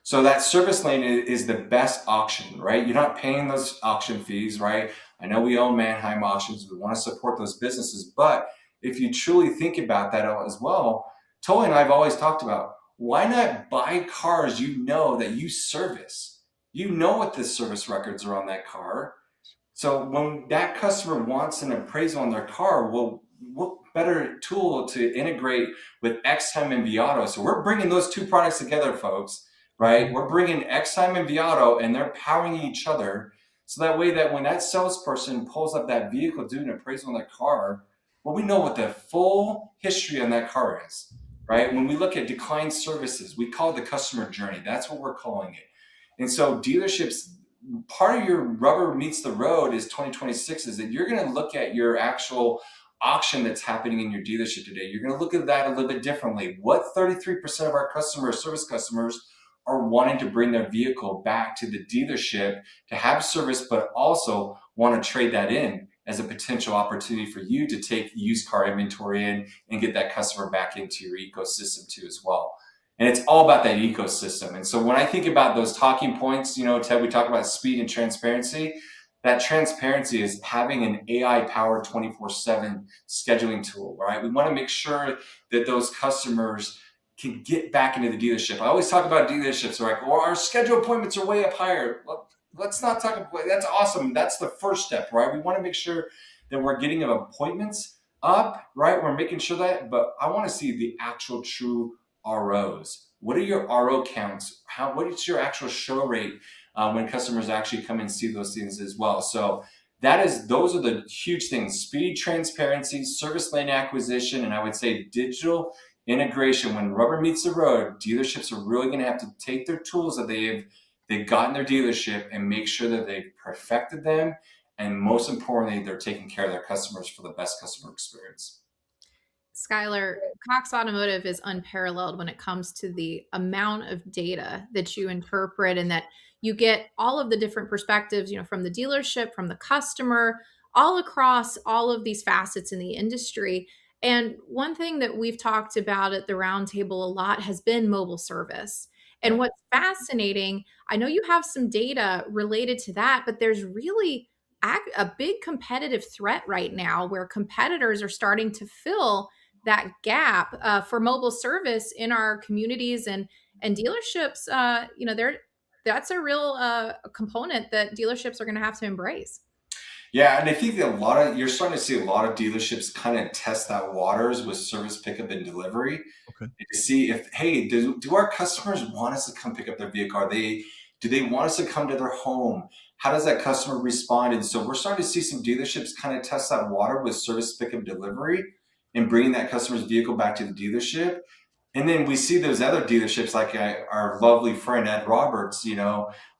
So that service lane is the best auction, right? You're not paying those auction fees, right? I know we own Manheim Auctions. We want to support those businesses, but if you truly think about that as well, Toy and I have always talked about, why not buy cars that you service? You know what the service records are on that car. So when that customer wants an appraisal on their car, well, what better tool to integrate with Xtime and Viato? So we're bringing those 2 products together, folks, right? We're bringing Xtime and Viato, and they're powering each other. So that way that when that salesperson pulls up that vehicle, doing an appraisal on their car, well, we know what the full history on that car is, right? When we look at declined services, we call it the customer journey. That's what we're calling it. And so dealerships, part of your rubber meets the road is 2026 is that you're going to look at your actual auction that's happening in your dealership today. You're going to look at that a little bit differently. What 33% of our service customers are wanting to bring their vehicle back to the dealership to have service, but also want to trade that in as a potential opportunity for you to take used car inventory in and get that customer back into your ecosystem too as well. And it's all about that ecosystem. And so when I think about those talking points, Ted, we talk about speed and transparency. That transparency is having an AI-powered 24/7 scheduling tool, right? We want to make sure that those customers can get back into the dealership. I always talk about dealerships like, well, our scheduled appointments are way up higher. Well, let's not talk about, that's awesome. That's the first step, right? We want to make sure that we're getting appointments up, right? We're making sure that, but I want to see the actual true ROs. What are your RO counts? What is your actual show rate when customers actually come and see those things as well? So those are the huge things: speed, transparency, service lane acquisition, and I would say digital integration. When rubber meets the road, dealerships are really going to have to take their tools that they've got in their dealership and make sure that they've perfected them. And most importantly, they're taking care of their customers for the best customer experience. Skyler, Cox Automotive is unparalleled when it comes to the amount of data that you interpret and that you get all of the different perspectives, from the dealership, from the customer, all across all of these facets in the industry. And one thing that we've talked about at the Roundtable a lot has been mobile service. And what's fascinating, I know you have some data related to that, but there's really a big competitive threat right now where competitors are starting to fill that gap for mobile service in our communities and dealerships. That's a real component that dealerships are going to have to embrace. Yeah, and I think that you're starting to see a lot of dealerships kind of test that waters with service pickup and delivery. Okay. To see if, hey, do our customers want us to come pick up their vehicle? Do they want us to come to their home? How does that customer respond? And so we're starting to see some dealerships kind of test that water with service pickup and delivery and bringing that customer's vehicle back to the dealership. And then we see those other dealerships like our lovely friend Ed Roberts,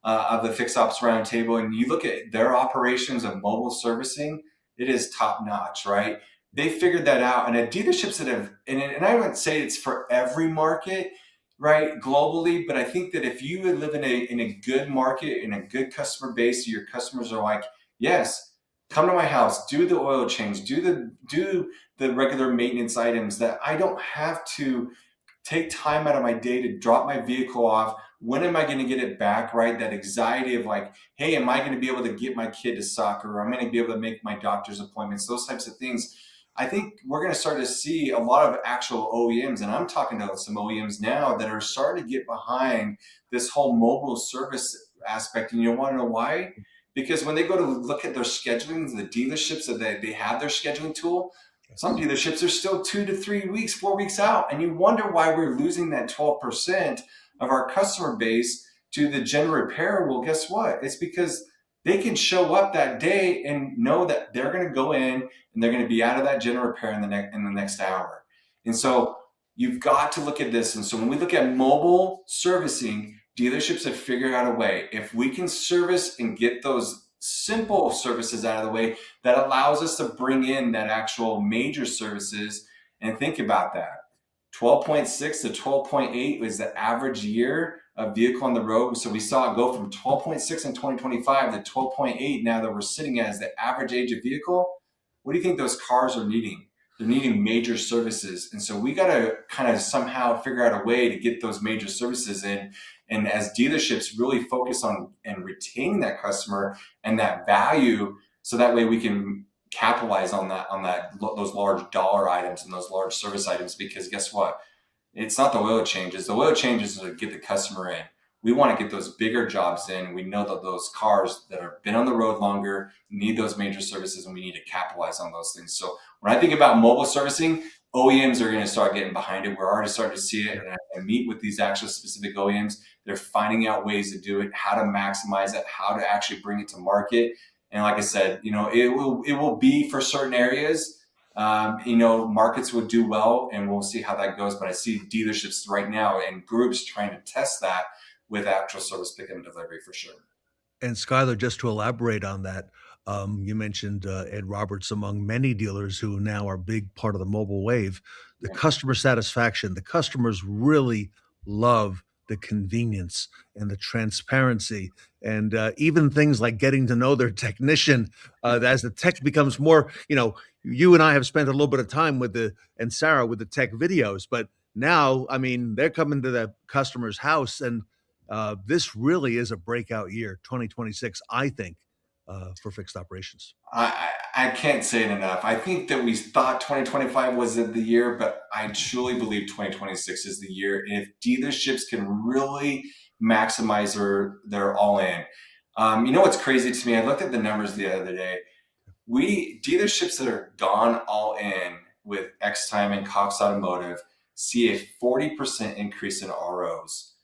of the Fixed Ops Roundtable, and you look at their operations of mobile servicing, it is top notch, right? They figured that out, and at dealerships that have, and I wouldn't say it's for every market, right, globally, but I think that if you live in a good market, in a good customer base, your customers are like, yes, come to my house, do the oil change, do the regular maintenance items that I don't have to take time out of my day to drop my vehicle off. When am I going to get it back, right? That anxiety of like, hey, am I going to be able to get my kid to soccer? Or I'm going to be able to make my doctor's appointments, those types of things. I think we're going to start to see a lot of actual OEMs, and I'm talking to some OEMs now that are starting to get behind this whole mobile service aspect. And you want to know why? Because when they go to look at their scheduling, the dealerships that they have their scheduling tool, some dealerships are still 2 to 3 weeks, 4 weeks out. And you wonder why we're losing that 12% of our customer base to the general repair. Well, guess what? It's because they can show up that day and know that they're going to go in and they're going to be out of that general repair in the next hour. And so you've got to look at this. And so when we look at mobile servicing, dealerships have figured out a way. If we can service and get those simple services out of the way, that allows us to bring in that actual major services. And think about that. 12.6 to 12.8 was the average year of vehicle on the road. So we saw it go from 12.6 in 2025 to 12.8 now that we're sitting at as the average age of vehicle. What do you think those cars are needing? They're needing major services. And so we got to kind of somehow figure out a way to get those major services in. And as dealerships really focus on and retain that customer and that value, so that way we can capitalize on those large dollar items and those large service items. Because guess what? It's not the oil changes. The oil changes are to get the customer in. We want to get those bigger jobs in. We know that those cars that have been on the road longer need those major services, and we need to capitalize on those things. So when I think about mobile servicing, OEMs are going to start getting behind it. We're already starting to see it, and I meet with these actual specific OEMs. They're finding out ways to do it, how to maximize it, how to actually bring it to market. And like I said, it will be for certain areas. Markets will do well, and we'll see how that goes. But I see dealerships right now and groups trying to test that with actual service pickup and delivery for sure. And Skyler, just to elaborate on that, you mentioned Ed Roberts among many dealers who now are a big part of the mobile wave. The customer satisfaction, the customers really love the convenience and the transparency, and even things like getting to know their technician as the tech becomes more, you and I have spent a little bit of time and Sarah with the tech videos, but now, I mean, they're coming to the customer's house, and this really is a breakout year, 2026, I think, for fixed operations. I can't say it enough. I think that we thought 2025 was the year, but I truly believe 2026 is the year. And if dealerships can really maximize their all in. What's crazy to me? I looked at the numbers the other day. Dealerships that are gone all in with X-Time and Cox Automotive see a 40% increase in ROs.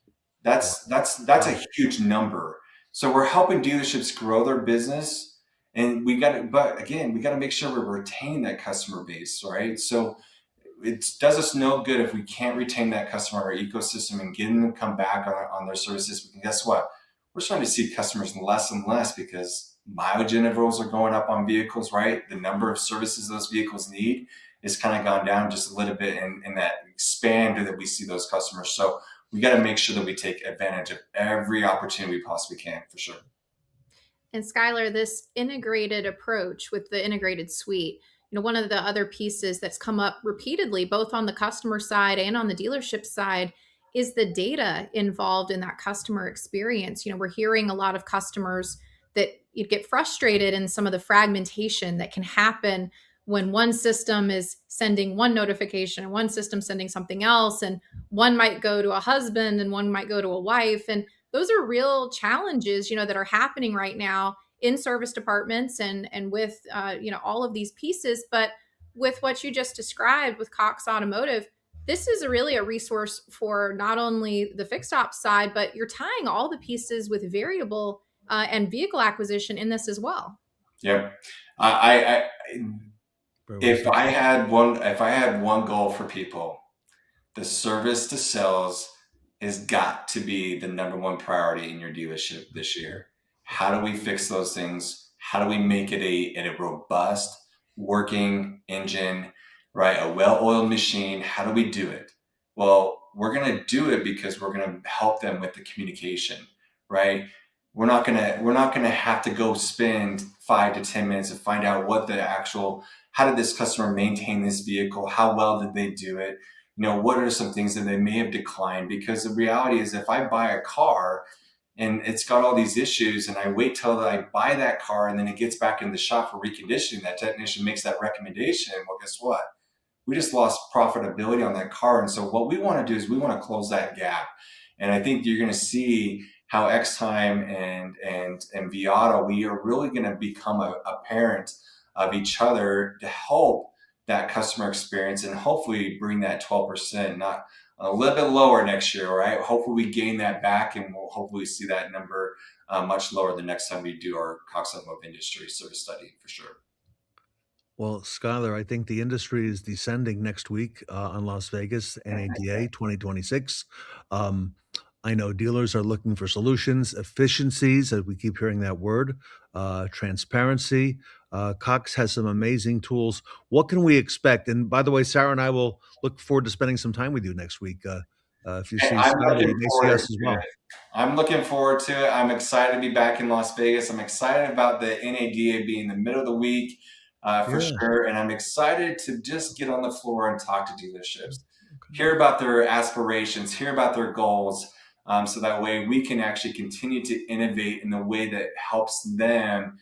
That's a huge number. So we're helping dealerships grow their business, and we got to make sure we're retaining that customer base, right? So it does us no good if we can't retain that customer in our ecosystem and getting them to come back on their services. Because guess what? We're starting to see customers less and less because mileage intervals are going up on vehicles, right? The number of services those vehicles need is kind of gone down just a little bit in that expand that we see those customers. So we got to make sure that we take advantage of every opportunity we possibly can, for sure. And Skyler, this integrated approach with the integrated suite, one of the other pieces that's come up repeatedly, both on the customer side and on the dealership side, is the data involved in that customer experience. We're hearing a lot of customers that you get frustrated in some of the fragmentation that can happen when one system is sending one notification and one system sending something else, and one might go to a husband and one might go to a wife. And those are real challenges, that are happening right now. in service departments and with all of these pieces. But with what you just described with Cox Automotive, this is really a resource for not only the fixed ops side, but you're tying all the pieces with variable and vehicle acquisition in this as well. Yep. If I had one goal for people, the service to sales has got to be the number one priority in your dealership this year. How do we fix those things? How do we make it a robust working engine, right? A well-oiled machine. How do we do it? Well, we're going to do it because we're going to help them with the communication, right? We're not going to have to go spend 5 to 10 minutes to find out how did this customer maintain this vehicle? How well did they do it? What are some things that they may have declined? Because the reality is, if I buy a car and it's got all these issues and I wait till I buy that car and then it gets back in the shop for reconditioning, that technician makes that recommendation, well, guess what? We just lost profitability on that car. And so what we want to do is we want to close that gap. And I think you're going to see how X-Time and Viata, we are really going to become a parent of each other to help that customer experience and hopefully bring that 12%, not a little bit lower next year, right? Hopefully we gain that back and we'll hopefully see that number much lower the next time we do our Cox Automotive industry service study for sure. Well, Skyler, I think the industry is descending next week on Las Vegas, NADA 2026. I know dealers are looking for solutions, efficiencies, as we keep hearing that word, transparency. Cox has some amazing tools. What can we expect? And by the way, Sarah and I will look forward to spending some time with you next week. If you see Skyler, you may see us as well. I'm looking forward to it. I'm excited to be back in Las Vegas. I'm excited about the NADA being the middle of the week for sure. And I'm excited to just get on the floor and talk to dealerships, hear about their aspirations, hear about their goals. So that way we can actually continue to innovate in the way that helps them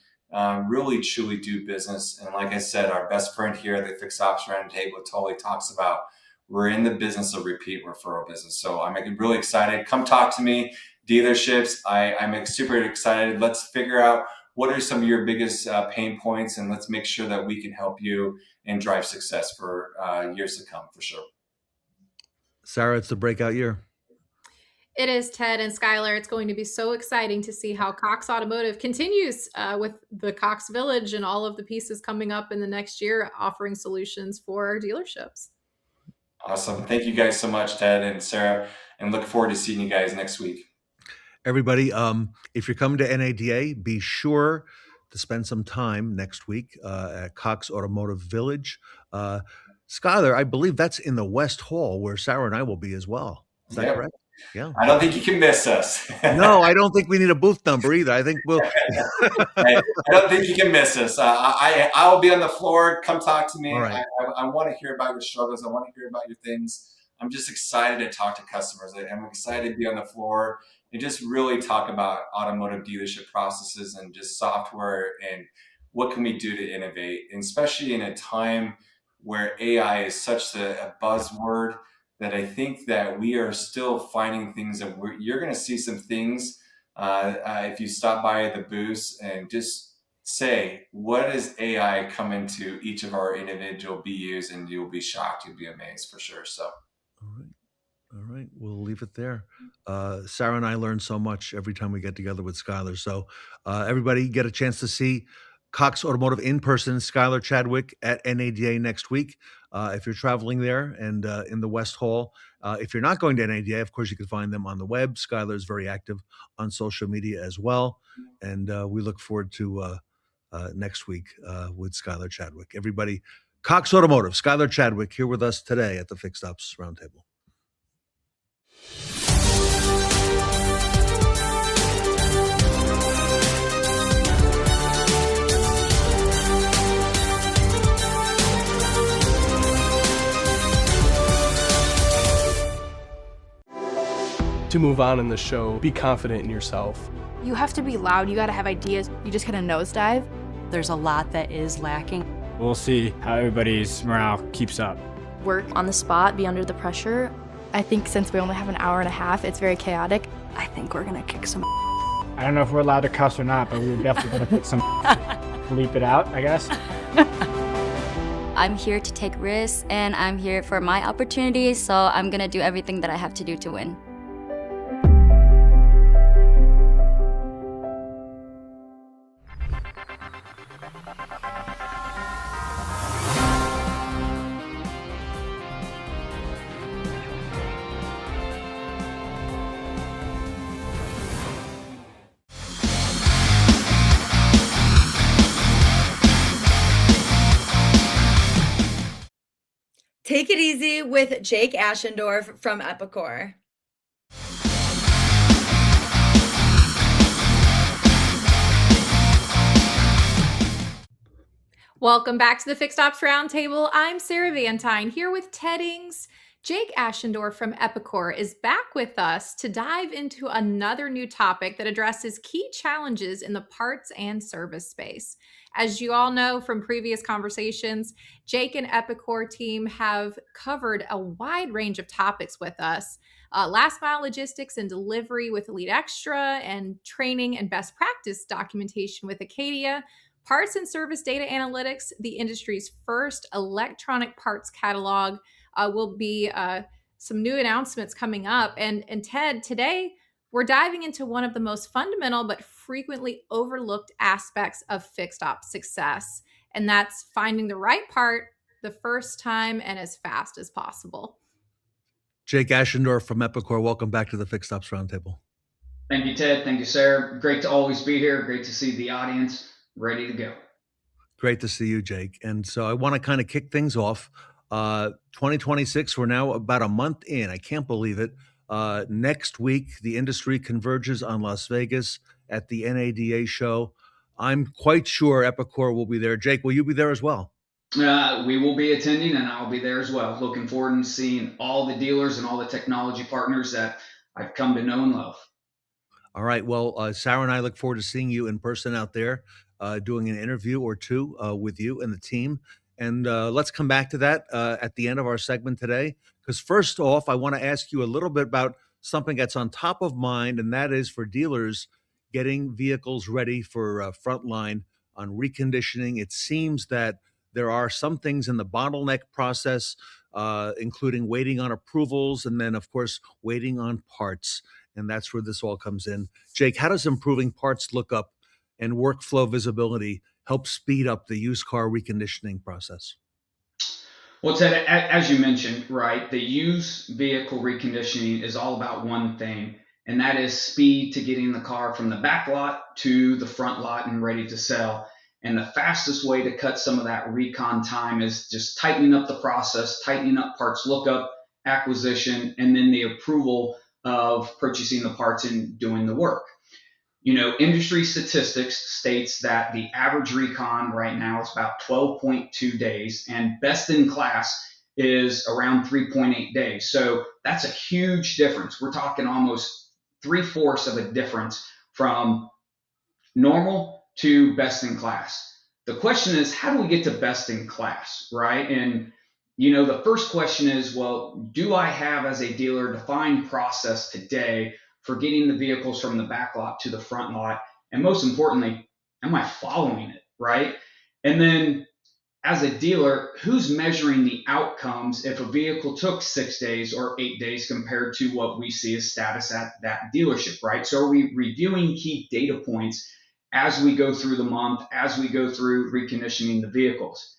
really truly do business. And like I said, our best friend here at the Fixed Ops Roundtable totally talks about we're in the business of repeat referral business. So I'm really excited. Come talk to me, dealerships. I'm super excited. Let's figure out what are some of your biggest pain points, and let's make sure that we can help you and drive success for years to come for sure. Sarah, it's the breakout year. It is, Ted and Skyler. It's going to be so exciting to see how Cox Automotive continues with the Cox Village and all of the pieces coming up in the next year, offering solutions for our dealerships. Awesome. Thank you guys so much, Ted and Sarah, and look forward to seeing you guys next week. Everybody, if you're coming to NADA, be sure to spend some time next week at Cox Automotive Village. Skyler, I believe that's in the West Hall where Sarah and I will be as well. Is that correct? Yeah. I don't think you can miss us. No, I don't think we need a booth number either. I think we'll. I don't think you can miss us. I will be on the floor. Come talk to me. Right. I want to hear about your struggles. I want to hear about your things. I'm just excited to talk to customers. I'm excited to be on the floor and just really talk about automotive dealership processes and just software and what can we do to innovate, and especially in a time where AI is such a buzzword that I think that we are still finding things that you're going to see some things if you stop by the booths and just say, what is AI come into each of our individual BUs, and you'll be shocked. You'll be amazed for sure. So. All right. We'll leave it there. Sarah and I learn so much every time we get together with Skyler. So everybody get a chance to see Cox Automotive in person, Skyler, Chadwick at NADA next week. If you're traveling there and in the West Hall, if you're not going to NADA, of course, you can find them on the web. Skyler is very active on social media as well. And we look forward to next week with Skyler Chadwick. Everybody, Cox Automotive, Skyler Chadwick here with us today at the Fixed Ops Roundtable. To move on in the show, be confident in yourself. You have to be loud, you gotta have ideas. You just kind of nosedive. There's a lot that is lacking. We'll see how everybody's morale keeps up. Work on the spot, be under the pressure. I think since we only have an hour and a half, it's very chaotic. I think we're gonna kick some. I don't know if we're allowed to cuss or not, but we were definitely going to put some bleep it out, I guess. I'm here to take risks, and I'm here for my opportunities, so I'm gonna do everything that I have to do to win. Take it easy with Jake Aschendorf from Epicor. Welcome back to the Fixed Ops Roundtable. I'm Sarah Vantine here with Teddings. Jake Aschendorf from Epicor is back with us to dive into another new topic that addresses key challenges in the parts and service space. As you all know from previous conversations, Jake and Epicor team have covered a wide range of topics with us. Last mile logistics and delivery with Elite Extra, and training and best practice documentation with Acadia. Parts and service data analytics, the industry's first electronic parts catalog, will be some new announcements coming up. And Ted, today we're diving into one of the most fundamental but frequently overlooked aspects of fixed ops success, and that's finding the right part the first time and as fast as possible. Jake Aschendorf from Epicor, welcome back to the Fixed Ops Roundtable. Thank you, Ted. Thank you, Sarah. Great to always be here. Great to see the audience ready to go. Great to see you, Jake. And so I want to kind of kick things off. 2026, we're now about a month in. I can't believe it. Next week, the industry converges on Las Vegas at the NADA show. I'm quite sure Epicor will be there. Jake, will you be there as well? We will be attending, and I'll be there as well. Looking forward to seeing all the dealers and all the technology partners that I've come to know and love. All right. Well, Sarah and I look forward to seeing you in person out there, doing an interview or two with you and the team. And let's come back to that at the end of our segment today. Because first off, I want to ask you a little bit about something that's on top of mind, and that is for dealers getting vehicles ready for frontline on reconditioning. It seems that there are some things in the bottleneck process, including waiting on approvals and then, of course, waiting on parts. And that's where this all comes in. Jake, how does improving parts lookup and workflow visibility help speed up the used car reconditioning process? Well, Ted, as you mentioned, right, the used vehicle reconditioning is all about one thing, and that is speed to getting the car from the back lot to the front lot and ready to sell. And the fastest way to cut some of that recon time is just tightening up the process, tightening up parts lookup, acquisition, and then the approval of purchasing the parts and doing the work. You know, industry statistics states that the average recon right now is about 12.2 days, and best in class is around 3.8 days. So that's a huge difference. We're talking almost 3/4 of a difference from normal to best in class. The question is, how do we get to best in class, right? And you know, the first question is, well, do I have as a dealer defined process today for getting the vehicles from the back lot to the front lot? And most importantly, am I following it, right? And then as a dealer, who's measuring the outcomes if a vehicle took 6 days or 8 days compared to what we see as status at that dealership, right? So are we reviewing key data points as we go through the month, as we go through reconditioning the vehicles?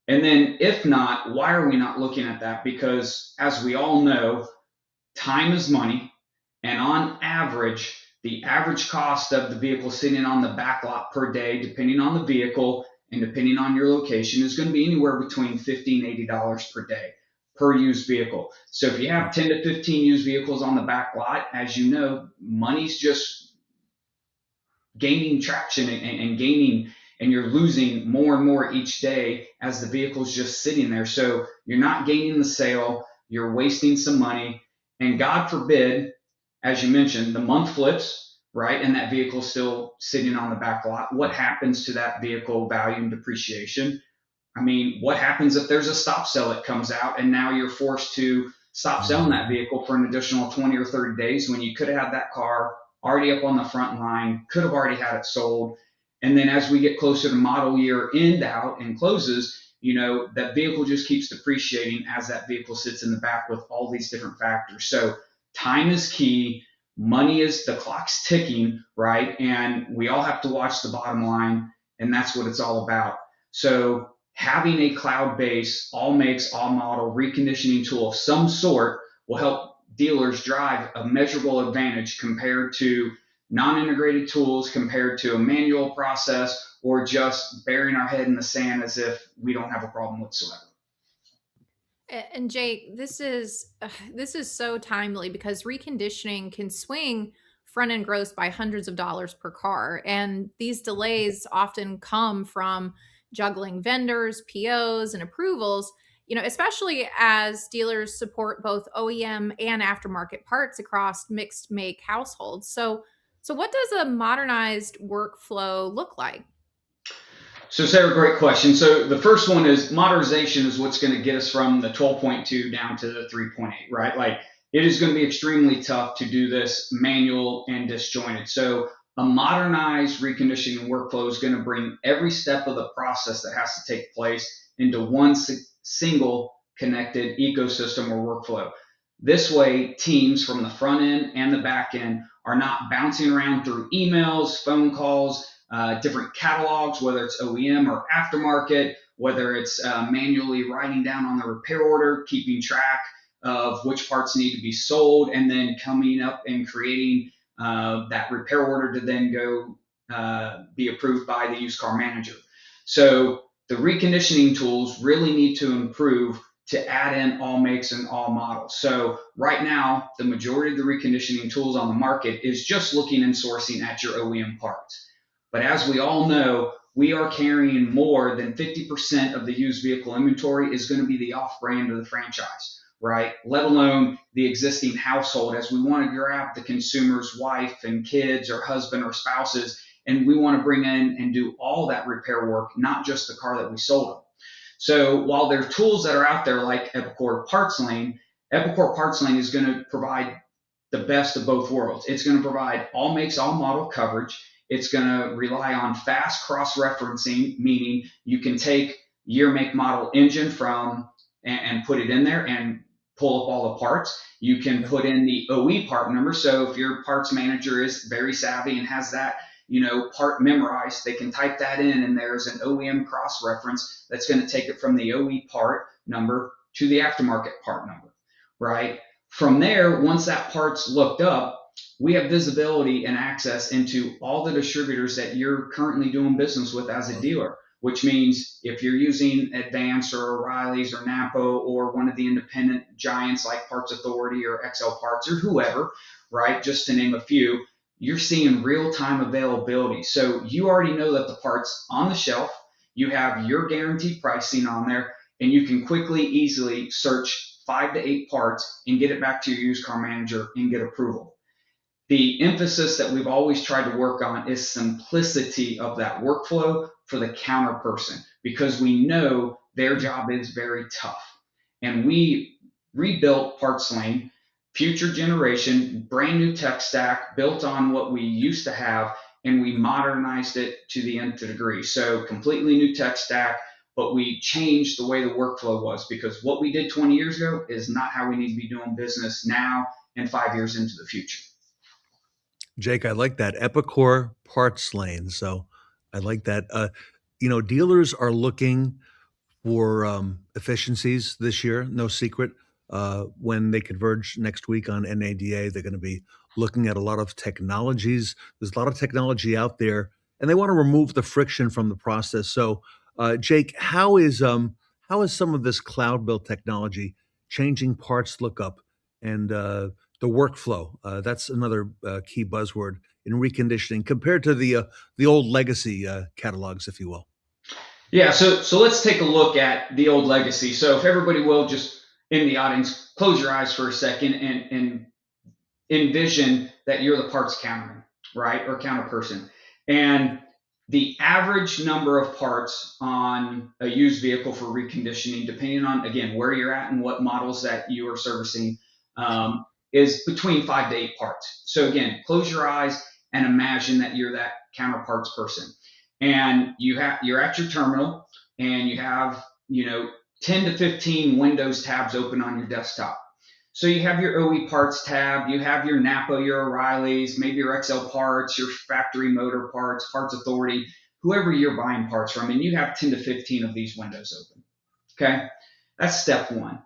And then if not, why are we not looking at that? Because as we all know, time is money. And on average, the average cost of the vehicle sitting on the back lot per day, depending on the vehicle and depending on your location, is going to be anywhere between $50 and $80 per day per used vehicle. So if you have 10 to 15 used vehicles on the back lot, as you know, money's just gaining traction and gaining, and you're losing more and more each day as the vehicle's just sitting there. So you're not gaining the sale, you're wasting some money, and God forbid, as you mentioned, the month flips, right? And that vehicle's still sitting on the back lot. What happens to that vehicle value and depreciation? I mean, what happens if there's a stop sell that comes out and now you're forced to stop selling that vehicle for an additional 20 or 30 days when you could have had that car already up on the front line, could have already had it sold. And then as we get closer to model year end out and closes, that vehicle just keeps depreciating as that vehicle sits in the back with all these different factors. So time is key. Money is, the clock's ticking, right? And we all have to watch the bottom line, and that's what it's all about. So having a cloud-based, all makes, all model reconditioning tool of some sort will help dealers drive a measurable advantage compared to non-integrated tools, compared to a manual process, or just burying our head in the sand as if we don't have a problem whatsoever. And Jake, this is so timely because reconditioning can swing front end gross by hundreds of dollars per car, and these delays often come from juggling vendors, POs, and approvals. Especially as dealers support both OEM and aftermarket parts across mixed make households. So what does a modernized workflow look like? So Sarah, great question. So the first one is modernization is what's going to get us from the 12.2 down to the 3.8, right? Like it is going to be extremely tough to do this manual and disjointed. So a modernized reconditioning workflow is going to bring every step of the process that has to take place into one single connected ecosystem or workflow. This way, teams from the front end and the back end are not bouncing around through emails, phone calls, different catalogs, whether it's OEM or aftermarket, whether it's manually writing down on the repair order, keeping track of which parts need to be sold, and then coming up and creating that repair order to then go be approved by the used car manager. So the reconditioning tools really need to improve to add in all makes and all models. So right now, the majority of the reconditioning tools on the market is just looking and sourcing at your OEM parts. But as we all know, we are carrying more than 50% of the used vehicle inventory is going to be the off-brand or the franchise, right? Let alone the existing household, as we want to grab the consumer's wife and kids or husband or spouses, and we want to bring in and do all that repair work, not just the car that we sold them. So while there are tools that are out there like Epicor Parts Lane is going to provide the best of both worlds. It's going to provide all makes, all model coverage. It's going to rely on fast cross-referencing, meaning you can take year, make, model, engine from and put it in there and pull up all the parts. You can put in the OE part number. So if your parts manager is very savvy and has that part memorized, they can type that in and there's an OEM cross-reference that's going to take it from the OE part number to the aftermarket part number, right? From there, once that part's looked up, we have visibility and access into all the distributors that you're currently doing business with as a dealer, which means if you're using Advance or O'Reilly's or Napo or one of the independent giants like Parts Authority or XL Parts or whoever, right, just to name a few, you're seeing real-time availability. So you already know that the part's on the shelf, you have your guaranteed pricing on there, and you can quickly, easily search 5 to 8 parts and get it back to your used car manager and get approval. The emphasis that we've always tried to work on is simplicity of that workflow for the counter person, because we know their job is very tough. And we rebuilt Parts Lane, future generation, brand new tech stack built on what we used to have, and we modernized it to the nth degree. So completely new tech stack, but we changed the way the workflow was, because what we did 20 years ago is not how we need to be doing business now and 5 years into the future. Jake, I like that Epicor Parts Lane. So I like that. Dealers are looking for efficiencies this year, no secret. When they converge next week on NADA, they're going to be looking at a lot of technologies. There's a lot of technology out there, and they want to remove the friction from the process. So, Jake, how is some of this cloud-built technology changing parts lookup and the workflow? That's another key buzzword in reconditioning compared to the old legacy catalogs, if you will. Yeah, so let's take a look at the old legacy. So if everybody will just in the audience, close your eyes for a second and envision that you're the parts counter, right? Or counter person. And the average number of parts on a used vehicle for reconditioning, depending on, again, where you're at and what models that you are servicing, is between 5 to 8 parts. So again, close your eyes and imagine that you're that counterparts person. And you're at your terminal and you have, 10 to 15 Windows tabs open on your desktop. So you have your OE parts tab, you have your Napa, your O'Reilly's, maybe your XL parts, your factory motor parts, Parts Authority, whoever you're buying parts from, and you have 10 to 15 of these windows open. Okay, that's step one.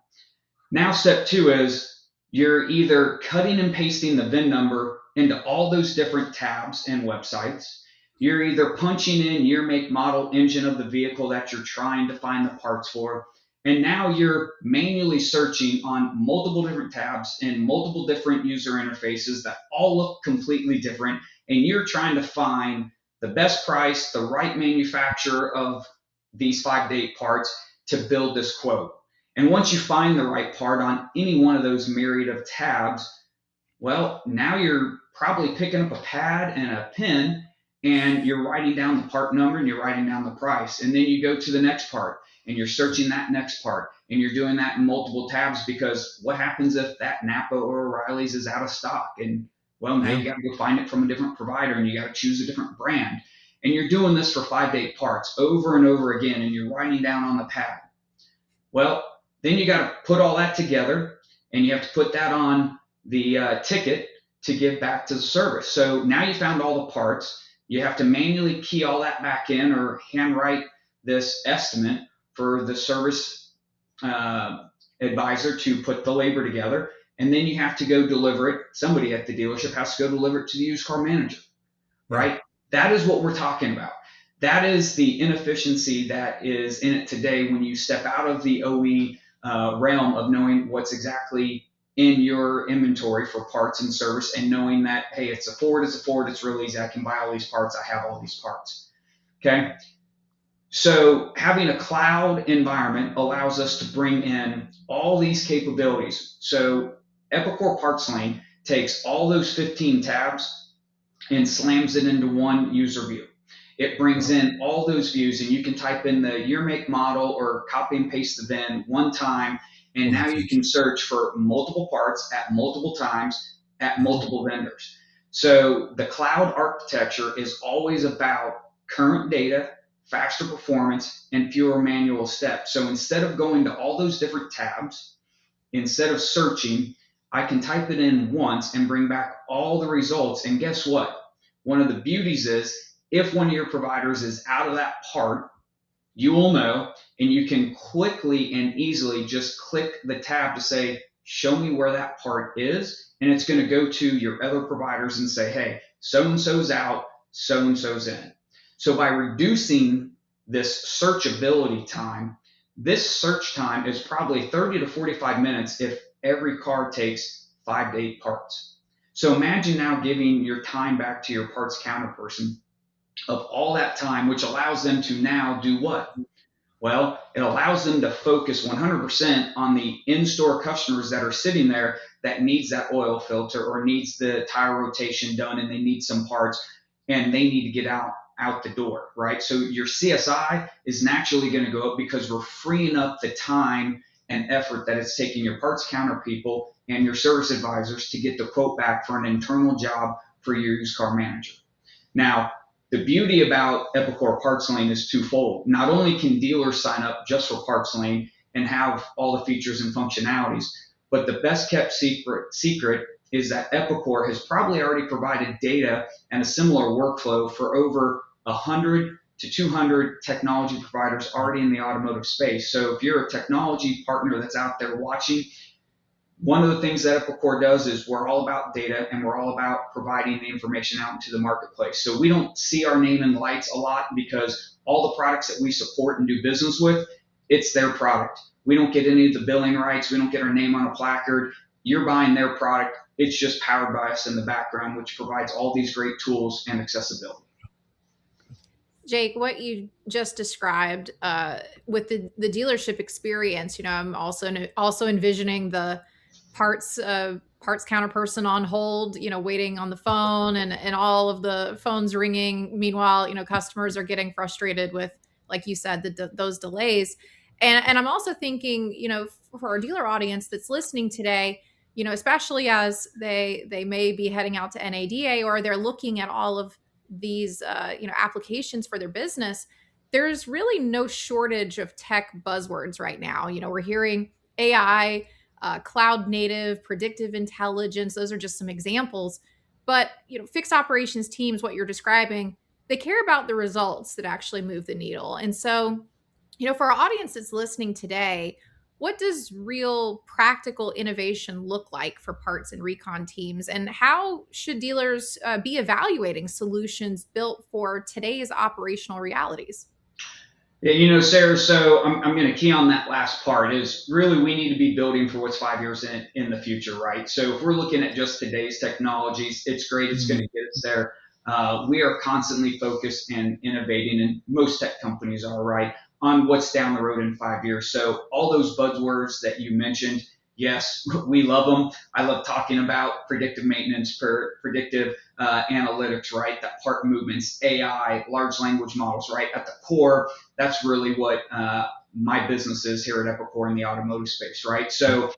Now step two is you're either cutting and pasting the VIN number into all those different tabs and websites. You're either punching in year, make, model, engine of the vehicle that you're trying to find the parts for. And now you're manually searching on multiple different tabs and multiple different user interfaces that all look completely different. And you're trying to find the best price, the right manufacturer of these 5 to 8 parts to build this quote. And once you find the right part on any one of those myriad of tabs, well, now you're probably picking up a pad and a pen and you're writing down the part number and you're writing down the price. And then you go to the next part and you're searching that next part and you're doing that in multiple tabs, because what happens if that Napa or O'Reilly's is out of stock? And well, now you got to go find it from a different provider and you got to choose a different brand. And you're doing this for 5 to 8 parts over and over again, and you're writing down on the pad. Well, then you got to put all that together and you have to put that on the ticket to give back to the service. So now you found all the parts. You have to manually key all that back in or handwrite this estimate for the service advisor to put the labor together. And then you have to go deliver it. Somebody at the dealership has to go deliver it to the used car manager, right? That is what we're talking about. That is the inefficiency that is in it today when you step out of the OE realm of knowing what's exactly in your inventory for parts and service, and knowing that, hey, it's a Ford, it's real easy. I can buy all these parts. I have all these parts. Okay. So having a cloud environment allows us to bring in all these capabilities. So Epicor Parts Lane takes all those 15 tabs and slams it into one user view. It brings in all those views, and you can type in the year, make, model, or copy and paste the VIN one time. And now you can search for multiple parts at multiple times at multiple vendors. So the cloud architecture is always about current data, faster performance, and fewer manual steps. So instead of going to all those different tabs, instead of searching, I can type it in once and bring back all the results. And guess what? One of the beauties is if one of your providers is out of that part, you will know, and you can quickly and easily just click the tab to say, show me where that part is. And it's going to go to your other providers and say, hey, so-and-so's out, so-and-so's in. So by reducing this searchability time, this search time is probably 30 to 45 minutes if every car takes 5 to 8 parts. So imagine now giving your time back to your parts counter person of all that time, which allows them to now do what? Well, it allows them to focus 100% on the in-store customers that are sitting there that needs that oil filter or needs the tire rotation done, and they need some parts and they need to get out the door, right? So your CSI is naturally going to go up because we're freeing up the time and effort that it's taking your parts counter people and your service advisors to get the quote back for an internal job for your used car manager. Now, the beauty about Epicor Parts Lane is twofold. Not only can dealers sign up just for Parts Lane and have all the features and functionalities, but the best kept secret is that Epicor has probably already provided data and a similar workflow for over 100 to 200 technology providers already in the automotive space. So if you're a technology partner that's out there watching, one of the things that Epicor does is we're all about data, and we're all about providing the information out into the marketplace. So we don't see our name in the lights a lot because all the products that we support and do business with, it's their product. We don't get any of the billing rights. We don't get our name on a placard. You're buying their product. It's just powered by us in the background, which provides all these great tools and accessibility. Jake, what you just described with the dealership experience, I'm also envisioning the parts counter person on hold, waiting on the phone and all of the phones ringing. Meanwhile, customers are getting frustrated with, like you said, those delays. And I'm also thinking, for our dealer audience that's listening today, especially as they may be heading out to NADA, or they're looking at all of these, applications for their business. There's really no shortage of tech buzzwords right now. We're hearing AI, cloud native, predictive intelligence. Those are just some examples. But, fixed operations teams, what you're describing, they care about the results that actually move the needle. And so, for our audience that's listening today, what does real practical innovation look like for parts and recon teams? And how should dealers be evaluating solutions built for today's operational realities? Yeah, Sarah, so I'm going to key on that last part is really we need to be building for what's 5 years in the future, right? So if we're looking at just today's technologies, it's great. It's going to get us there. We are constantly focused and innovating, and most tech companies are, right, on what's down the road in 5 years. So all those buzzwords that you mentioned, yes, we love them. I love talking about predictive maintenance, predictive analytics, right? That part movements, AI, large language models, right? At the core, that's really what my business is here at Epicor in the automotive space, right? So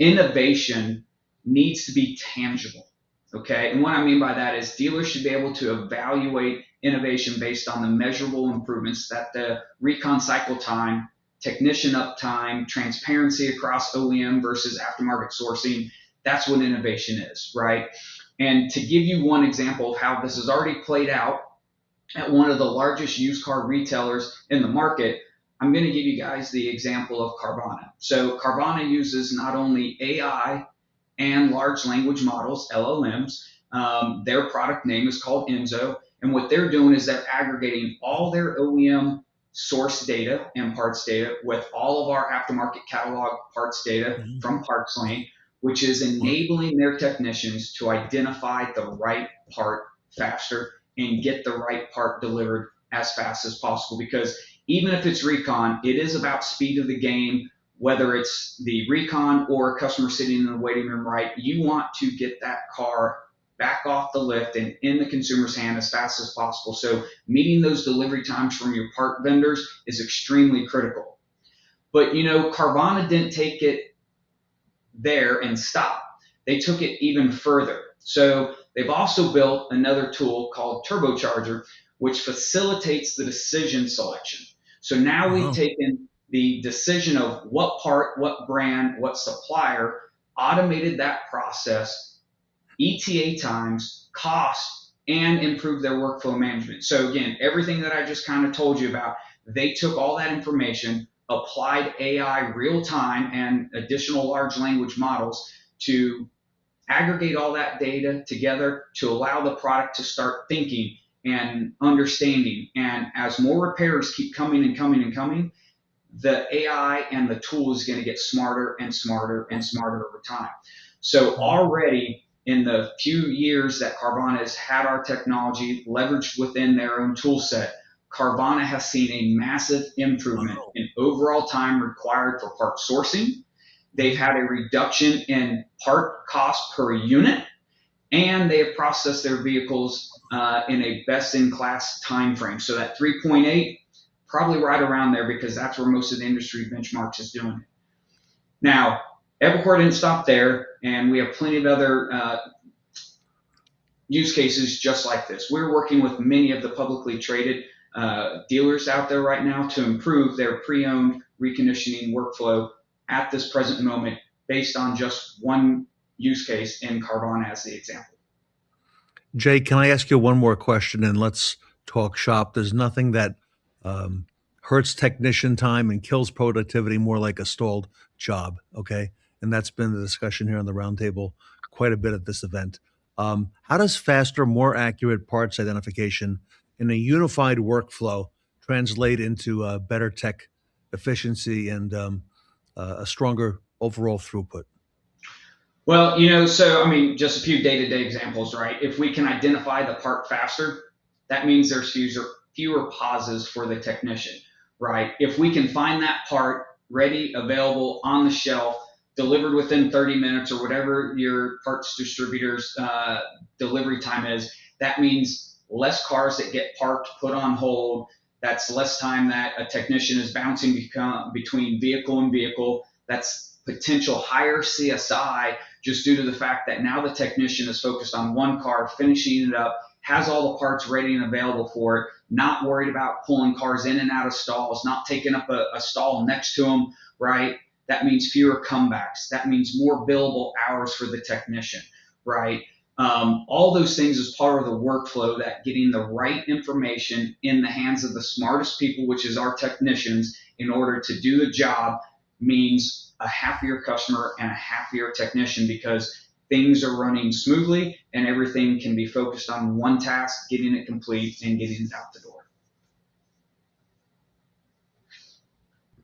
innovation needs to be tangible, okay? And what I mean by that is dealers should be able to evaluate innovation based on the measurable improvements that the recon cycle time, technician uptime, transparency across OEM versus aftermarket sourcing. That's what innovation is, right? And to give you one example of how this has already played out at one of the largest used car retailers in the market, I'm going to give you guys the example of Carvana. So Carvana uses not only AI and large language models, LLMs. Their product name is called Enzo. And what they're doing is they're aggregating all their OEM source data and parts data with all of our aftermarket catalog parts data from PartsLane, which is enabling their technicians to identify the right part faster and get the right part delivered as fast as possible. Because even if it's recon, it is about speed of the game, whether it's the recon or a customer sitting in the waiting room, right? You want to get that car back off the lift and in the consumer's hand as fast as possible. So meeting those delivery times from your part vendors is extremely critical. But Carvana didn't take it there and stop. They took it even further. So they've also built another tool called Turbocharger, which facilitates the decision selection. So now we've taken the decision of what part, what brand, what supplier, automated that process, ETA times, cost, and improve their workflow management. So again, everything that I just kind of told you about, they took all that information, applied AI real time and additional large language models to aggregate all that data together to allow the product to start thinking and understanding. And as more repairs keep coming and coming and coming, the AI and the tool is going to get smarter and smarter and smarter over time. So already in the few years that Carvana has had our technology leveraged within their own tool set, Carvana has seen a massive improvement in overall time required for part sourcing. They've had a reduction in part cost per unit, and they have processed their vehicles in a best-in-class time frame. So that 3.8, probably right around there, because that's where most of the industry benchmarks is doing it. Now, Epicor didn't stop there, and we have plenty of other use cases just like this. We're working with many of the publicly traded dealers out there right now to improve their pre-owned reconditioning workflow at this present moment based on just one use case in Carvana as the example. Jay, can I ask you one more question, and let's talk shop? There's nothing that hurts technician time and kills productivity more like a stalled job, okay? And that's been the discussion here on the roundtable quite a bit at this event. How does faster, more accurate parts identification in a unified workflow translate into better tech efficiency and a stronger overall throughput? Well, so just a few day-to-day examples, right? If we can identify the part faster, that means there's fewer pauses for the technician, right? If we can find that part ready, available, on the shelf, delivered within 30 minutes or whatever your parts distributor's delivery time is, that means less cars that get parked, put on hold. That's less time that a technician is bouncing between vehicle and vehicle. That's potential higher CSI just due to the fact that now the technician is focused on one car, finishing it up, has all the parts ready and available for it, not worried about pulling cars in and out of stalls, not taking up a stall next to them, right? That means fewer comebacks. That means more billable hours for the technician, right? All those things is part of the workflow, that getting the right information in the hands of the smartest people, which is our technicians, in order to do the job means a happier customer and a happier technician, because things are running smoothly and everything can be focused on one task, getting it complete and getting it out the door.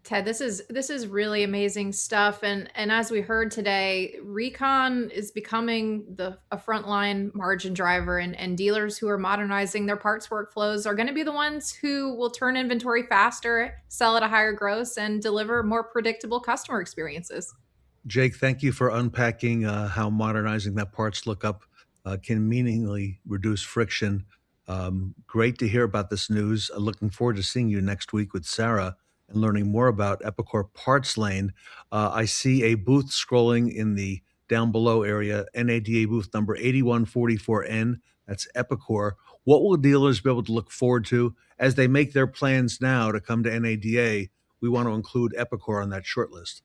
Ted, this is really amazing stuff. And as we heard today, recon is becoming a frontline margin driver, and dealers who are modernizing their parts workflows are going to be the ones who will turn inventory faster, sell at a higher gross, and deliver more predictable customer experiences. Jake, thank you for unpacking how modernizing that parts lookup can meaningfully reduce friction. Great to hear about this news. Looking forward to seeing you next week with Sarah and learning more about Epicor Parts Lane. I see a booth scrolling in the down below area, NADA booth number 8144N. That's Epicor. What will dealers be able to look forward to as they make their plans now to come to NADA? We want to include Epicor on that short list.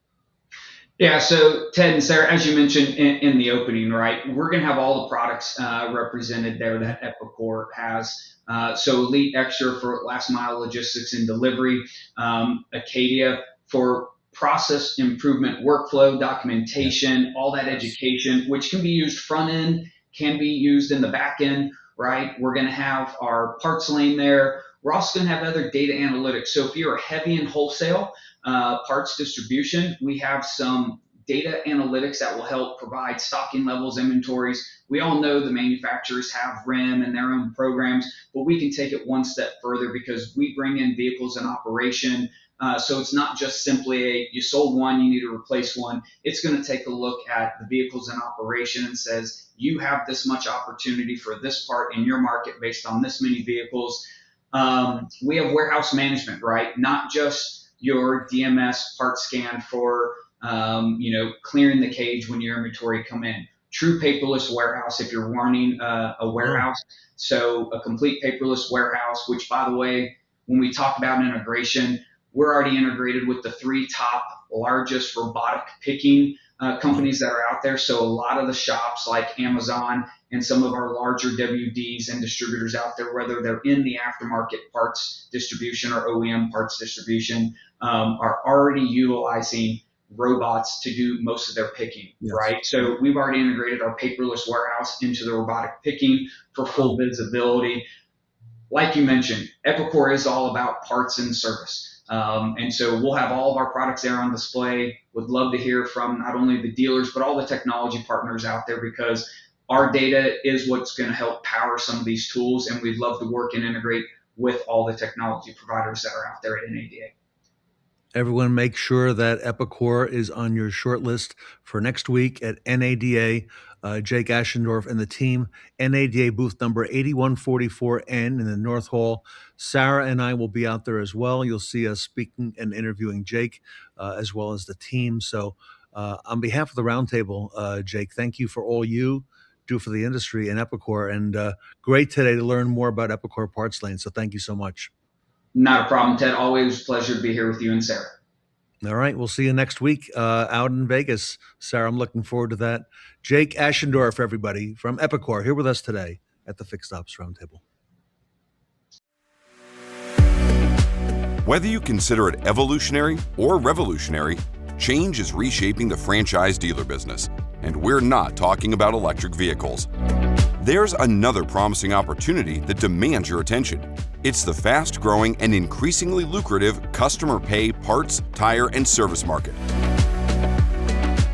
Yeah, so Ted and Sarah, as you mentioned in the opening, right, we're going to have all the products represented there that Epicor has. So Elite Extra for last mile logistics and delivery, Acadia for process improvement, workflow, documentation, all that education, which can be used front end, can be used in the back end, right? We're going to have our parts lane there. We're also going to have other data analytics. So if you're heavy in wholesale parts distribution, we have some data analytics that will help provide stocking levels, inventories. We all know the manufacturers have RIM and their own programs, but we can take it one step further because we bring in vehicles in operation. So it's not just simply you sold one, you need to replace one. It's going to take a look at the vehicles in operation and says, you have this much opportunity for this part in your market based on this many vehicles. We have warehouse management, right? Not just your DMS part scan for clearing the cage when your inventory come in. True paperless warehouse if you're running a warehouse. So a complete paperless warehouse, which by the way, when we talk about integration, we're already integrated with the 3 top largest robotic picking companies that are out there. So a lot of the shops like Amazon and some of our larger WDs and distributors out there, whether they're in the aftermarket parts distribution or OEM parts distribution, are already utilizing robots to do most of their picking, right? So we've already integrated our paperless warehouse into the robotic picking for full visibility. Like you mentioned, Epicor is all about parts and service. And so we'll have all of our products there on display. Would love to hear from not only the dealers, but all the technology partners out there, because our data is what's going to help power some of these tools. And we'd love to work and integrate with all the technology providers that are out there at NADA. Everyone make sure that Epicor is on your short list for next week at NADA. Jake Aschendorf and the team, NADA booth number 8144N in the North Hall. Sarah and I will be out there as well. You'll see us speaking and interviewing Jake as well as the team. So on behalf of the Roundtable, Jake, thank you for all you do for the industry and Epicor. And great today to learn more about Epicor Parts Lane. So thank you so much. Not a problem, Ted. Always a pleasure to be here with you and Sarah. All right. We'll see you next week out in Vegas. Sarah, I'm looking forward to that. Jake Aschendorf, everybody, from Epicor, here with us today at the Fixed Ops Roundtable. Whether you consider it evolutionary or revolutionary, change is reshaping the franchise dealer business. And we're not talking about electric vehicles. There's another promising opportunity that demands your attention. It's the fast-growing and increasingly lucrative customer pay parts, tire, and service market.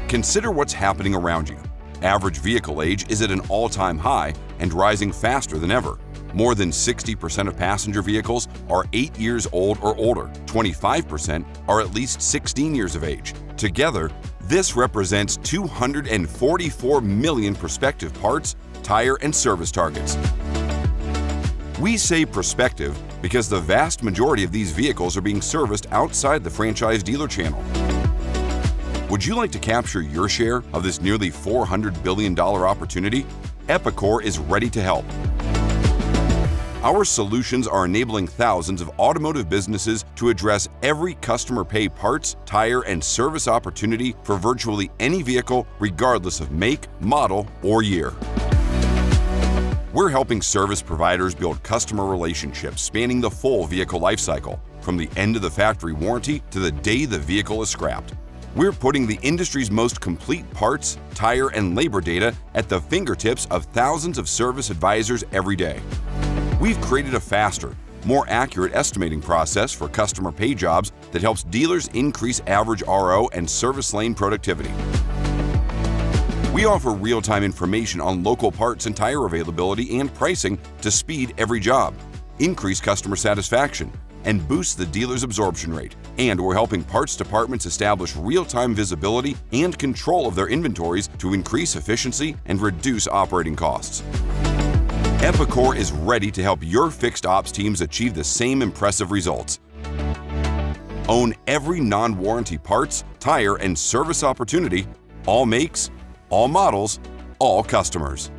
Consider what's happening around you. Average vehicle age is at an all-time high and rising faster than ever. More than 60% of passenger vehicles are 8 years old or older. 25% are at least 16 years of age. Together, this represents 244 million prospective parts, tire, and service targets. We say prospective because the vast majority of these vehicles are being serviced outside the franchise dealer channel. Would you like to capture your share of this nearly $400 billion opportunity? Epicor is ready to help. Our solutions are enabling thousands of automotive businesses to address every customer pay parts, tire, and service opportunity for virtually any vehicle, regardless of make, model, or year. We're helping service providers build customer relationships spanning the full vehicle lifecycle, from the end of the factory warranty to the day the vehicle is scrapped. We're putting the industry's most complete parts, tire, and labor data at the fingertips of thousands of service advisors every day. We've created a faster, more accurate estimating process for customer pay jobs that helps dealers increase average RO and service lane productivity. We offer real-time information on local parts and tire availability and pricing to speed every job, increase customer satisfaction, and boost the dealer's absorption rate. And we're helping parts departments establish real-time visibility and control of their inventories to increase efficiency and reduce operating costs. Epicor is ready to help your fixed ops teams achieve the same impressive results. Own every non-warranty parts, tire, and service opportunity, all makes, all models, all customers.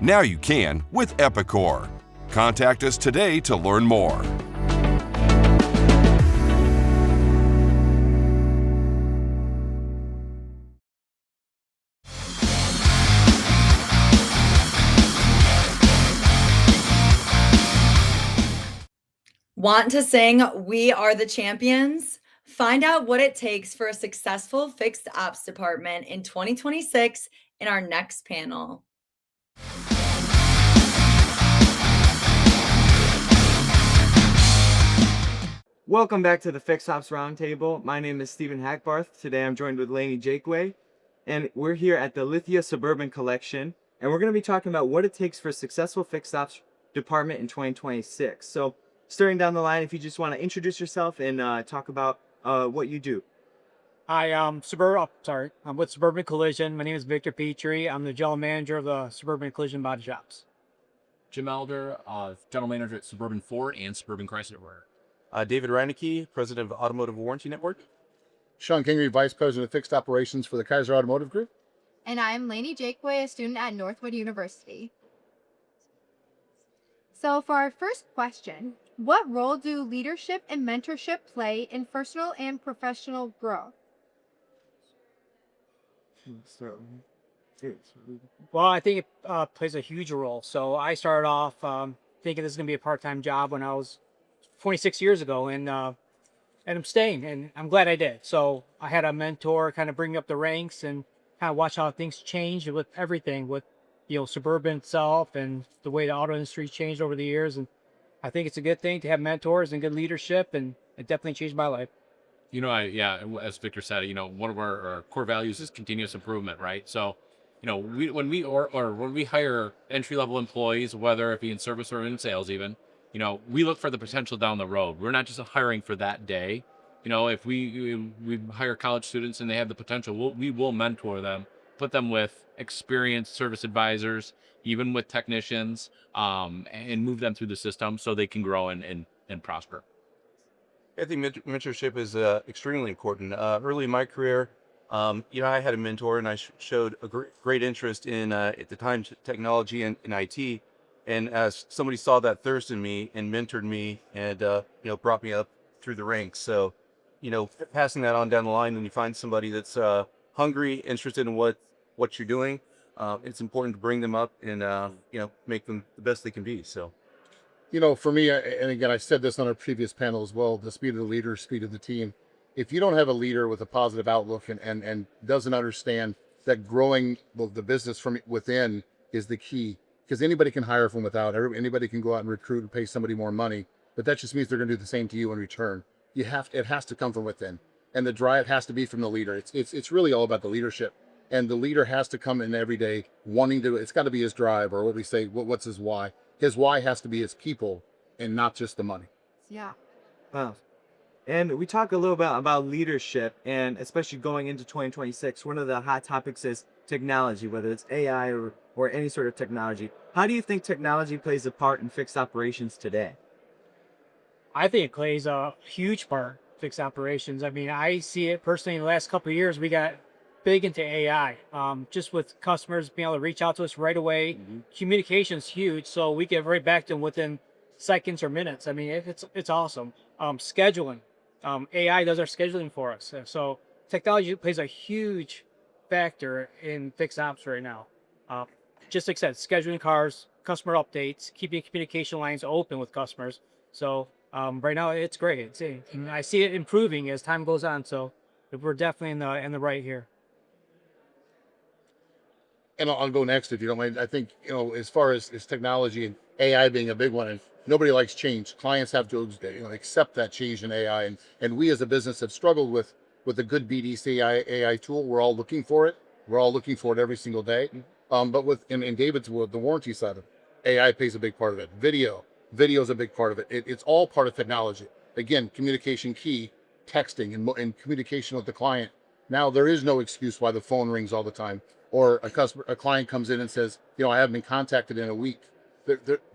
Now you can with Epicor. Contact us today to learn more. Want to sing "We Are the Champions"? Find out what it takes for a successful fixed ops department in 2026 in our next panel. Welcome back to the Fixed Ops Roundtable. My name is Stephen Hackbarth. Today I'm joined with Lainey Jakeway, and we're here at the LITHIA Suburban Collection, and we're going to be talking about what it takes for a successful fixed ops department in 2026. So starting down the line, if you just want to introduce yourself and talk about what you do. Hi, I'm with Suburban Collision. My name is Victor Petrie. I'm the general manager of the Suburban Collision Body Shops. Jim Elder, general manager at Suburban Ford and Suburban Chrysler. David Reinecke, president of Automotive Warranty Network. Sean Kingery, vice president of fixed operations for the Kaiser Automotive Group. And I'm Lainey Jakeway, a student at Northwood University. So for our first question, what role do leadership and mentorship play in personal and professional growth? Well, I think it plays a huge role. So I started off thinking this is going to be a part-time job when I was 26 years ago, and I'm staying, and I'm glad I did. So I had a mentor kind of bring me up the ranks and kind of watch how things change with everything, with Suburban itself and the way the auto industry changed over the years. And I think it's a good thing to have mentors and good leadership, and it definitely changed my life. As Victor said, one of our core values is continuous improvement, right? So, when we hire entry-level employees, whether it be in service or in sales even, we look for the potential down the road. We're not just hiring for that day. If we hire college students and they have the potential, we will mentor them, put them with experienced service advisors, even with technicians, and move them through the system so they can grow and prosper. I think mentorship is extremely important. Early in my career, I had a mentor, and I showed a great interest in, at the time, technology and IT. And as somebody saw that thirst in me and mentored me and, brought me up through the ranks. So, passing that on down the line, when you find somebody that's hungry, interested in what you're doing, it's important to bring them up and, make them the best they can be. So, For me, and again, I said this on our previous panel as well, the speed of the leader, speed of the team. If you don't have a leader with a positive outlook and doesn't understand that growing the business from within is the key, because anybody can hire from without. Anybody can go out and recruit and pay somebody more money, but that just means they're going to do the same to you in return. It has to come from within, and the drive has to be from the leader. It's really all about the leadership, and the leader has to come in every day wanting to. It's got to be his drive, or what we say. What's his why? His why has to be his people, and not just the money. Yeah. Wow. And we talk a little bit about leadership, and especially going into 2026, one of the hot topics is technology, whether it's AI or any sort of technology. How do you think technology plays a part in fixed operations today? I think it plays a huge part in fixed operations. I mean, I see it personally in the last couple of years. We got big into AI. Just with customers being able to reach out to us right away. Communication's huge, so we get right back to them within seconds or minutes. I mean, it's awesome. Scheduling, AI does our scheduling for us. So technology plays a huge factor in fixed ops right now. Just like I said, scheduling cars, customer updates, keeping communication lines open with customers. So right now it's great. I see it improving as time goes on. So we're definitely in the right here. And I'll go next if you don't mind. I think, as far as technology and AI being a big one, and nobody likes change. Clients have to accept that change in AI. And we as a business have struggled with a good BDC AI tool. We're all looking for it. We're all looking for it every single day. But in David's world, the warranty side of it, AI plays a big part of it. Video is a big part of it. It's all part of technology. Again, communication key, texting and communication with the client. Now there is no excuse why the phone rings all the time, or a client comes in and says, I haven't been contacted in a week.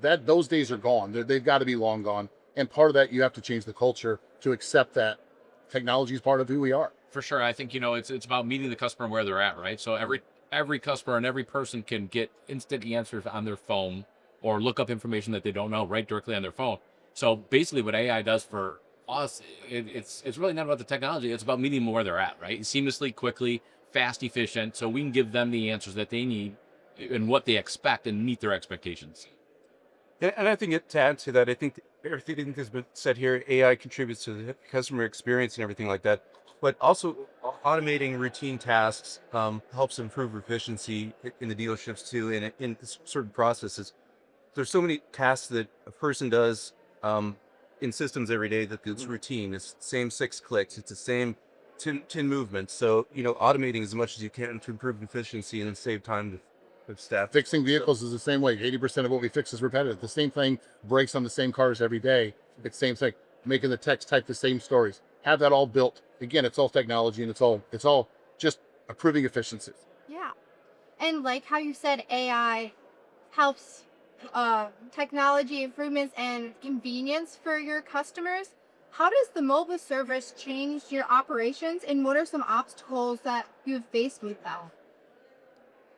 Those days are gone. They've got to be long gone. And part of that, you have to change the culture to accept that technology is part of who we are. For sure. I think, it's about meeting the customer where they're at, right? So every customer and every person can get instant answers on their phone or look up information that they don't know right directly on their phone. So basically what AI does for us, it's really not about the technology. It's about meeting them where they're at, right? Seamlessly, quickly, fast, efficient, so we can give them the answers that they need and what they expect and meet their expectations. Yeah, and I think to add to that, I think everything that's been said here, AI contributes to the customer experience and everything like that. But also automating routine tasks helps improve efficiency in the dealerships too, and in certain processes. There's so many tasks that a person does in systems every day that it's routine. It's the same 6 clicks. It's the same 10 movements. So, automating as much as you can to improve efficiency and then save time with staff. Fixing vehicles is the same way. 80% of what we fix is repetitive. The same thing breaks on the same cars every day. It's the same thing. Making the text type the same stories. Have that all built. Again, it's all technology, and it's all just improving efficiencies. Yeah. And like how you said, AI helps technology improvements and convenience for your customers. How does the mobile service change your operations, and what are some obstacles that you've faced with that?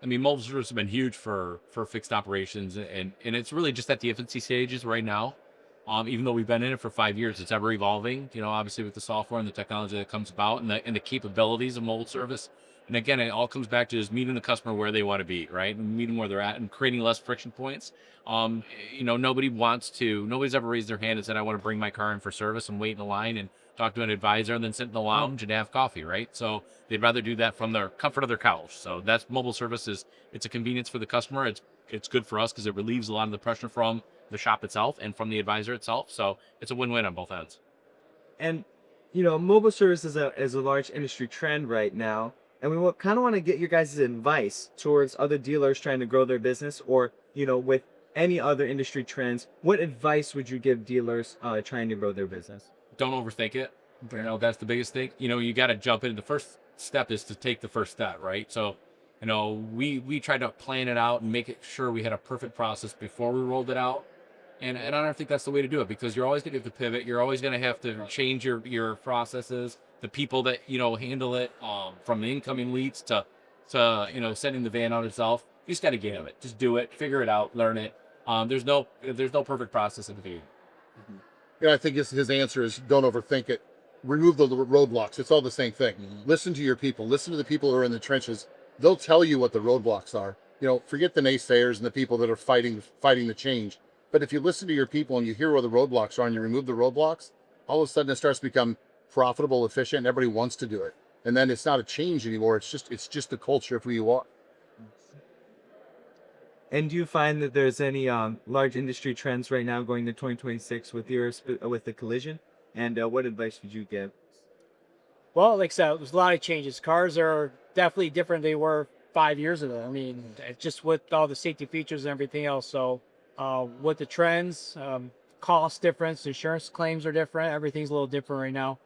I mean, mobile service has been huge for fixed operations, and it's really just at the infancy stages right now. Even though we've been in it for 5 years, it's ever evolving, obviously with the software and the technology that comes about and the capabilities of mobile service. And again, it all comes back to just meeting the customer where they want to be, right? And meeting where they're at and creating less friction points. Nobody's ever raised their hand and said, I want to bring my car in for service and wait in the line and talk to an advisor and then sit in the lounge and have coffee, right? So they'd rather do that from their comfort of their couch. So that's mobile services. It's a convenience for the customer. It's good for us because it relieves a lot of the pressure from the shop itself and from the advisor itself. So it's a win-win on both ends. And, mobile service is a large industry trend right now. And we kind of want to get your guys' advice towards other dealers trying to grow their business, or, with any other industry trends. What advice would you give dealers trying to grow their business? Don't overthink it. That's the biggest thing. You got to jump in. The first step is to take the first step, right? So, we tried to plan it out and make it sure we had a perfect process before we rolled it out. And I don't think that's the way to do it, because you're always going to have to pivot. You're always going to have to change your processes, the people that, handle it, from the incoming leads to sending the van out itself. You just got to get it. Just do it, figure it out, learn it. There's no perfect process in the beginning. I think his answer is don't overthink it. Remove the roadblocks. It's all the same thing. Listen to your people. Listen to the people who are in the trenches. They'll tell you what the roadblocks are. Forget the naysayers and the people that are fighting the change. But if you listen to your people and you hear where the roadblocks are and you remove the roadblocks, all of a sudden it starts to become profitable, efficient, and everybody wants to do it. And then it's not a change anymore. It's just the culture of who you are. And do you find that there's any large industry trends right now going to 2026 with the collision? And what advice would you give? Well, like I said, there's a lot of changes. Cars are definitely different than they were 5 years ago. I mean, just with all the safety features and everything else. So with the trends, cost difference, insurance claims are different. Everything's a little different right now.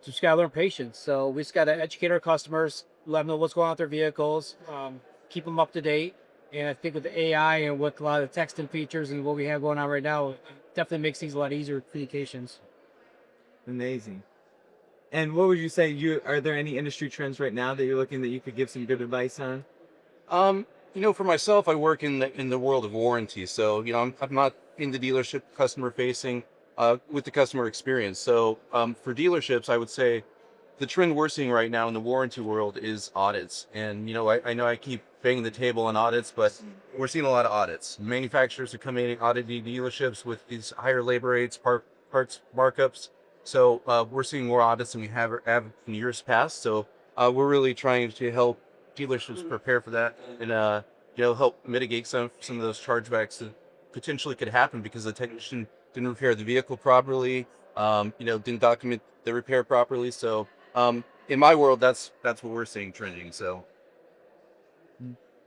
Just got to learn patience. So we just got to educate our customers, let them know what's going on with their vehicles, keep them up to date. And I think with the AI and with a lot of the texting features and what we have going on right now, it definitely makes things a lot easier with communications. Amazing. And what would you say, are there any industry trends right now that you're looking that you could give some good advice on? For myself, I work in the world of warranty. So, I'm not in the dealership customer facing with the customer experience. So, for dealerships, I would say the trend we're seeing right now in the warranty world is audits. And, I know I keep banging the table on audits, but we're seeing a lot of audits. Manufacturers are coming in auditing dealerships with these higher labor rates, parts markups. So we're seeing more audits than we have in years past. So we're really trying to help dealerships prepare for that and help mitigate some of those chargebacks that potentially could happen because the technician didn't repair the vehicle properly, didn't document the repair properly. So in my world, that's what we're seeing trending. So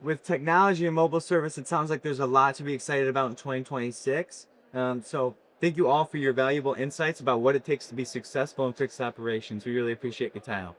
with technology and mobile service, it sounds like there's a lot to be excited about in 2026. So thank you all for your valuable insights about what it takes to be successful in fixed operations. We really appreciate your time.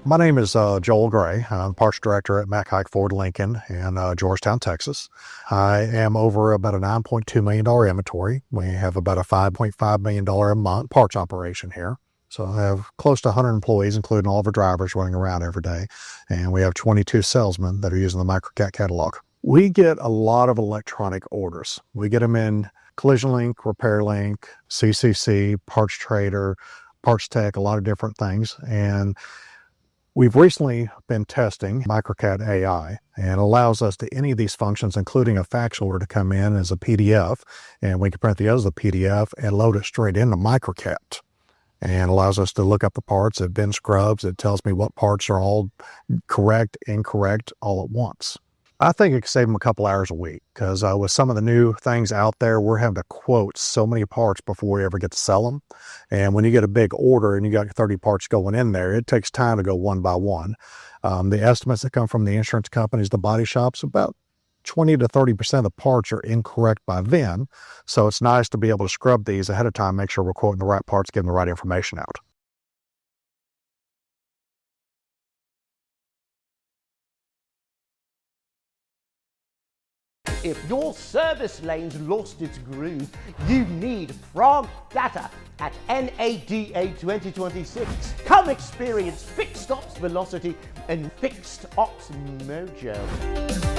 My name is Joel Gray. I'm parts director at Mack Haik Ford Lincoln in Georgetown, Texas. I am over about a $9.2 million inventory. We have about a $5.5 million a month parts operation here. So I have close to 100 employees, including all of our drivers running around every day. And we have 22 salesmen that are using the MicroCat catalog. We get a lot of electronic orders. We get them in Collision Link, Repair Link, CCC, Parts Trader, Parts Tech, a lot of different things. And we've recently been testing MicroCat AI, and it allows us to any of these functions, including a fax order, to come in as a PDF, and we can print the as a PDF and load it straight into MicroCat. And allows us to look up the parts. It bin scrubs. It tells me what parts are all correct, incorrect, all at once. I think it could save them a couple hours a week because with some of the new things out there, we're having to quote so many parts before we ever get to sell them. And when you get a big order and you got 30 parts going in there, it takes time to go one by one. The estimates that come from the insurance companies, the body shops, about 20 to 30% of the parts are incorrect by then. So it's nice to be able to scrub these ahead of time, make sure we're quoting the right parts, getting the right information out. If your service lane's lost its groove, you need frog data at NADA 2026. Come experience fixed ops velocity and fixed ops mojo.